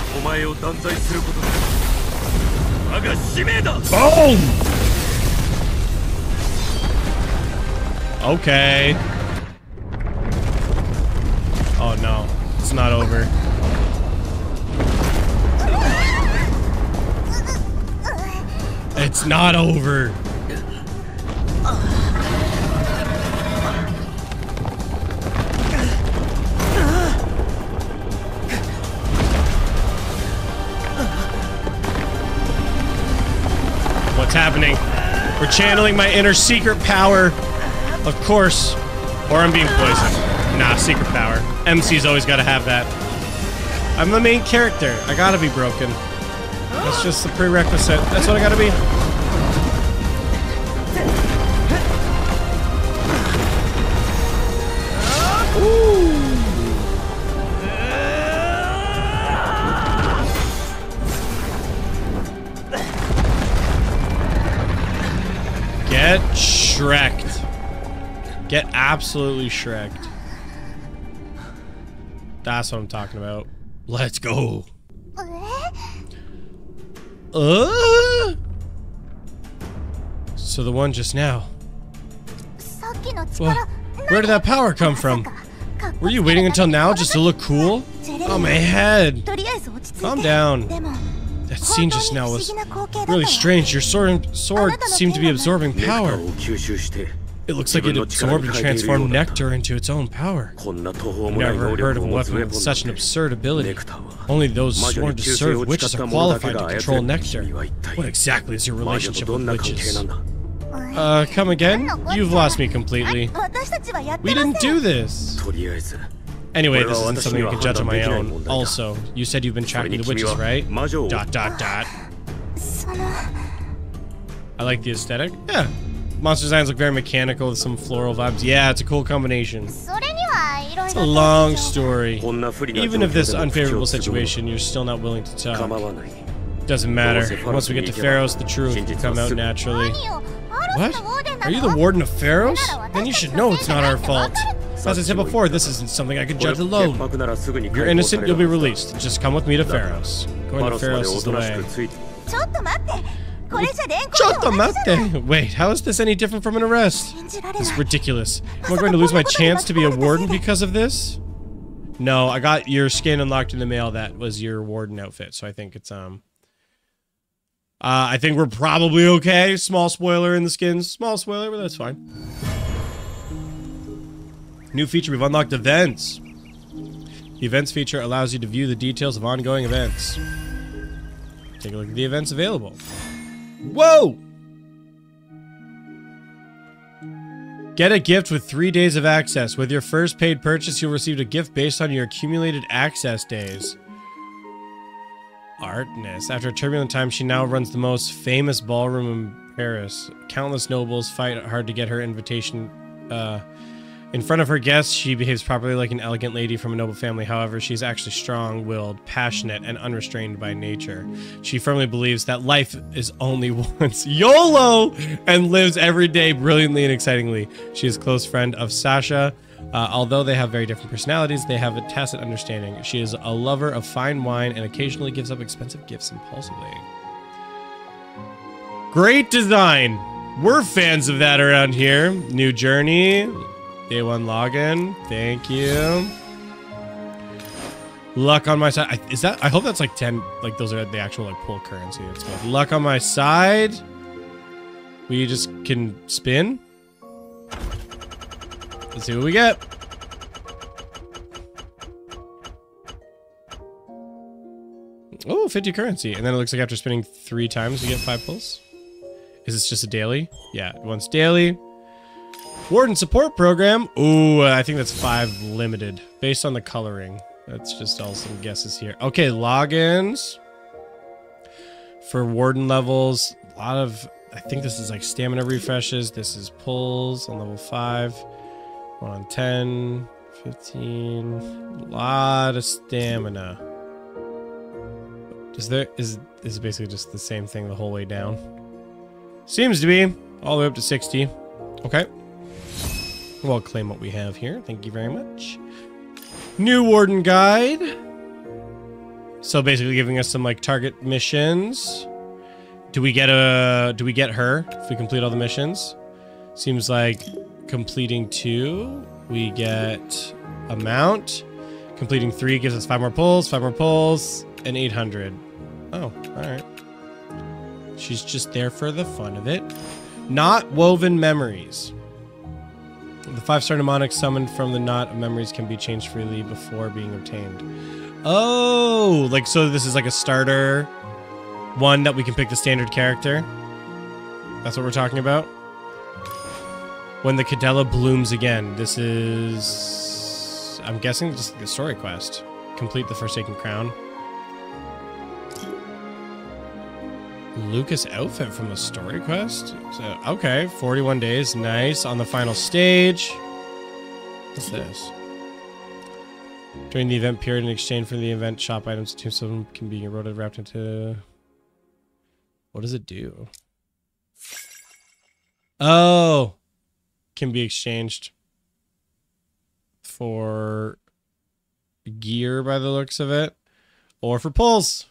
Boom. Okay. Oh no, it's not over. It's not over. What's happening? We're channeling my inner secret power. Of course. Or I'm being poisoned. Nah, secret power. MC's always gotta have that. I'm the main character. I gotta be broken. That's just the prerequisite. That's what I gotta be. Ooh. Get Shrek'd. Get absolutely Shrek'd. That's what I'm talking about. Let's go. So the one just now. Well, where did that power come from? Were you waiting until now just to look cool? Oh, my head. Calm down. That scene just now was really strange. Your sword seemed to be absorbing power. It looks like it absorbed and transformed nectar into its own power. I've never heard of a weapon with such an absurd ability. Only those sworn to serve witches are qualified to control nectar. What exactly is your relationship with witches? Come again? You've lost me completely. We didn't do this. Anyway, this isn't something I can judge on my own. Also, you said you've been tracking the witches, right? ... I like the aesthetic. Yeah. Monster designs look very mechanical with some floral vibes. Yeah, it's a cool combination. It's a long story. Even if this unfavorable situation, you're still not willing to talk. Doesn't matter. Once we get to Pharos, the truth will come out naturally. What? Are you the warden of Pharos? Then you should know it's not our fault. As I said before, this isn't something I could judge alone. If you're innocent, you'll be released. Just come with me to Pharos. Going to Pharos is the way. Wait, how is this any different from an arrest? This is ridiculous. Am I going to lose my chance to be a warden because of this? No, I got your skin unlocked in the mail. That was your warden outfit, so I think it's, I think we're probably okay. Small spoiler in the skins. Small spoiler, but that's fine. New feature, we've unlocked events. The events feature allows you to view the details of ongoing events. Take a look at the events available. Whoa! Get a gift with 3 days of access. With your first paid purchase, you'll receive a gift based on your accumulated access days. Artness. After a turbulent time, she now runs the most famous ballroom in Paris. Countless nobles fight hard to get her invitation. In front of her guests, she behaves properly like an elegant lady from a noble family. However, she's actually strong-willed, passionate, and unrestrained by nature. She firmly believes that life is only once. YOLO! And lives every day brilliantly and excitingly. She is a close friend of Sasha. Although they have very different personalities, they have a tacit understanding. She is a lover of fine wine and occasionally gives up expensive gifts impulsively. Great design! We're fans of that around here. New journey. Day 1 login. Thank you. Luck on my side. Is that? I hope that's like 10. Like those are the actual like pull currency. That's good. Luck on my side. We just can spin. Let's see what we get. Oh, 50 currency. And then it looks like after spinning 3 times, you get 5 pulls. Is this just a daily? Yeah, once daily. Warden support program. Ooh, I think that's 5 limited based on the coloring. That's just all some guesses here. Okay, logins for warden levels. A lot of, I think this is like stamina refreshes. This is pulls on level 5. 1 on 10, 15. A lot of stamina. Is it basically just the same thing the whole way down? Seems to be all the way up to 60. Okay. We'll claim what we have here. Thank you very much. New warden guide. So basically giving us some like target missions. Do we get her if we complete all the missions? Seems like completing 2, we get a mount. Completing 3 gives us 5 more pulls, and 800. Oh, alright. She's just there for the fun of it. Not woven memories. The 5-star mnemonic summoned from the knot of memories can be changed freely before being obtained. Oh, like, so this is like a starter one that we can pick the standard character. That's what we're talking about. When the Cadella blooms again. This is, I'm guessing, just the story quest. Complete the Forsaken Crown. Lucas outfit from the story quest? So, okay, 41 days. Nice. On the final stage. What's this? During the event period, in exchange for the event shop items, tombstone can be eroded, wrapped into... What does it do? Oh! Can be exchanged for gear by the looks of it. Or for pulls.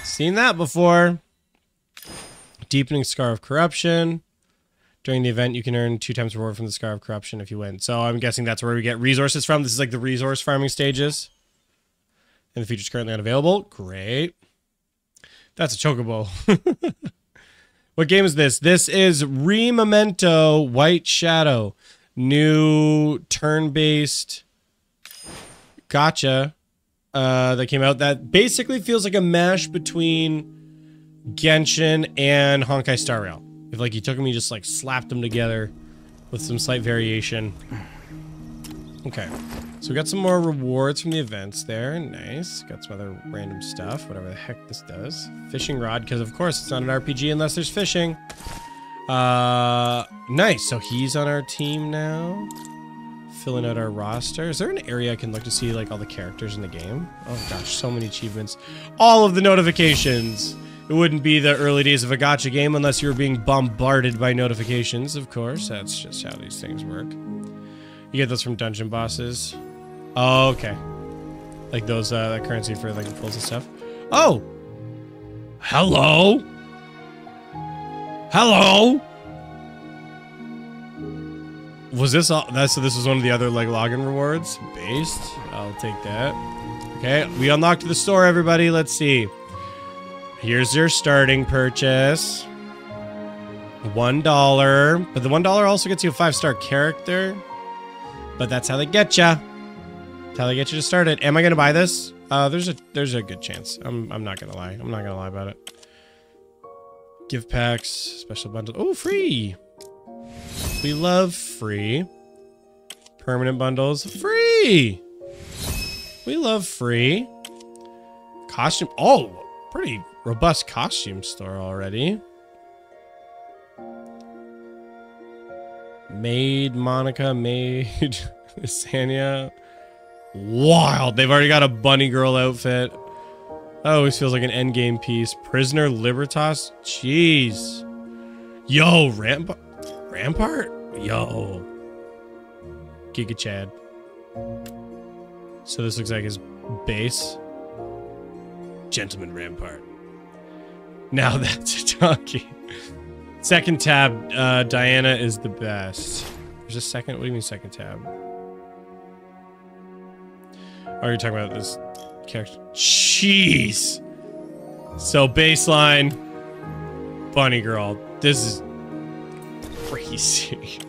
Seen that before. Deepening Scar of Corruption. During the event, you can earn 2 times reward from the Scar of Corruption if you win. So I'm guessing that's where we get resources from. This is like the resource farming stages. And the feature's currently unavailable. Great. That's a chocobo. What game is this? This is Memento White Shadow. New turn-based gacha that came out that basically feels like a mash between Genshin and Honkai Star Rail. If like you took them, you just like slapped them together with some slight variation. Okay, so we got some more rewards from the events there. Nice. Got some other random stuff, whatever the heck this does. Fishing rod, because of course it's not an RPG unless there's fishing. Nice. So he's on our team now. Filling out our roster. Is there an area I can look to see like all the characters in the game? Oh gosh, so many achievements. All of the notifications. It wouldn't be the early days of a gacha game unless you were being bombarded by notifications, of course. That's just how these things work. You get those from dungeon bosses. Oh, okay. Like those, that currency for like pulls and stuff. Oh! Hello? Hello? Was this all? So this was one of the other like login rewards? Based? I'll take that. Okay, we unlocked the store, everybody. Let's see. Here's your starting purchase. $1. But the $1 also gets you a 5-star character. But that's how they get ya. That's how they get you to start it. Am I gonna buy this? There's a good chance. I'm not gonna lie. I'm not gonna lie about it. Gift packs, special bundles. Oh, free. We love free. Permanent bundles, free. We love free. Costume. Oh, pretty robust costume store already. Maid Monica, maid Sanya. Wild. They've already got a bunny girl outfit. That always feels like an endgame piece. Prisoner Libertas. Jeez. Yo, Rampart? Yo. Giga Chad. So this looks like his base. Gentleman Rampart. Now that's a donkey. Second tab, Diana is the best. There's a second, what do you mean second tab? Oh, you're talking about this character. Jeez. So baseline, bunny girl. This is crazy.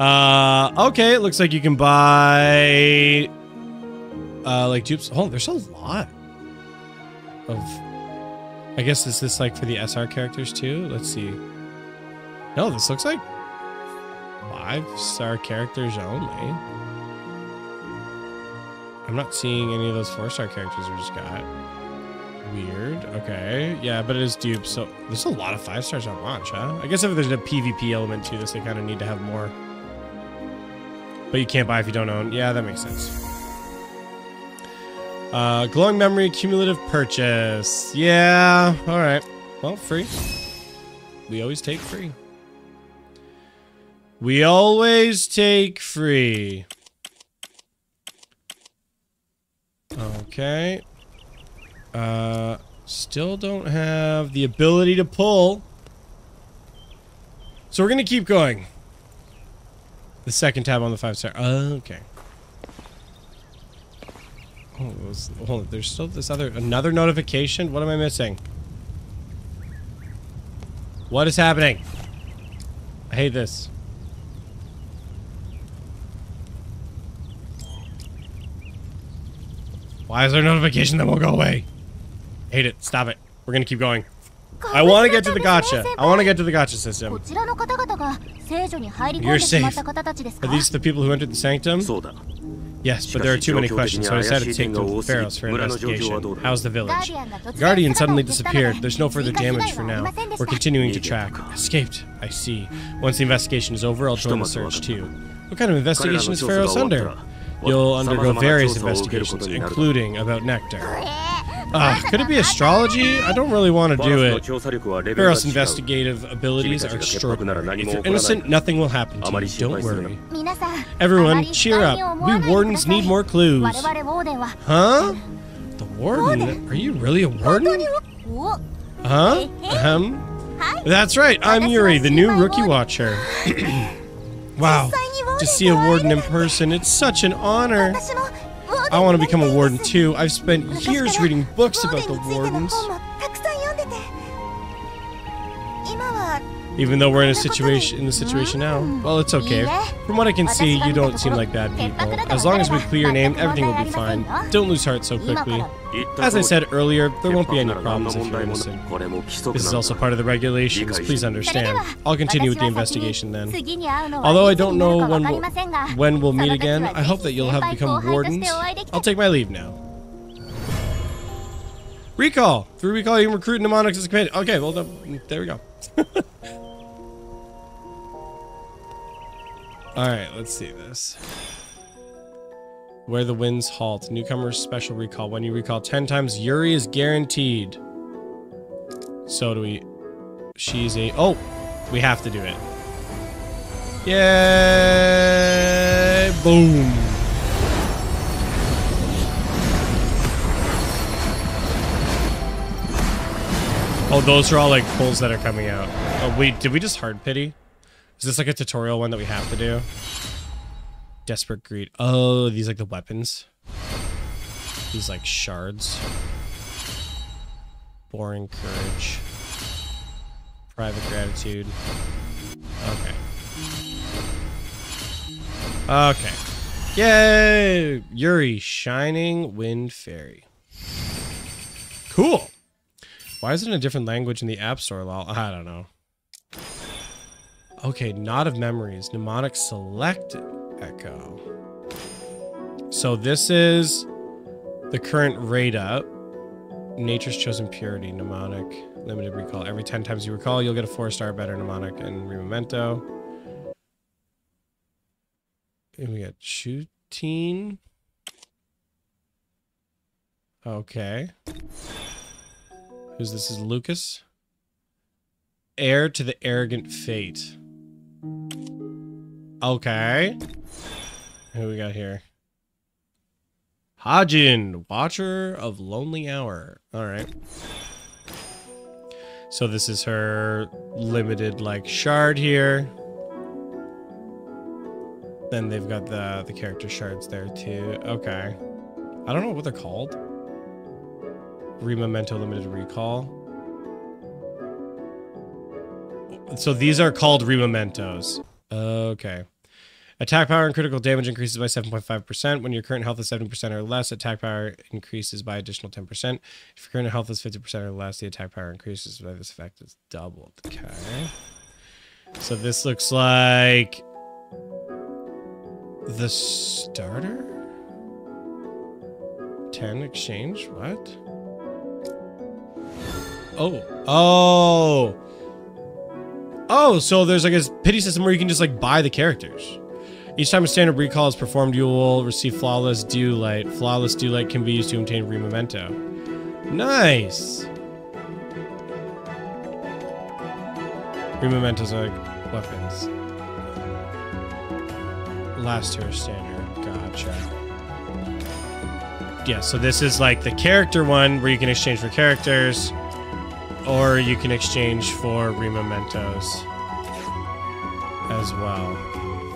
Okay, it looks like you can buy like dupes. Oh, there's a lot of, I guess is this like for the SR characters too? Let's see. No, this looks like 5-star characters only. I'm not seeing any of those 4-star characters we just got. Weird. Okay. Yeah, but it is dupe, so there's a lot of 5-stars at launch, huh? I guess if there's a PvP element to this, they kind of need to have more. But you can't buy if you don't own. Yeah, that makes sense. Glowing memory, cumulative purchase. Yeah, alright. Well, free. We always take free. We always take free. Okay. Still don't have the ability to pull. So we're gonna keep going. The second tab on the 5-star. Okay. Oh, hold on. There's still this another notification? What am I missing? What is happening? I hate this. Why is there a notification that won't go away? I hate it. Stop it. We're gonna keep going. I want to get to the gacha. I want to get to the gacha system. You're safe. Are these the people who entered the sanctum? Yes, but there are too many questions, so I decided to take them to Pharaoh's for investigation. How's the village? The Guardian suddenly disappeared. There's no further damage for now. We're continuing to track. Escaped. I see. Once the investigation is over, I'll join the search too. What kind of investigation is Pharaoh's under? You'll undergo various investigations, including about nectar. Could it be astrology? I don't really want to do it. Pharaoh's investigative abilities are extraordinary. If you're innocent, nothing will happen to you. Don't worry. Everyone, cheer up. We wardens need more clues. Huh? The warden? Are you really a warden? Huh? That's right. I'm Yuri, the new rookie watcher. Wow. To see a warden in person, it's such an honor. I want to become a warden too. I've spent years reading books about the wardens. Even though we're in the situation now. Well, it's okay. From what I can see, you don't seem like bad people. As long as we clear your name, everything will be fine. Don't lose heart so quickly. As I said earlier, there won't be any problems if you're innocent. This is also part of the regulations. Please understand. I'll continue with the investigation then. Although I don't know when we'll meet again, I hope that you'll have become wardens. I'll take my leave now. Recall! Through recall, you can recruit mnemonics as a companion. Okay, well, there we go. Alright, let's see this. Where the winds halt. Newcomer's special recall. When you recall 10 times, Yuri is guaranteed. So do we... She's a... Oh! We have to do it. Yay! Boom! Oh, those are all like pulls that are coming out. Oh, wait, did we just hard pity? Is this like a tutorial one that we have to do? Desperate greed. Oh, these like the weapons. These like shards. Boring courage. Private gratitude. Okay. Okay. Yay! Yuri, Shining Wind Fairy. Cool. Why is it in a different language in the App Store, lol? I don't know. Okay, Knot of Memories. Mnemonic selected. Echo. So this is the current rate up. Nature's Chosen Purity. Mnemonic. Limited recall. Every 10 times you recall, you'll get a 4-star better mnemonic and Rememento. And we got Shooting. Okay. Who's this? Is Lucas? Heir to the Arrogant Fate. Okay. Who we got here? Hajin, Watcher of Lonely Hour. Alright. So this is her limited, like, shard here. Then they've got the character shards there, too. Okay. I don't know what they're called. Rememento Limited Recall. So these are called Remementos. Okay. Attack power and critical damage increases by 7.5%. When your current health is 70% or less, attack power increases by additional 10%. If your current health is 50% or less, the attack power increases by this effect is doubled. Okay. So this looks like The starter? 10 exchange? What? Oh, so there's like a pity system where you can just like buy the characters. Each time a standard recall is performed, you will receive Flawless Dew Light. Flawless Dew Light can be used to obtain Rememento. Nice! Remementos are like weapons. Last tier standard. Gotcha. Yeah, so this is like the character one where you can exchange for characters, or you can exchange for Remementos as well.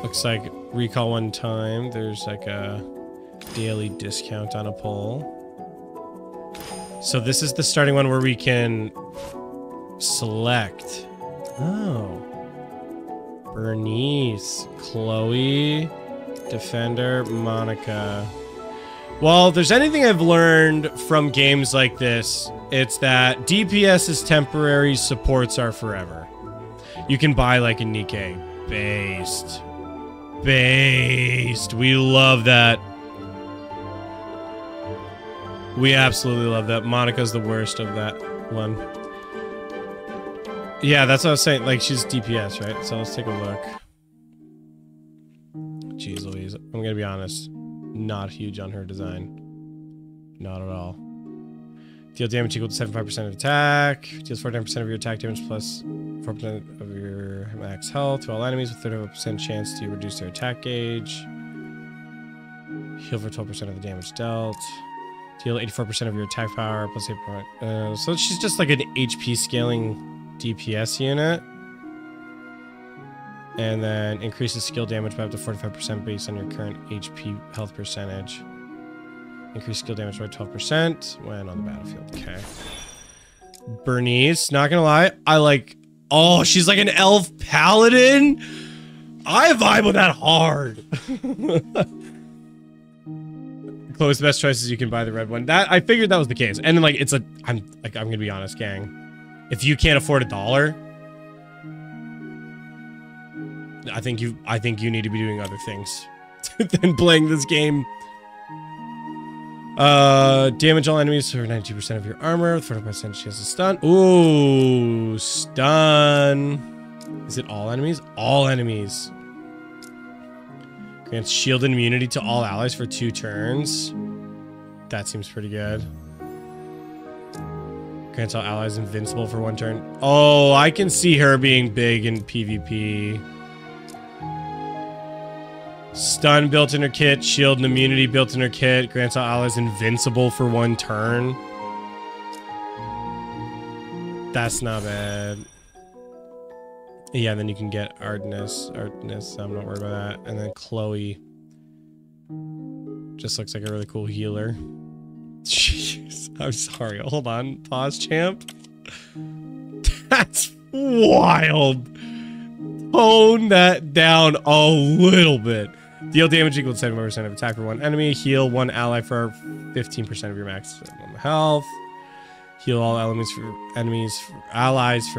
Looks like recall one time. There's like a daily discount on a pull. So this is the starting one where we can select. Oh. Bernice, Chloe, Defender, Monica. Well, if there's anything I've learned from games like this, it's that DPS is temporary, supports are forever. You can buy like a Nikkei. Based. We love that. We absolutely love that. Monica's the worst of that one. Yeah, that's what I was saying. Like, she's DPS, right? So let's take a look. Jeez Louise. I'm gonna be honest. Not huge on her design. Not at all. Deal damage equal to 75% of attack. Deals 49% of your attack damage plus 4% of your max health to all enemies with 35% chance to reduce their attack gauge. Heal for 12% of the damage dealt. Deal 84% of your attack power plus 8%. So she's just like an HP scaling DPS unit. And then increases skill damage by up to 45% based on your current HP health percentage. Increase skill damage by 12% when on the battlefield. Okay. Bernice, not gonna lie, I like... Oh, she's like an elf paladin? I vibe with that hard. Chloe's the best choice is you can buy the red one. That I figured that was the case. And then like it's a... I'm gonna be honest, gang. If you can't afford $1, I think you need to be doing other things than playing this game. Damage all enemies for 92% of your armor, 40% chance to stun. Ooh, stun. Is it all enemies? All enemies. Grants shield and immunity to all allies for 2 turns. That seems pretty good. Grants all allies invincible for 1 turn. Oh, I can see her being big in PvP. Stun built in her kit, shield and immunity built in her kit, grants all allies invincible for 1 turn. That's not bad. Yeah, then you can get Ardennis, so I'm not worried about that. And then Chloe. Just looks like a really cool healer. Jeez, I'm sorry. Hold on. Pause, champ. That's wild. Tone that down a little bit. Deal damage equal to 75% of attack for 1 enemy. Heal 1 ally for 15% of your max health. Heal all allies for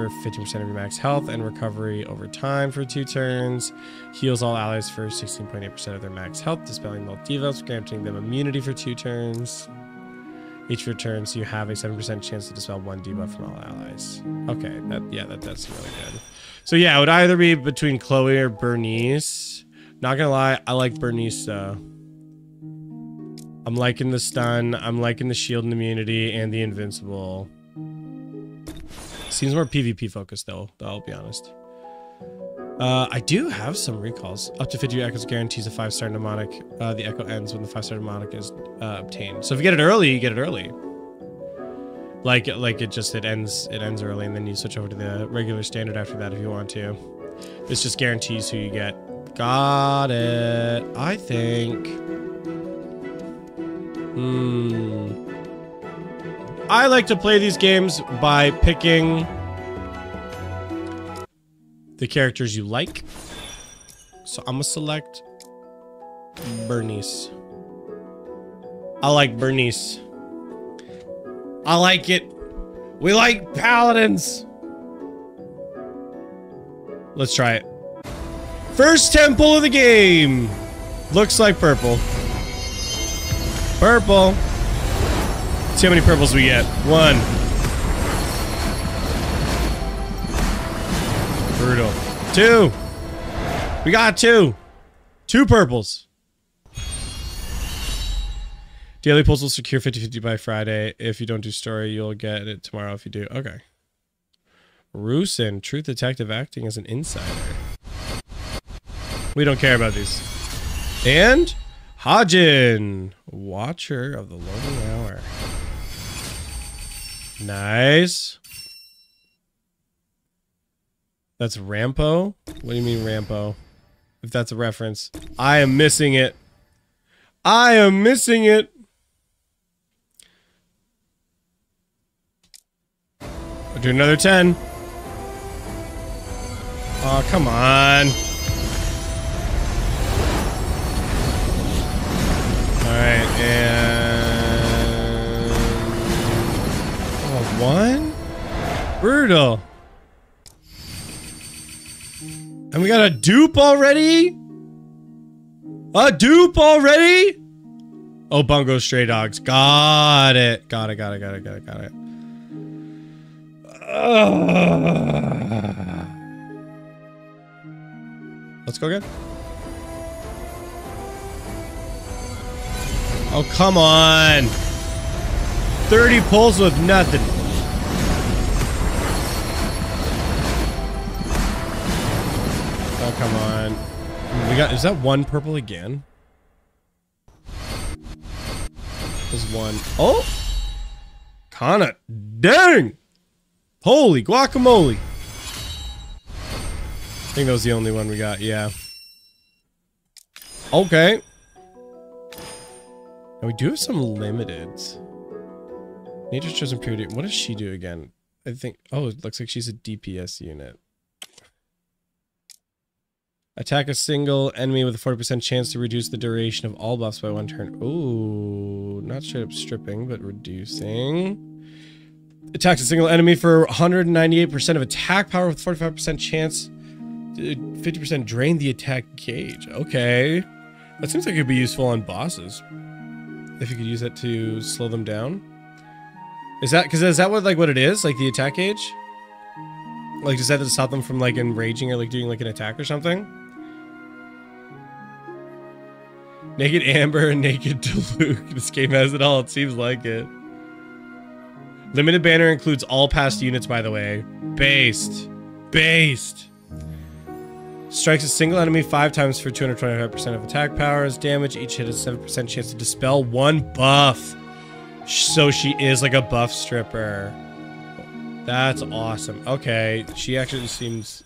15% of your max health and recovery over time for 2 turns. Heals all allies for 16.8% of their max health, dispelling all debuffs, granting them immunity for 2 turns. Each of your turns, you have a 7% chance to dispel 1 debuff from all allies. Okay, that's really good. So yeah, it would either be between Chloe or Bernice. Not gonna lie, I like Bernice though. I'm liking the stun, I'm liking the shield and immunity, and the invincible. Seems more PvP focused though, I'll be honest. I do have some recalls. Up to 50 echoes guarantees a 5-star mnemonic. The echo ends when the 5-star mnemonic is obtained. So if you get it early, you get it early. Like it ends early, and then you switch over to the regular standard after that if you want to. This just guarantees who you get. Got it. I think. I like to play these games by picking the characters you like. So I'm gonna select Bernice. I like Bernice. I like it. We like paladins. Let's try it. First temple of the game. Looks like purple. Purple. See how many purples we get. 1. Brutal. 2. We got 2. 2 purples. Daily pulls will secure 50-50 by Friday. If you don't do story, you'll get it tomorrow if you do. Okay. Rusin, Truth Detective acting as an insider. We don't care about these. And Hajin, Watcher of the Lonely Hour. Nice. That's Rampo? What do you mean Rampo? If that's a reference. I am missing it. I am missing it. I'll do another 10. Oh, come on. Alright, and... Oh, 1? Brutal. And we got a dupe already? A dupe already? Oh, Bungo Stray Dogs. Got it. Got it. Let's go again. Oh, come on. 30 pulls with nothing. Oh, come on. We got, is that 1 purple again? There's 1. Oh! Kinda. Dang! Holy guacamole. I think that was the only one we got, yeah. Okay. And we do have some limiteds. Nature's Chosen Purity. What does she do again? I think... Oh, it looks like she's a DPS unit. Attack a single enemy with a 40% chance to reduce the duration of all buffs by 1 turn. Ooh, not straight up stripping, but reducing. Attacks a single enemy for 198% of attack power with 45% chance. 50% drain the attack gauge. Okay. That seems like it could be useful on bosses. If you could use it to slow them down. Is that, because is that what, like, what it is? Like, the attack gauge? Like, does that to stop them from, like, enraging or, like, doing, like, an attack or something? Naked Amber and Naked Luke. This game has it all. It seems like it. Limited banner includes all past units, by the way. Based. Based. Strikes a single enemy 5 times for 225% of attack powers. Damage. Each hit has 7% chance to dispel 1 buff. So she is like a buff stripper. That's awesome. Okay. She actually seems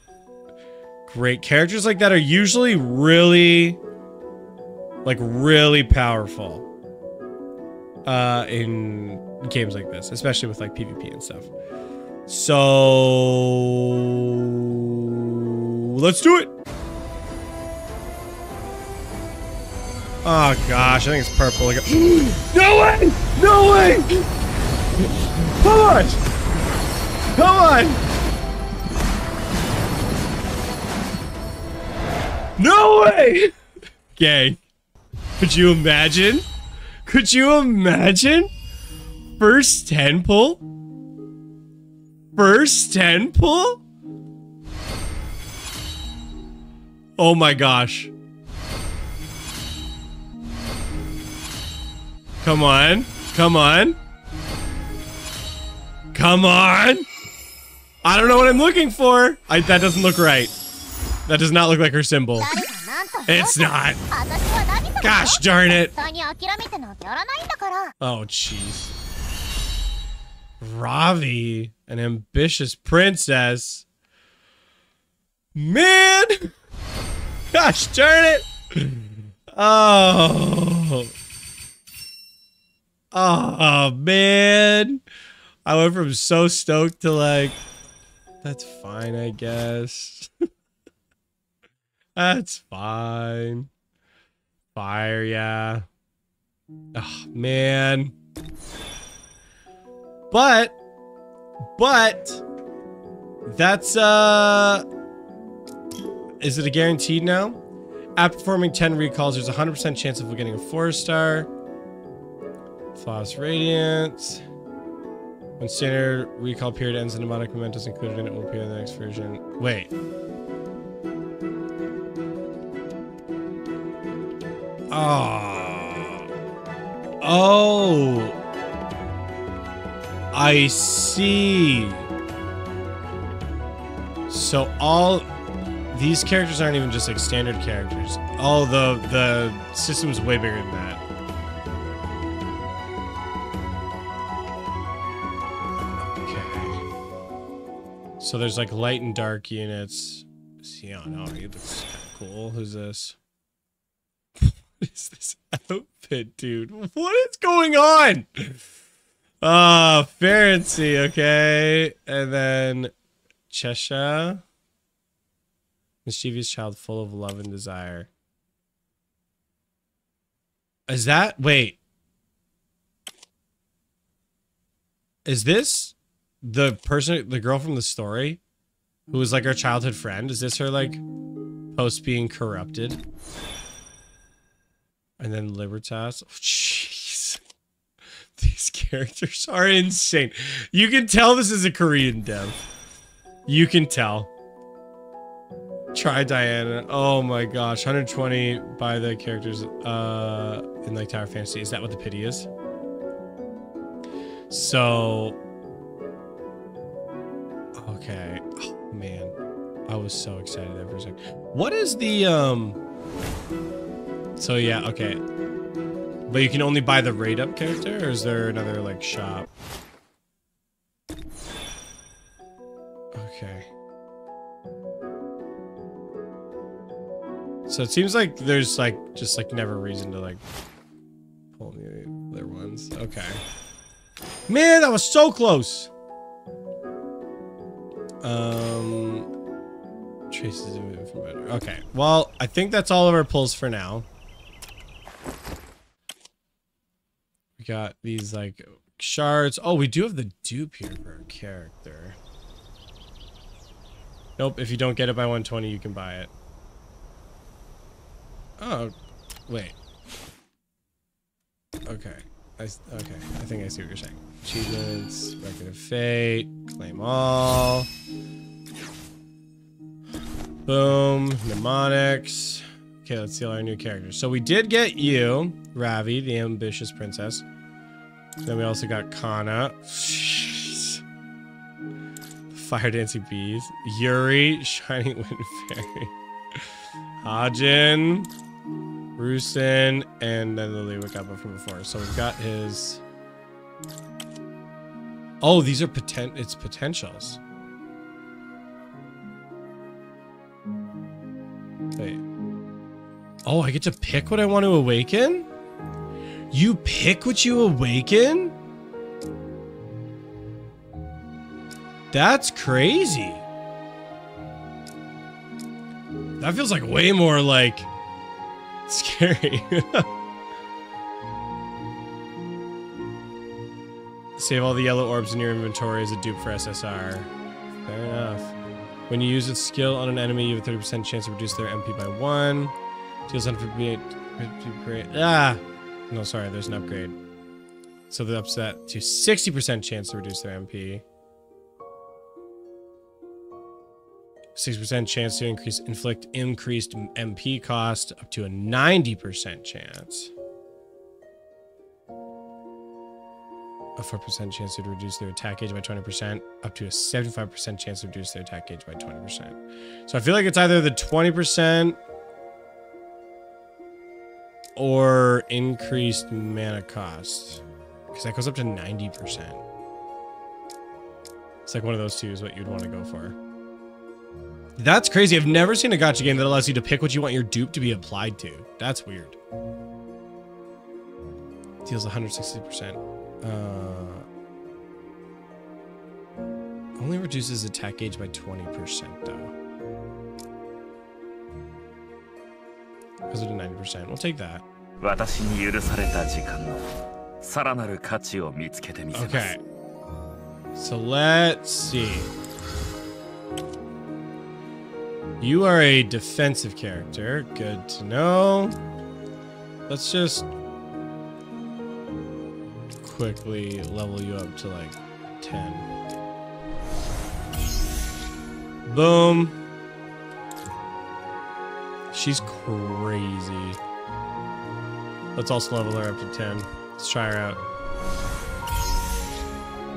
great. Characters like that are usually really... like, really powerful. In games like this. Especially with, like, PvP and stuff. So... let's do it! Oh, gosh. I think it's purple. Like no way! No way! Come on! Come on! No way! Gang. Could you imagine? Could you imagine? First 10 pull? First 10 pull? Oh my gosh. Come on. Come on. Come on. I don't know what I'm looking for. That doesn't look right. That does not look like her symbol. It's not. Gosh darn it. Oh, jeez. Ravi, an ambitious princess. Man. Gosh darn it. Oh. Oh, man. I went from so stoked to like, that's fine, I guess. That's fine. Fire, yeah. Oh, man. But, that's, is it a guaranteed now? After performing 10 recalls, there's a 100% chance of getting a 4-star. Flawless Radiance. When standard recall period ends, the mnemonic mementos included in it will appear in the next version. Wait. Oh. I see. So all these characters aren't even just like standard characters. Oh, the system's way bigger than that. Okay. So there's like light and dark units. Sion, oh, he looks kind of cool. Who's this? What is this outfit, dude? What is going on? Pharisee, okay. And then Cheshire. Mischievous child full of love and desire. Is that... Wait. Is this the person, the girl from the story? Who was like our childhood friend? Is this her like post being corrupted? And then Libertas. Oh, jeez. These characters are insane. You can tell this is a Korean dev. You can tell. Try Diana. Oh my gosh. 120 by the characters in like Tower Fantasy. Is that what the pity is? So... Okay. Oh man. I was so excited there for a second. What is the So yeah, okay. But you can only buy the rate up character, or is there another like shop? Okay. So it seems like there's like just like never reason to like pull the other ones. Okay. Man, that was so close. Traces of it from better. Okay. Well, I think that's all of our pulls for now. We got these like shards. Oh, we do have the dupe here for our character. Nope, if you don't get it by 120, you can buy it. Oh, wait. Okay. I think I see what you're saying. Achievements, Record of Fate, claim all. Boom, mnemonics. Okay, let's see all our new characters. So we did get you, Ravi, the ambitious princess. Then we also got Kana. Fire dancing bees. Yuri, shining wind fairy. Hajin. Rusin, and then Lily we got from before. So we've got his... Oh, these are it's potentials. Wait. Oh, I get to pick what I want to awaken? You pick what you awaken? That's crazy. That feels like way more like... scary. Save all the yellow orbs in your inventory as a dupe for SSR. Fair enough. When you use its skill on an enemy, you have a 30% chance to reduce their MP by 1. Deals 158. Ah! No, sorry, there's an upgrade. So that ups that to 60% chance to reduce their MP. 6% chance to inflict increased MP cost, up to a 90% chance. A 4% chance to reduce their attack gauge by 20%, up to a 75% chance to reduce their attack gauge by 20%. So I feel like it's either the 20% or increased mana cost, because that goes up to 90%. It's like one of those two is what you'd want to go for. That's crazy. I've never seen a gacha game that allows you to pick what you want your dupe to be applied to. That's weird. Deals 160%. Only reduces attack gauge by 20% though. Goes to 90%. We'll take that. Okay. So let's see. You are a defensive character. Good to know. Let's just quickly level you up to like 10. Boom. She's crazy. Let's also level her up to 10. Let's try her out.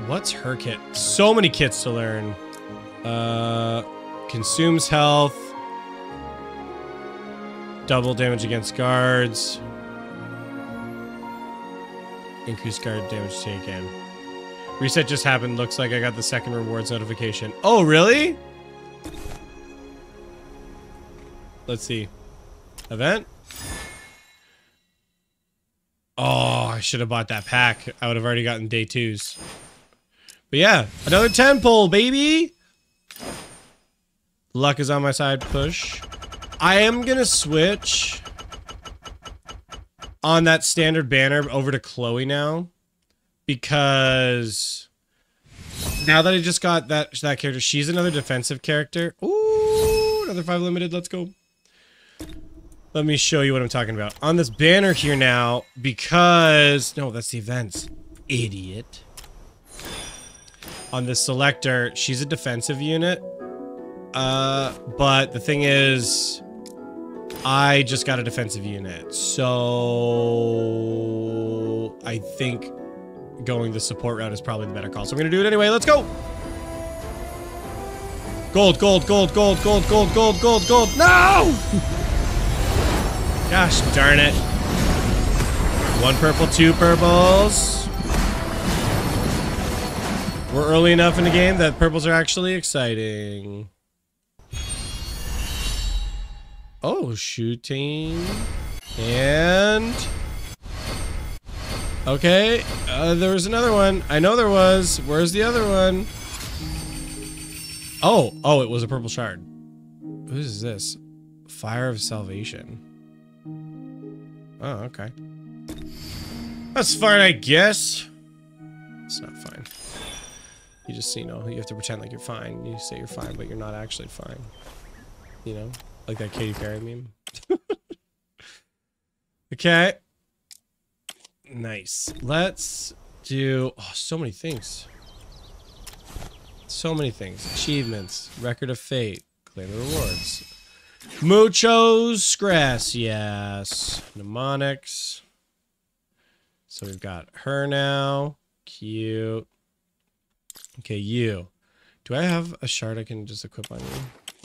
What's her kit? So many kits to learn. Consumes health. Double damage against guards. Increased guard damage taken. Reset just happened. Looks like I got the second rewards notification. Oh, really? Let's see. Event? Oh, I should have bought that pack. I would have already gotten day 2s. But yeah, another 10 pull, baby! Luck is on my side. Push. I am gonna switch on that standard banner over to Chloe now. Because now that I just got that character, she's another defensive character. Ooh, another 5 limited. Let's go. Let me show you what I'm talking about. On this banner here now, because... No, that's the events. Idiot. On this selector, she's a defensive unit. But the thing is, I just got a defensive unit. So... I think going the support route is probably the better call. So I'm going to do it anyway. Let's go! Gold, gold, gold, gold, gold, gold, gold, gold, gold. No! Gosh darn it. 1 purple, 2 purples. We're early enough in the game that purples are actually exciting. Oh, shooting. And... Okay, there was another one. I know there was. Where's the other one? Oh, it was a purple shard. Whose is this? Fire of Salvation. Oh, okay. That's fine, I guess. It's not fine. You just, you know, you have to pretend like you're fine. You say you're fine, but you're not actually fine. You know? Like that Katy Perry meme. Okay. Nice. Let's do... Oh, so many things. So many things. Achievements. Record of Fate. Claim the rewards. Muchos gracias. Mnemonics. So we've got her now. Cute. Okay, you. Do I have a shard I can just equip on you?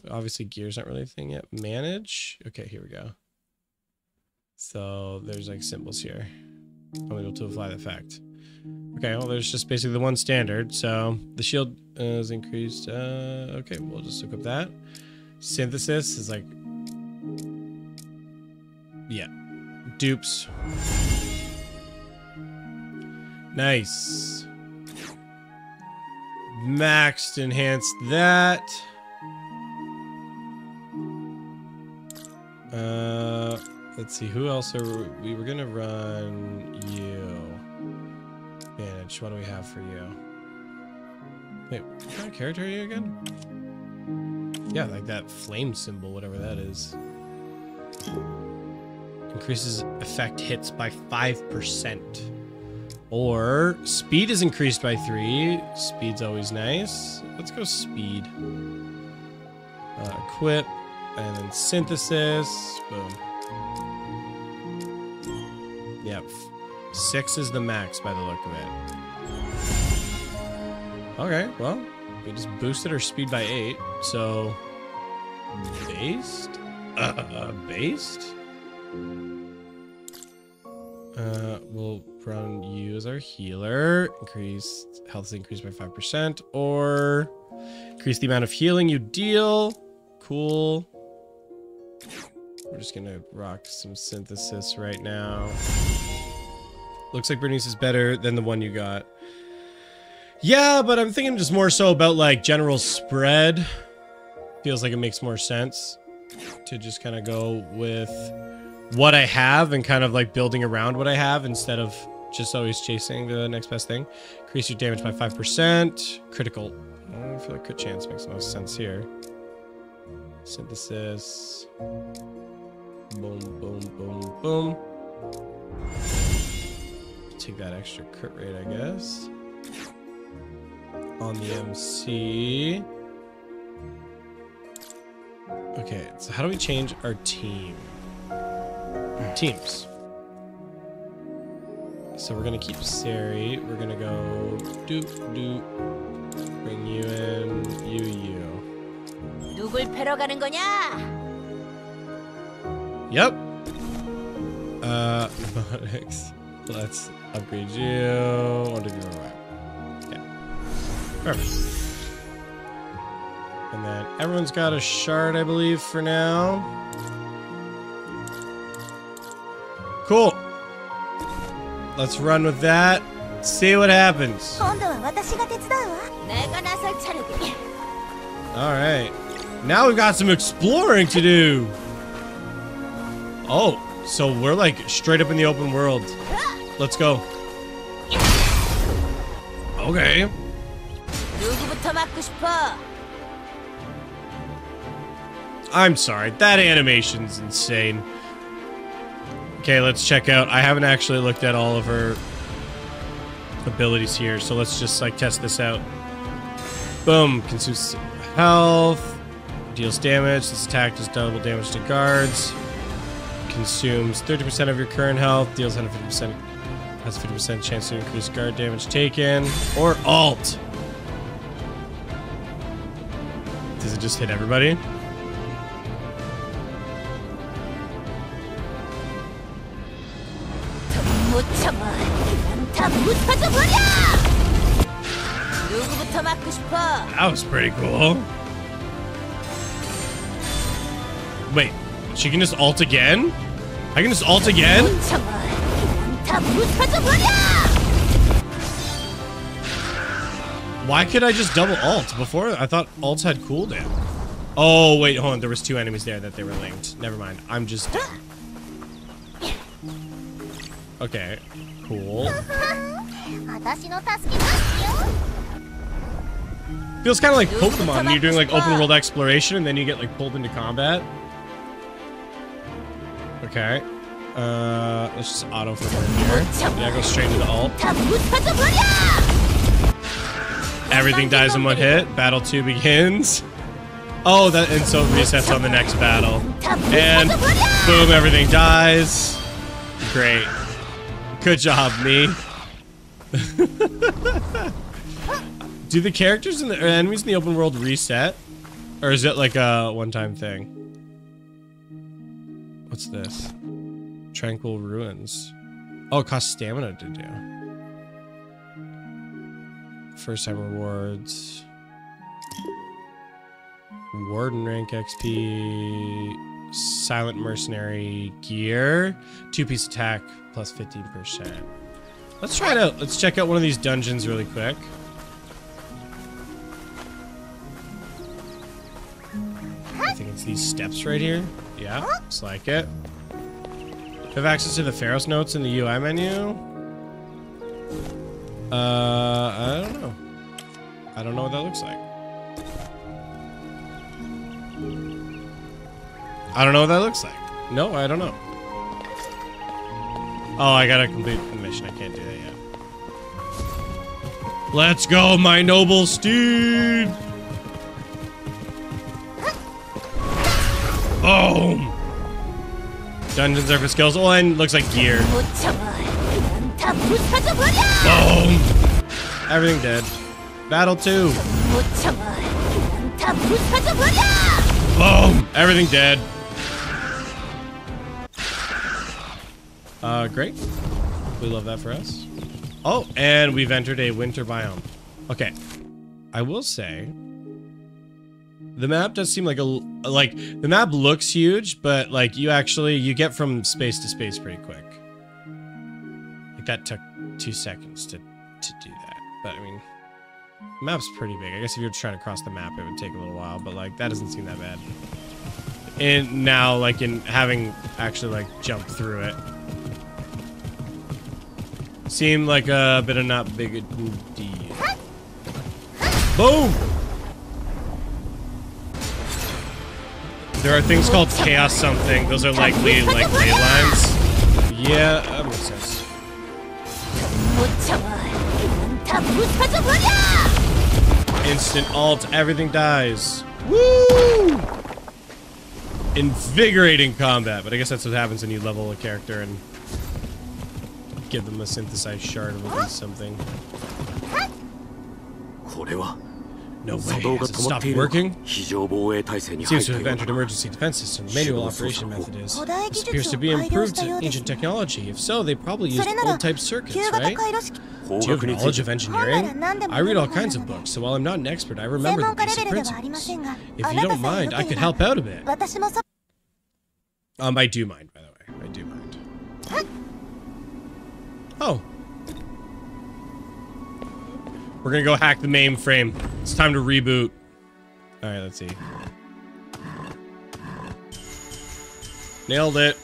Obviously, gear's not really a thing yet. Manage. Okay, here we go. So there's like symbols here. I'm able to apply the effect. Okay, well, there's just basically the one standard. So the shield is increased. Okay, we'll just equip that. Synthesis is like... Yeah. Dupes. Nice. Maxed, enhanced that. Let's see, who else are we were gonna run you. Manage, what do we have for you? Wait, what kind of character are you again? Yeah, like that flame symbol, whatever that is. Increases effect hits by 5%. Or speed is increased by 3. Speed's always nice. Let's go speed. Equip. And then synthesis. Boom. Yep. 6 is the max by the look of it. Okay, well, we just boosted our speed by 8. So, based? Based? We'll run you as our healer. Increased health is increased by 5%. Or increase the amount of healing you deal. Cool. We're just gonna rock some synthesis right now. Looks like Bernice is better than the one you got. Yeah, but I'm thinking just more so about like general spread. Feels like it makes more sense to just kind of go with what I have and kind of like building around what I have instead of just always chasing the next best thing. Increase your damage by 5%. Critical. I feel like crit chance makes the most sense here. Synthesis. Boom, boom, boom, boom. Take that extra crit rate, I guess. On the MC. Okay, so how do we change our team? Teams. So we're gonna keep Sari. We're gonna go doop doop. Bring you in. You. 누굴 패러 가는 거냐? Yep. Robotics. Let's upgrade you. What did you arrive? Okay. Perfect. And then everyone's got a shard, I believe, for now. Cool. Let's run with that. See what happens. Alright. Now we've got some exploring to do. Oh, so we're like straight up in the open world. Let's go. Okay. I'm sorry, that animation's insane. Okay, let's check out. I haven't actually looked at all of her abilities here, so let's just like test this out. Boom, consumes health, deals damage. This attack does double damage to guards. Consumes 30% of your current health, deals 150%, has a 50% chance to increase guard damage taken, or alt. Does it just hit everybody? That was pretty cool. Wait, she can just ult again? I can just ult again? Why could I just double ult? Before, I thought ults had cooldown. Oh, wait, hold on. There was two enemies there that they were linked. Never mind. I'm just... Okay, cool. Feels kind of like Pokemon. You're doing like open world exploration and then you get like pulled into combat. Okay. Let's just auto from here. Yeah, go straight into the ult. Everything dies in one hit. Battle 2 begins. Oh, that, and so it resets on the next battle. And boom, everything dies. Great. Good job, me. Do the characters and the enemies in the open world reset? Or is it like a one-time thing? What's this? Tranquil Ruins. Oh, it costs stamina to do. First time rewards. Warden rank XP. Silent Mercenary gear. 2-piece attack plus 15%. Let's try it out. Let's check out one of these dungeons really quick. I think it's these steps right here. Yeah, looks like it. Do I have access to the Pharos notes in the UI menu? I don't know. I don't know what that looks like. I don't know what that looks like. No, I don't know. Oh, I gotta complete the mission. I can't do that yet. Let's go, my noble steed! Boom! Dungeons are for skills. Oh, and looks like gear. Boom! Everything dead. Battle 2. Boom! Everything dead. Great. We love that for us. Oh, and we've entered a winter biome. Okay. I will say, the map does seem like the map looks huge, but like you get from space to space pretty quick. Like that took 2 seconds to do that. But I mean, the map's pretty big. I guess if you're trying to cross the map, it would take a little while, but like that doesn't seem that bad. And now, like in having actually like jumped through it, seemed like a bit of not big a deal. Boom! There are things called chaos something. Those are likely like ley lines. Yeah, that makes sense. Instant alt, everything dies. Woo! Invigorating combat, but I guess that's what happens when you level a character and give them a synthesized shard of at least something. No way, has it stopped working? Seems to have entered emergency defense system. Manual operation method is. This appears to be improved ancient technology. If so, they probably used old type circuits, right? Do you have knowledge of engineering? I read all kinds of books, so while I'm not an expert, I remember the basic principles. If you don't mind, I could help out a bit. I do mind, by the way. I do mind. Oh. We're gonna go hack the mainframe. It's time to reboot. Alright, let's see. Nailed it.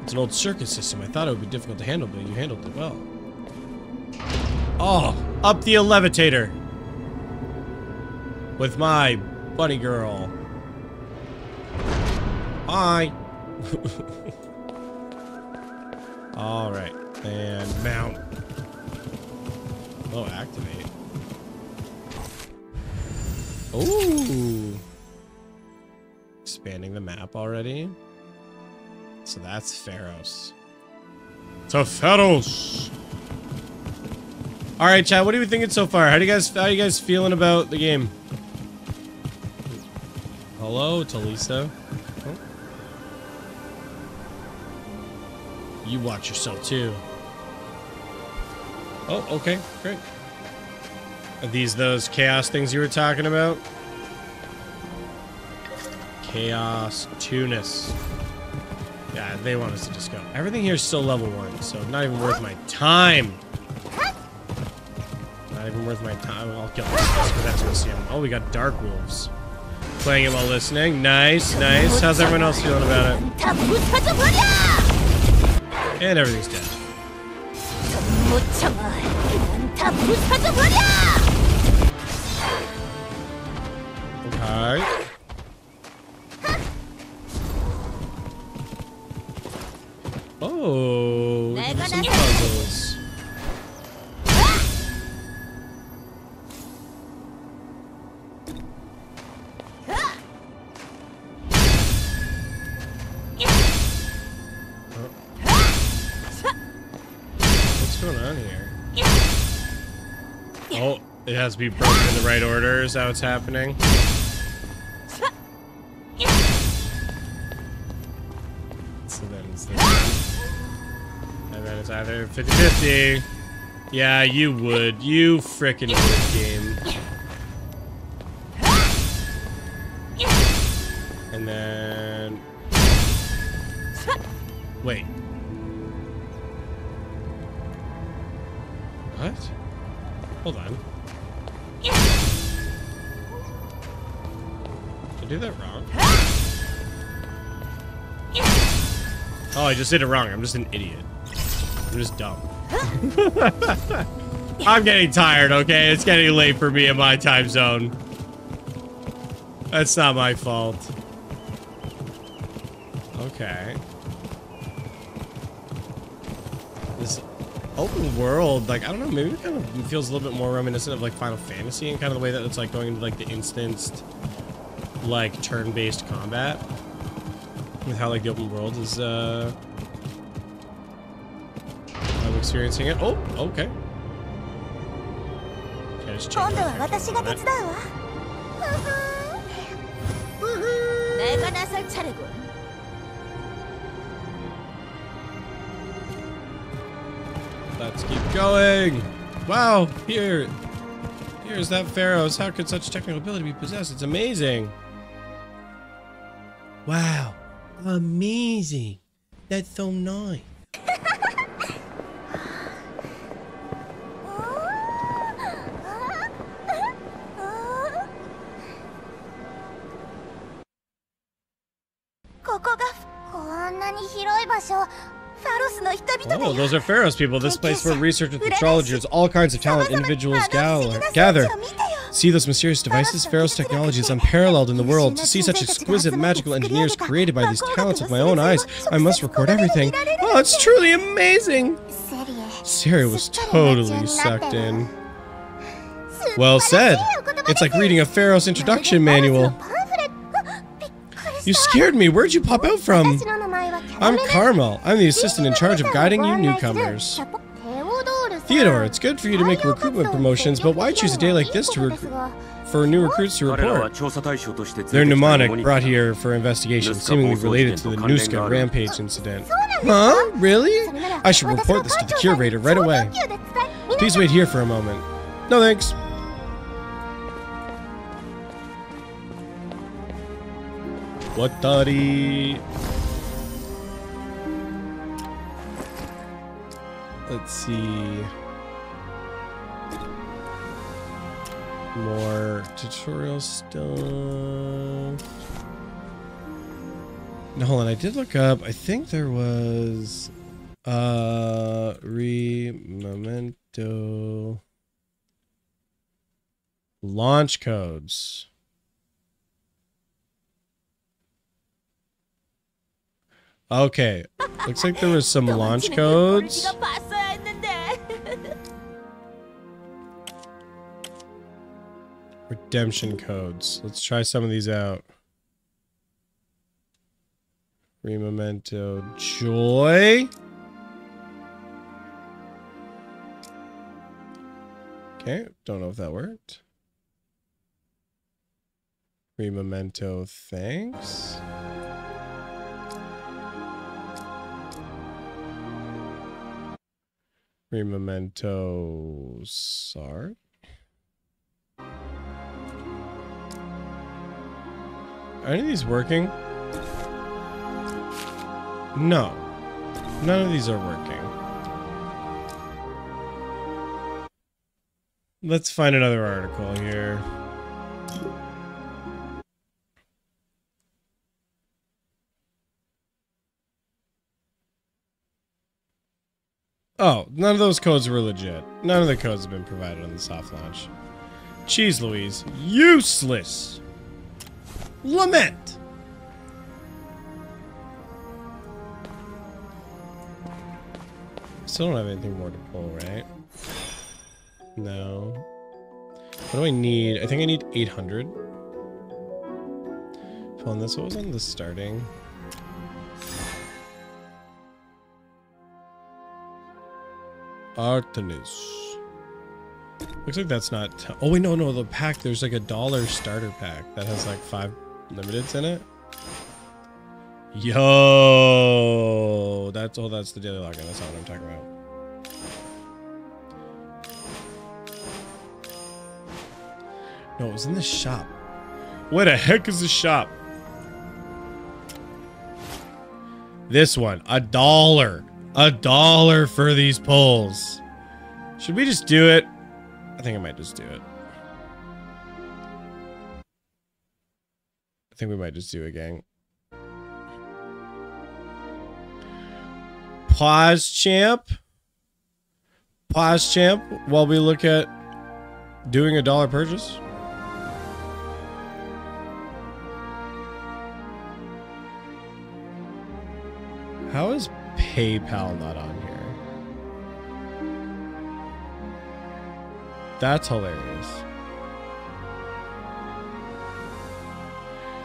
It's an old circuit system. I thought it would be difficult to handle, but you handled it well. Oh, up the levitator. With my bunny girl. Hi. Alright, and mount. Oh, activate. Ooh. Expanding the map already. So that's Pharos. To Pharos! Alright, chat, what are you thinking so far? How you guys feeling about the game? Hello, Talisa. Oh. You watch yourself too. Oh, okay, great. Are these those chaos things you were talking about? Chaos Tunis. Yeah, they want us to just go. Everything here is still level 1, so not even worth my time. Not even worth my time. I'll kill this, but that's gonna see him. Oh, we got Dark Wolves. Playing it while listening. Nice, nice. How's everyone else feeling about it? And everything's dead. Okay. Oh, some puzzles. What's going on here? Oh, it has to be broken in the right order. Is that what's happening? So then it's this. And then it's either 50-50. Yeah, you would. You frickin' would, game. And then... Wait. What? Hold on. Did I do that wrong? Oh, I just did it wrong. I'm just an idiot. I'm just dumb. I'm getting tired, okay? It's getting late for me in my time zone. That's not my fault. Okay. This open world, like, I don't know, maybe it kind of feels a little bit more reminiscent of, like, Final Fantasy and kind of the way that it's, like, going into, like, the instanced, like, turn-based combat. With how, like, the open world is, I'm experiencing it. Oh, okay. Okay, just check it out. Let's keep going. Wow, here's that Pharaoh's. How could such technical ability be possessed? It's amazing. Wow. Amazing. That's so nice. Oh, those are Pharaoh's people. This place where researchers, astrologers, all kinds of talent individuals gather. See those mysterious devices? Pharaoh's technology is unparalleled in the world. To see such exquisite magical engineers created by these talents with my own eyes, I must record everything. Oh, it's truly amazing! Siri was totally sucked in. Well said. It's like reading a Pharaoh's introduction manual. You scared me. Where'd you pop out from? I'm Carmel. I'm the assistant in charge of guiding you newcomers. Theodore, it's good for you to make recruitment promotions, but why choose a day like this for new recruits to report? They're mnemonic, brought here for investigation, seemingly related to the Nuska rampage incident. Huh? Really? I should report this to the curator right away. Please wait here for a moment. No thanks. Watari. Let's see. More tutorial stuff. No, hold on, I did look up. I think there was memento launch codes. Okay, looks like there was some launch codes. Redemption codes. Let's try some of these out. Memento joy. Okay, don't know if that worked. Memento thanks. Memento sorry. Are any of these working? No. None of these are working. Let's find another article here. Oh, none of those codes were legit. None of the codes have been provided on the soft launch. Cheese Louise. Useless! Lament! Still don't have anything more to pull, right? No. What do I need? I think I need 800. Pulling this. What was on the starting? Artemis. Looks like that's not... Oh, wait, no, the pack. There's like $1 starter pack that has like 5 limiteds in it. Yo! That's the daily login. That's not what I'm talking about. No, it was in the shop. What the heck is the shop? This one. $1. $1 for these pulls. Should we just do it? I think I might just do it. I think we might just do it, gang. Pause, champ. Pause, champ, while we look at doing $1 purchase. How is PayPal not on here? That's hilarious.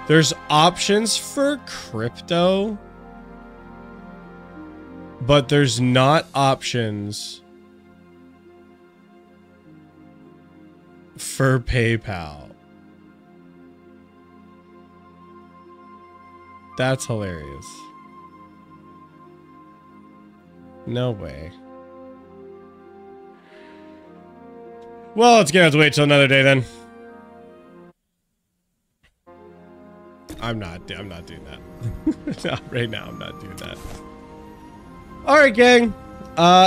There's options for crypto, but there's not options for PayPal. That's hilarious. No way. Well, let's have to wait till another day then. I'm not doing that. Not right now, I'm not doing that. Alright, gang.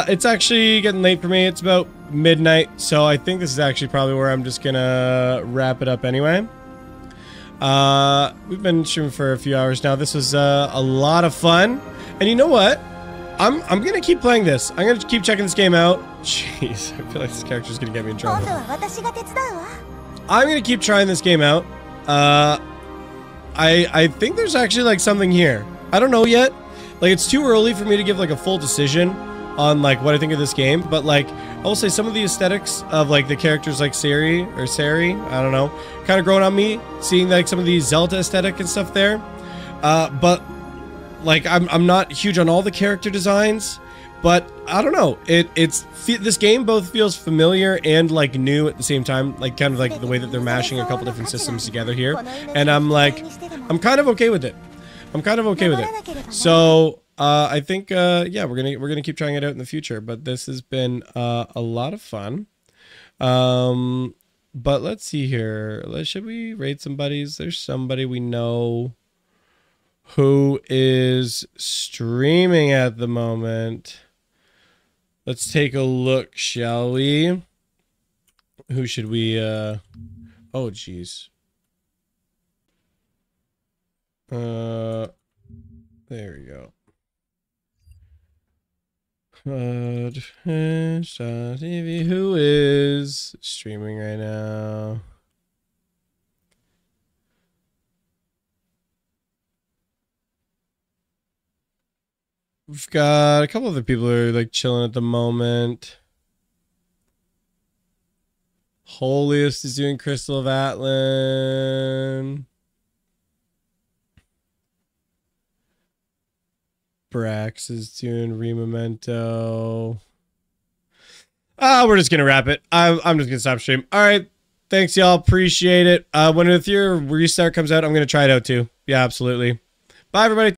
It's actually getting late for me. It's about midnight, so I think this is actually probably where I'm just gonna wrap it up anyway. We've been streaming for a few hours now. This was a lot of fun. And you know what? I'm gonna keep playing this. I'm gonna keep checking this game out. Jeez, I feel like this character's gonna get me in trouble. I'm gonna keep trying this game out. I think there's actually like something here. I don't know yet. Like it's too early for me to give like a full decision on like what I think of this game, but like I will say some of the aesthetics of like the characters like Sari, I don't know, kind of growing on me, seeing like some of the Zelda aesthetic and stuff there. But like I'm not huge on all the character designs, but I don't know. This game both feels familiar and like new at the same time, like kind of like the way that they're mashing a couple different systems together here, and I'm kind of okay with it. So I think yeah, we're gonna keep trying it out in the future. But this has been a lot of fun. But let's see here. Should we raid some buddies? There's somebody we know who is streaming at the moment. Let's take a look, shall we? Who should we oh geez. There we go. TV, who is streaming right now? We've got a couple other people who are like chilling at the moment. Holiest is doing Crystal of Atlan. Brax is doing Rememento. We're just gonna wrap it. I'm just gonna stop stream. All right, thanks y'all, appreciate it. When your restart comes out, I'm gonna try it out too. Yeah, absolutely. Bye everybody.